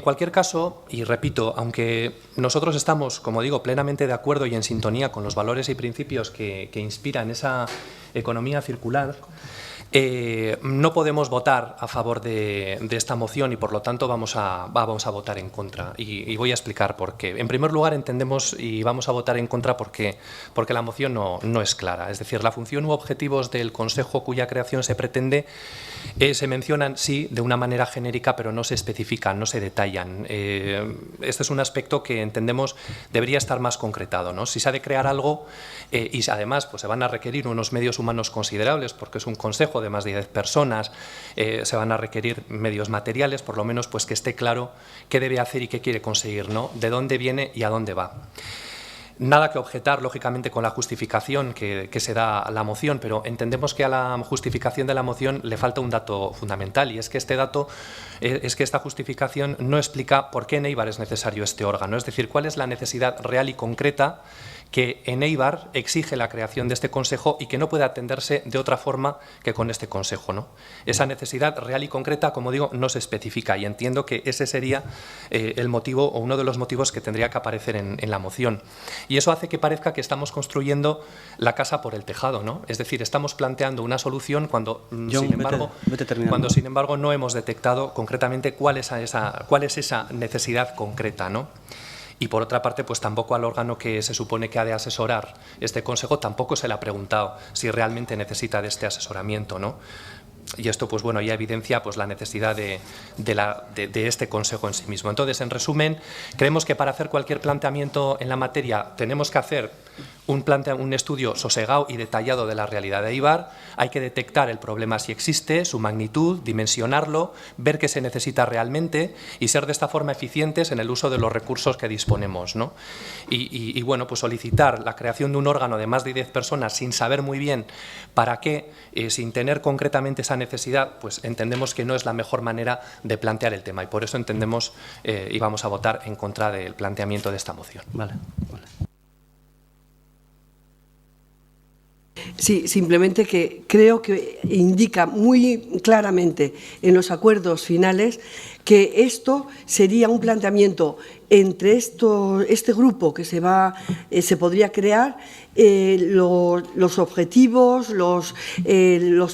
cualquier caso, y repito, aunque nosotros estamos, como digo, plenamente de acuerdo y en sintonía con los valores y principios que inspiran esa economía circular, no podemos votar a favor de esta moción y, por lo tanto, vamos a votar en contra. Y voy a explicar por qué. En primer lugar, entendemos y vamos a votar en contra porque la moción no es clara. Es decir, la función u objetivos del Consejo cuya creación se pretende se mencionan, sí, de una manera genérica, pero no se especifican, no se detallan. Este es un aspecto que entendemos debería estar más concretado, ¿no? Si se ha de crear algo y además pues, se van a requerir unos medios humanos considerables, porque es un consejo de más de 10 personas, se van a requerir medios materiales, por lo menos pues que esté claro qué debe hacer y qué quiere conseguir, ¿no? De dónde viene y a dónde va. Nada que objetar, lógicamente, con la justificación que se da a la moción, pero entendemos que a la justificación de la moción le falta un dato fundamental, y es que este dato, es que esta justificación no explica por qué en Éibar es necesario este órgano, es decir, cuál es la necesidad real y concreta que en Éibar exige la creación de este consejo y que no puede atenderse de otra forma que con este consejo, ¿no? Esa necesidad real y concreta, como digo, no se especifica, y entiendo que ese sería el motivo o uno de los motivos que tendría que aparecer en la moción. Y eso hace que parezca que estamos construyendo la casa por el tejado, ¿no? Es decir, estamos planteando una solución cuando, sin embargo, no hemos detectado concretamente cuál es esa necesidad concreta, ¿no? Y por otra parte, pues tampoco al órgano que se supone que ha de asesorar este consejo tampoco se le ha preguntado si realmente necesita de este asesoramiento, ¿no? Y esto, pues bueno, ya evidencia pues, la necesidad de este consejo en sí mismo. Entonces, en resumen, creemos que para hacer cualquier planteamiento en la materia tenemos que hacer un estudio sosegado y detallado de la realidad de Eibar, hay que detectar el problema si existe, su magnitud, dimensionarlo, ver qué se necesita realmente y ser de esta forma eficientes en el uso de los recursos que disponemos, ¿no? Y bueno, pues solicitar la creación de un órgano de más de 10 personas sin saber muy bien para qué, sin tener concretamente esa necesidad, pues entendemos que no es la mejor manera de plantear el tema y por eso entendemos y vamos a votar en contra del planteamiento de esta moción. Vale, vale. Sí, simplemente que creo que indica muy claramente en los acuerdos finales que esto sería un planteamiento entre este grupo que se podría crear, los objetivos, los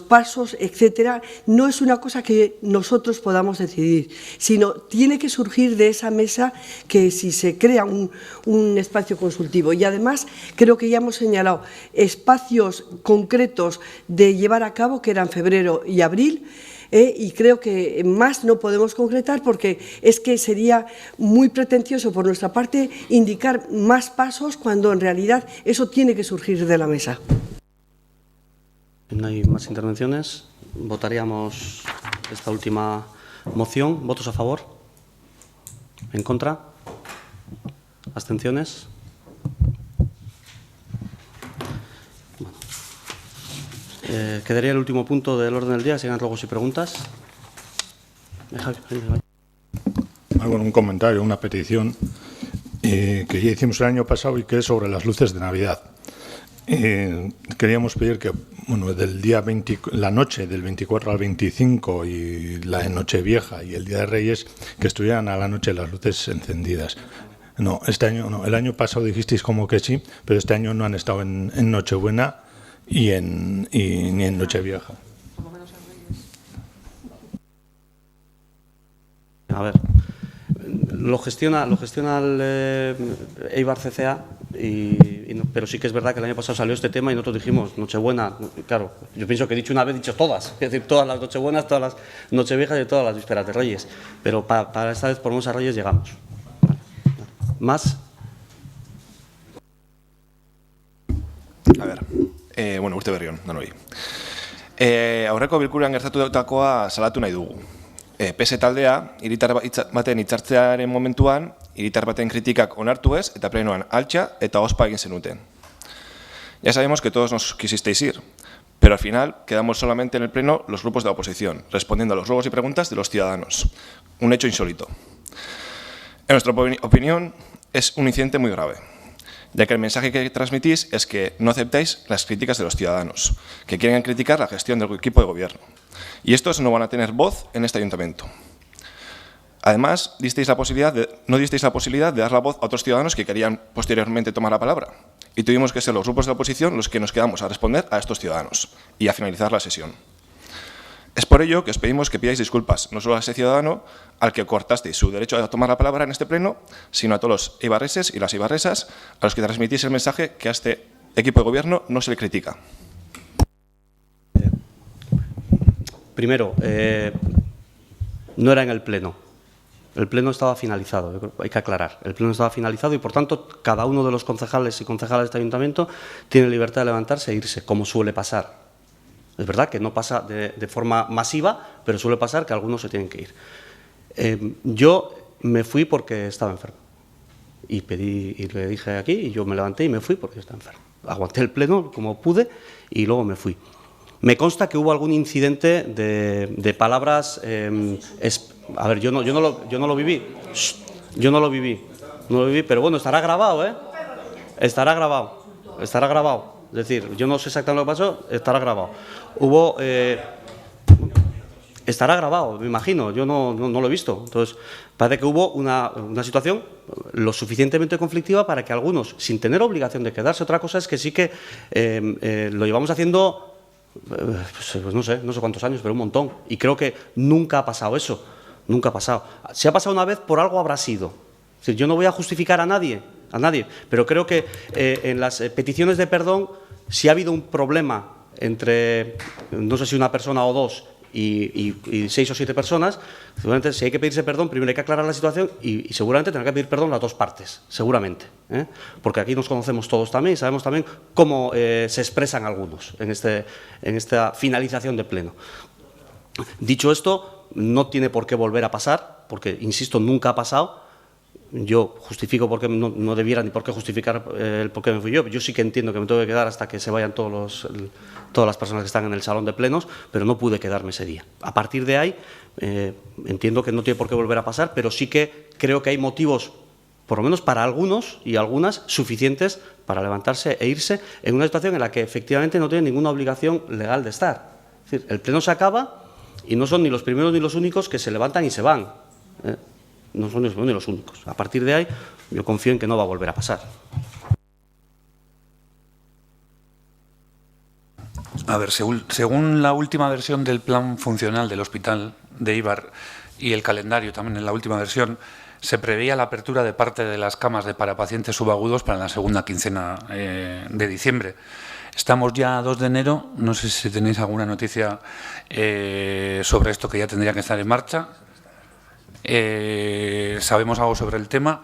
pasos, etcétera. No es una cosa que nosotros podamos decidir, sino tiene que surgir de esa mesa que si se crea un espacio consultivo. Y además creo que ya hemos señalado espacios concretos de llevar a cabo, que eran febrero y abril, y creo que más no podemos concretar porque es que sería muy pretencioso por nuestra parte indicar más pasos cuando en realidad eso tiene que surgir de la mesa. No hay más intervenciones. Votaríamos esta última moción. ¿Votos a favor? ¿En contra? ¿Abstenciones? Quedaría el último punto del orden del día, si hay ruegos y preguntas. Bueno, un comentario, una petición que ya hicimos el año pasado y que es sobre las luces de Navidad. Queríamos pedir que, bueno, del día la noche del 24 al 25 y la Nochevieja y el Día de Reyes, que estuvieran a la noche las luces encendidas. No, este año no. El año pasado dijisteis como que sí, pero este año no han estado en Nochebuena ni en Nochevieja. A ver, lo gestiona el Eibar CCA, pero sí que es verdad que el año pasado salió este tema y nosotros dijimos Nochebuena. Claro, yo pienso que he dicho una vez, he dicho todas, es decir, todas las Nochebuenas, todas las Nocheviejas y todas las vísperas de Reyes, pero para esta vez por lo menos a Reyes llegamos. ¿Más? A ver, bueno, urte berrion, danoi. Aurreko bilkuran gertatutakoa salatu nahi dugu. PS taldea, hiritar baten hitzartzearen momentuan, hiritar baten kritikak onartu ez, eta plenoan altxa eta ospa egin zenuten. Ya sabemos que todos nos quisisteis ir, pero al final quedamos solamente en el pleno los grupos de la oposición, respondiendo a los ruegos y preguntas de los ciudadanos. Un hecho insólito. En nuestra opinión, es un incidente muy grave, ya que el mensaje que transmitís es que no aceptáis las críticas de los ciudadanos, que quieren criticar la gestión del equipo de gobierno. Y estos no van a tener voz en este ayuntamiento. Además, no disteis la posibilidad de dar la voz a otros ciudadanos que querían posteriormente tomar la palabra. Y tuvimos que ser los grupos de la oposición los que nos quedamos a responder a estos ciudadanos y a finalizar la sesión. Es por ello que os pedimos que pidáis disculpas, no solo a ese ciudadano al que cortasteis su derecho a tomar la palabra en este pleno, sino a todos los eibarreses y las eibarresas a los que transmitís el mensaje que a este equipo de gobierno no se le critica. Primero, no era en el pleno. El pleno estaba finalizado, hay que aclarar. El pleno estaba finalizado y, por tanto, cada uno de los concejales y concejales de este ayuntamiento tiene libertad de levantarse e irse, como suele pasar. Es verdad que no pasa de forma masiva, pero suele pasar que algunos se tienen que ir. Yo me fui porque estaba enfermo. Y le dije aquí, y yo me levanté y me fui porque estaba enfermo. Aguanté el pleno como pude y luego me fui. Me consta que hubo algún incidente de palabras. A ver, yo no lo viví. Yo no lo viví, pero bueno, estará grabado, ¿eh? Estará grabado. Es decir, yo no sé exactamente lo que pasó, estará grabado. Estará grabado, me imagino, yo no lo he visto. Entonces, parece que hubo una situación lo suficientemente conflictiva para que algunos, sin tener obligación de quedarse, otra cosa es que sí que lo llevamos haciendo, pues no sé cuántos años, pero un montón. Y creo que nunca ha pasado eso, nunca ha pasado. Si ha pasado una vez, por algo habrá sido. Es decir, yo no voy a justificar a nadie, pero creo que en las peticiones de perdón, si ha habido un problema entre, no sé si una persona o dos, y 6 o 7 personas, seguramente si hay que pedirse perdón, primero hay que aclarar la situación y seguramente tendrá que pedir perdón las dos partes, seguramente, porque aquí nos conocemos todos también y sabemos también cómo se expresan algunos en esta finalización de pleno. Dicho esto, no tiene por qué volver a pasar, porque, insisto, nunca ha pasado. Yo justifico por qué no debiera ni por qué justificar el por qué me fui yo. Yo sí que entiendo que me tengo que quedar hasta que se vayan todas las personas que están en el salón de plenos, pero no pude quedarme ese día. A partir de ahí, entiendo que no tiene por qué volver a pasar, pero sí que creo que hay motivos, por lo menos para algunos y algunas, suficientes para levantarse e irse en una situación en la que efectivamente no tienen ninguna obligación legal de estar. Es decir, el pleno se acaba y no son ni los primeros ni los únicos que se levantan y se van. No son ni los únicos. A partir de ahí, yo confío en que no va a volver a pasar. A ver, según la última versión del plan funcional del hospital de Eibar y el calendario también en la última versión, se preveía la apertura de parte de las camas para pacientes subagudos para la segunda quincena de diciembre. Estamos ya a 2 de enero, no sé si tenéis alguna noticia sobre esto que ya tendría que estar en marcha. Sabemos algo sobre el tema,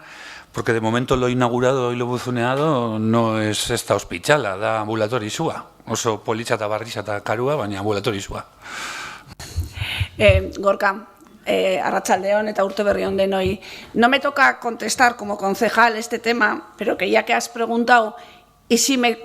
porque de momento lo inaugurado y lo buzoneado no es esta ospitala, da ambulatori sua. Oso politxa eta barrixa eta karua, baina ambulatori sua. Gorka, arratsaldeon eta urte berri on denoi. No me toca contestar como concejal este tema, pero que ya que has preguntado, y si me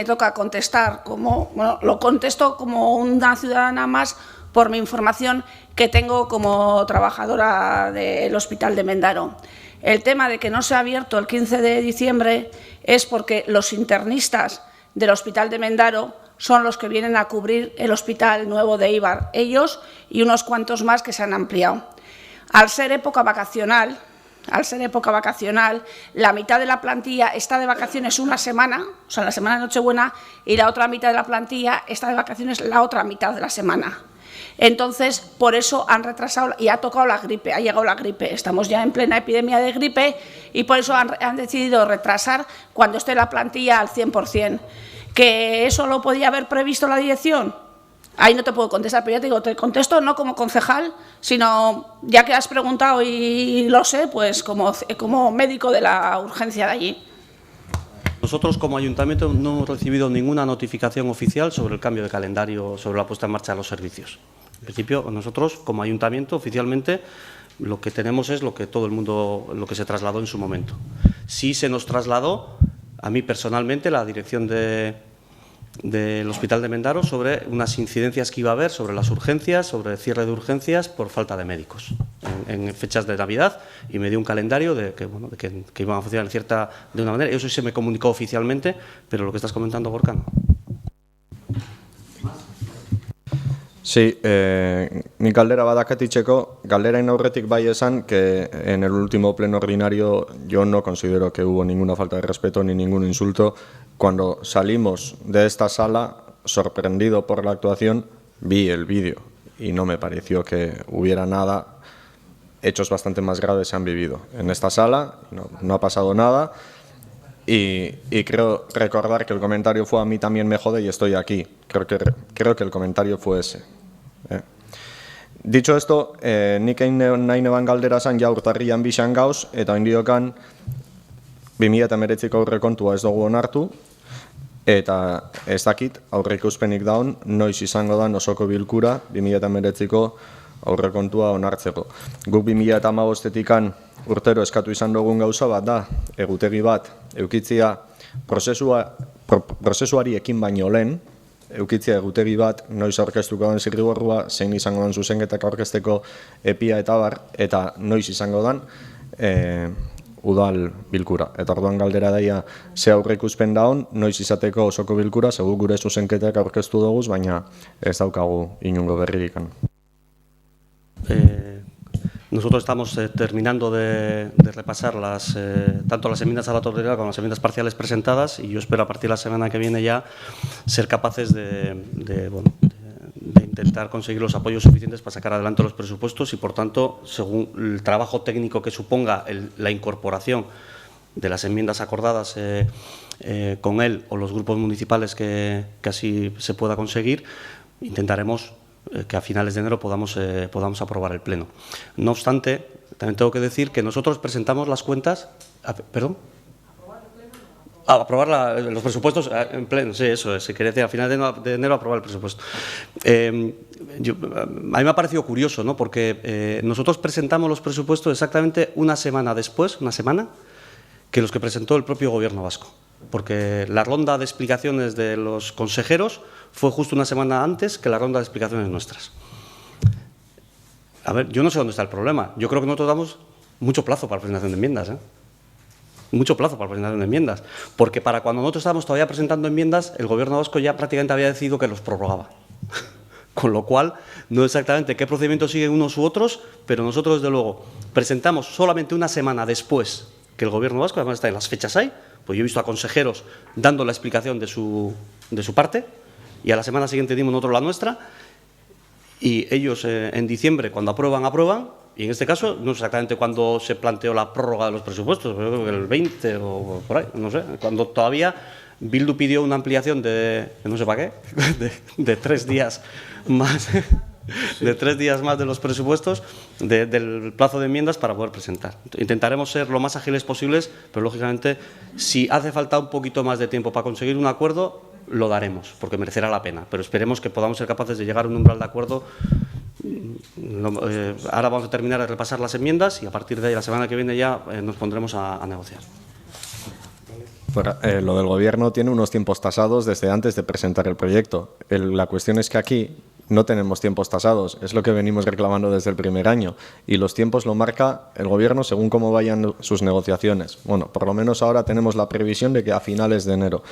toca contestar como, bueno, lo contesto como una ciudadana más por mi información que tengo como trabajadora del Hospital de Mendaro. El tema de que no se ha abierto el 15 de diciembre es porque los internistas del Hospital de Mendaro son los que vienen a cubrir el Hospital Nuevo de Eibar, ellos y unos cuantos más que se han ampliado. Al ser época vacacional, la mitad de la plantilla está de vacaciones una semana, o sea, la semana de Nochebuena, y la otra mitad de la plantilla está de vacaciones la otra mitad de la semana. Entonces, por eso han retrasado y ha tocado la gripe, ha llegado la gripe. Estamos ya en plena epidemia de gripe y por eso han decidido retrasar cuando esté la plantilla al 100%. ¿Que eso lo podía haber previsto la dirección? Ahí no te puedo contestar, pero ya te digo, te contesto no como concejal, sino ya que has preguntado y lo sé, pues como médico de la urgencia de allí. Nosotros, como ayuntamiento, no hemos recibido ninguna notificación oficial sobre el cambio de calendario, sobre la puesta en marcha de los servicios. En principio, nosotros, como ayuntamiento, oficialmente, lo que tenemos es lo que todo el mundo, lo que se trasladó en su momento. Sí se nos trasladó, a mí personalmente, la dirección del Hospital de Mendaro sobre unas incidencias que iba a haber sobre las urgencias, sobre el cierre de urgencias por falta de médicos en fechas de Navidad, y me dio un calendario de que iban a funcionar de una manera. Eso sí se me comunicó oficialmente, pero lo que estás comentando, Gorka, no. Sí, mi galdera badakatitzeko, galderain aurretik bai esan que en el último pleno ordinario yo no considero que hubo ninguna falta de respeto ni ningún insulto. Cuando salimos de esta sala, sorprendido por la actuación, vi el vídeo y no me pareció que hubiera nada. Hechos bastante más graves se han vivido en esta sala, no ha pasado nada. Y creo recordar que el comentario fue: a mí también me jode y estoy aquí. Creo que el comentario fue ese. Dicho esto, nik egin nahi neban galdera zan ja urtarrian bisan gauz, eta ondiokan 2019ko aurrekontua ez dugu onartu, eta ez dakit aurreikuspenik daun noiz izango da osoko bilkura 2019ko aurrekontua onartzeko. Guk 2015-etikan urtero eskatu izan dugun gauza bat da, egutegi bat eukitzia prozesuari ekin baino lehen, eukitzia egutegi bat, noiz aurkeztuko den zirriborrua, zein izango den zuzenketak aurkezteko epia eta bar, eta noiz izango den udal bilkura. Eta orduan galdera daia ze aurreikuspen daun, noiz izateko osoko bilkura, zegu gure zuzenketak aurkeztu duguz, baina ez daukagu inungo berririkan. Nosotros estamos terminando de repasar tanto las enmiendas a la totalidad como las enmiendas parciales presentadas, y yo espero a partir de la semana que viene ya ser capaces de intentar conseguir los apoyos suficientes para sacar adelante los presupuestos y, por tanto, según el trabajo técnico que suponga la incorporación de las enmiendas acordadas con él o los grupos municipales que así se pueda conseguir, intentaremos que a finales de enero podamos aprobar el Pleno. No obstante, también tengo que decir que nosotros presentamos las cuentas... ¿Perdón? Aprobar los presupuestos en pleno, sí, eso es, se quiere decir, a final de enero aprobar el presupuesto. A mí me ha parecido curioso, ¿no? Porque nosotros presentamos los presupuestos exactamente una semana después, que los que presentó el propio Gobierno vasco. Porque la ronda de explicaciones de los consejeros fue justo una semana antes que la ronda de explicaciones nuestras. A ver, yo no sé dónde está el problema. Yo creo que nosotros damos mucho plazo para la presentación de enmiendas, mucho plazo para la presentación de enmiendas, porque para cuando nosotros estábamos todavía presentando enmiendas, el Gobierno vasco ya prácticamente había decidido que los prorrogaba. Con lo cual, no exactamente qué procedimientos siguen unos u otros, pero nosotros, desde luego, presentamos solamente una semana después que el Gobierno vasco, además está en las fechas ahí, pues yo he visto a consejeros dando la explicación de su parte, y a la semana siguiente dimos nosotros la nuestra, y ellos en diciembre, cuando aprueban, y en este caso, no sé exactamente cuándo se planteó la prórroga de los presupuestos, creo que el 20 o por ahí, no sé, cuando todavía Bildu pidió una ampliación de, no sé para qué, de 3 días más, de 3 días más de los presupuestos, del plazo de enmiendas para poder presentar. Intentaremos ser lo más ágiles posibles, pero lógicamente, si hace falta un poquito más de tiempo para conseguir un acuerdo, lo daremos, porque merecerá la pena, pero esperemos que podamos ser capaces de llegar a un umbral de acuerdo. Ahora vamos a terminar de repasar las enmiendas y a partir de ahí, la semana que viene ya nos pondremos a negociar. Lo del Gobierno tiene unos tiempos tasados desde antes de presentar el proyecto. La cuestión es que aquí no tenemos tiempos tasados, es lo que venimos reclamando desde el primer año, y los tiempos lo marca el Gobierno según cómo vayan sus negociaciones. Bueno, por lo menos ahora tenemos la previsión de que a finales de enero.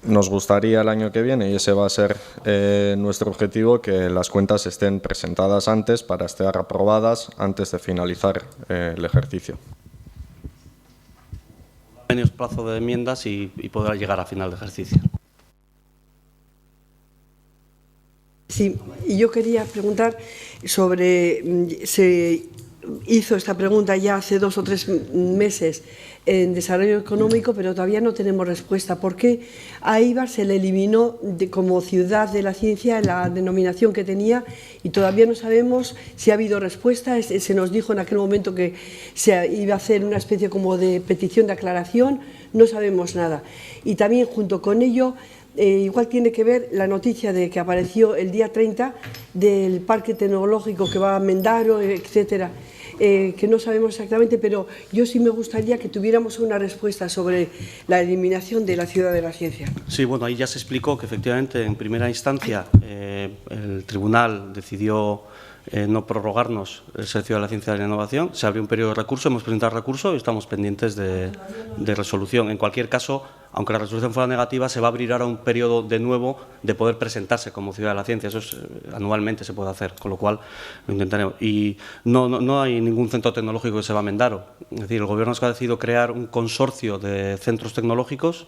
Nos gustaría el año que viene, y ese va a ser nuestro objetivo, que las cuentas estén presentadas antes para estar aprobadas antes de finalizar el ejercicio. Menos plazo de enmiendas y podrá llegar a final de ejercicio. Sí, y yo quería preguntar sobre, se hizo esta pregunta ya hace 2 o 3 meses en desarrollo económico, pero todavía no tenemos respuesta. ¿Por qué a Eibar se le eliminó como ciudad de la ciencia la denominación que tenía y todavía no sabemos si ha habido respuesta? Se nos dijo en aquel momento que se iba a hacer una especie como de petición de aclaración, no sabemos nada. Y también junto con ello, igual tiene que ver la noticia de que apareció el día 30 del parque tecnológico que va a Mendaro, etcétera, que no sabemos exactamente, pero yo sí me gustaría que tuviéramos una respuesta sobre la eliminación de la Ciudad de la Ciencia. Sí, bueno, ahí ya se explicó que efectivamente en primera instancia el tribunal decidió no prorrogarnos el Servicio de la Ciencia y la Innovación. Se abrió un periodo de recurso, hemos presentado recurso y estamos pendientes de resolución. En cualquier caso, aunque la resolución fuera negativa, se va a abrir ahora un periodo de nuevo de poder presentarse como Ciudad de la Ciencia. Eso anualmente se puede hacer, con lo cual lo intentaremos. Y no hay ningún centro tecnológico que se va a Mendaro. Es decir, el Gobierno ha decidido crear un consorcio de centros tecnológicos,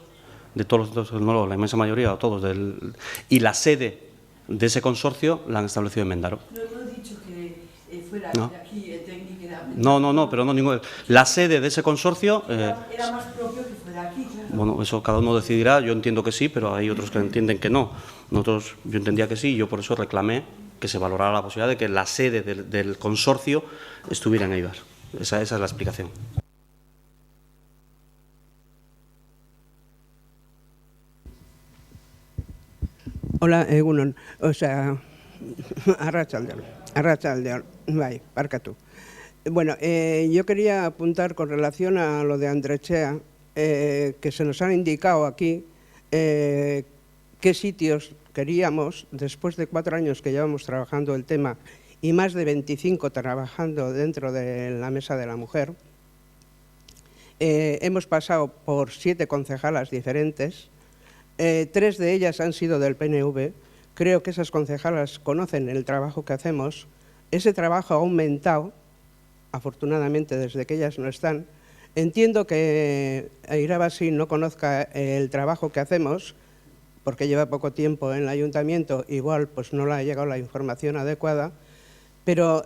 de todos los centros tecnológicos, la inmensa mayoría, o todos, y la sede de ese consorcio la han establecido en Mendaro. No he dicho que fuera ¿No? de aquí el técnico era No, pero no ningún. La sede de ese consorcio. era más propio que fuera aquí, claro. Bueno, eso cada uno decidirá. Yo entiendo que sí, pero hay otros que entienden que no. Yo entendía que sí, y yo por eso reclamé que se valorara la posibilidad de que la sede del consorcio estuviera en Eibar. Esa es la explicación. Hola, egunon. Arratsaldeon, bai, barkatu. Bueno, yo quería apuntar con relación a lo de Andrechea, que se nos han indicado aquí qué sitios queríamos, después de 4 años que llevamos trabajando el tema y más de 25 trabajando dentro de la Mesa de la Mujer. Hemos pasado por 7 concejalas diferentes. 3 de ellas han sido del PNV. Creo que esas concejalas conocen el trabajo que hacemos. Ese trabajo ha aumentado, afortunadamente, desde que ellas no están. Entiendo que Irabasi no conozca el trabajo que hacemos, porque lleva poco tiempo en el ayuntamiento, igual pues no le ha llegado la información adecuada, pero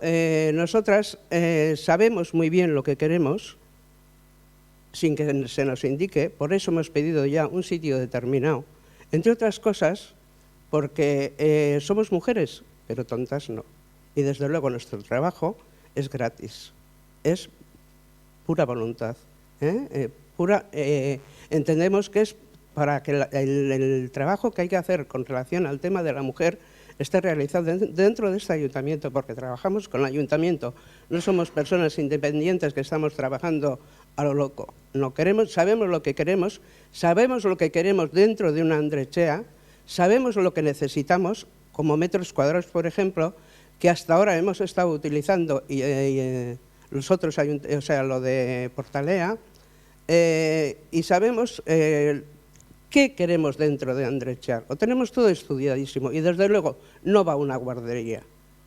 nosotras sabemos muy bien lo que queremos, sin que se nos indique. Por eso hemos pedido ya un sitio determinado, entre otras cosas, porque somos mujeres, pero tontas no. Y desde luego nuestro trabajo es gratis, es pura voluntad. Entendemos que es para que el trabajo que hay que hacer con relación al tema de la mujer esté realizado dentro de este ayuntamiento, porque trabajamos con el ayuntamiento, no somos personas independientes que estamos trabajando a lo loco. No queremos, sabemos lo que queremos dentro de una Andrechea, sabemos lo que necesitamos, como metros cuadrados, por ejemplo, que hasta ahora hemos estado utilizando los otros ayuntamientos, o sea, lo de Portalea, y sabemos qué queremos dentro de Andrechea. Lo tenemos todo estudiadísimo y desde luego no va a una guardería,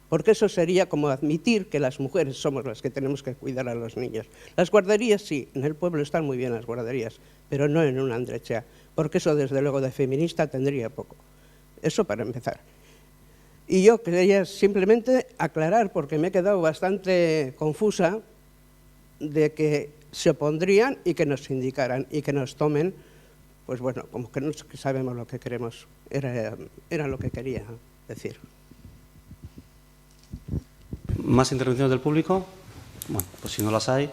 porque eso sería como admitir que las mujeres somos las que tenemos que cuidar a los niños. Las guarderías sí, en el pueblo están muy bien las guarderías, pero no en una Andrechea, porque eso desde luego de feminista tendría poco. Eso para empezar. Y yo quería simplemente aclarar, porque me he quedado bastante confusa, de que se opondrían y que nos indicaran y que nos tomen, pues bueno, como que no sabemos lo que queremos. Era lo que quería decir. ¿Más intervenciones del público? Bueno, pues si no las hay,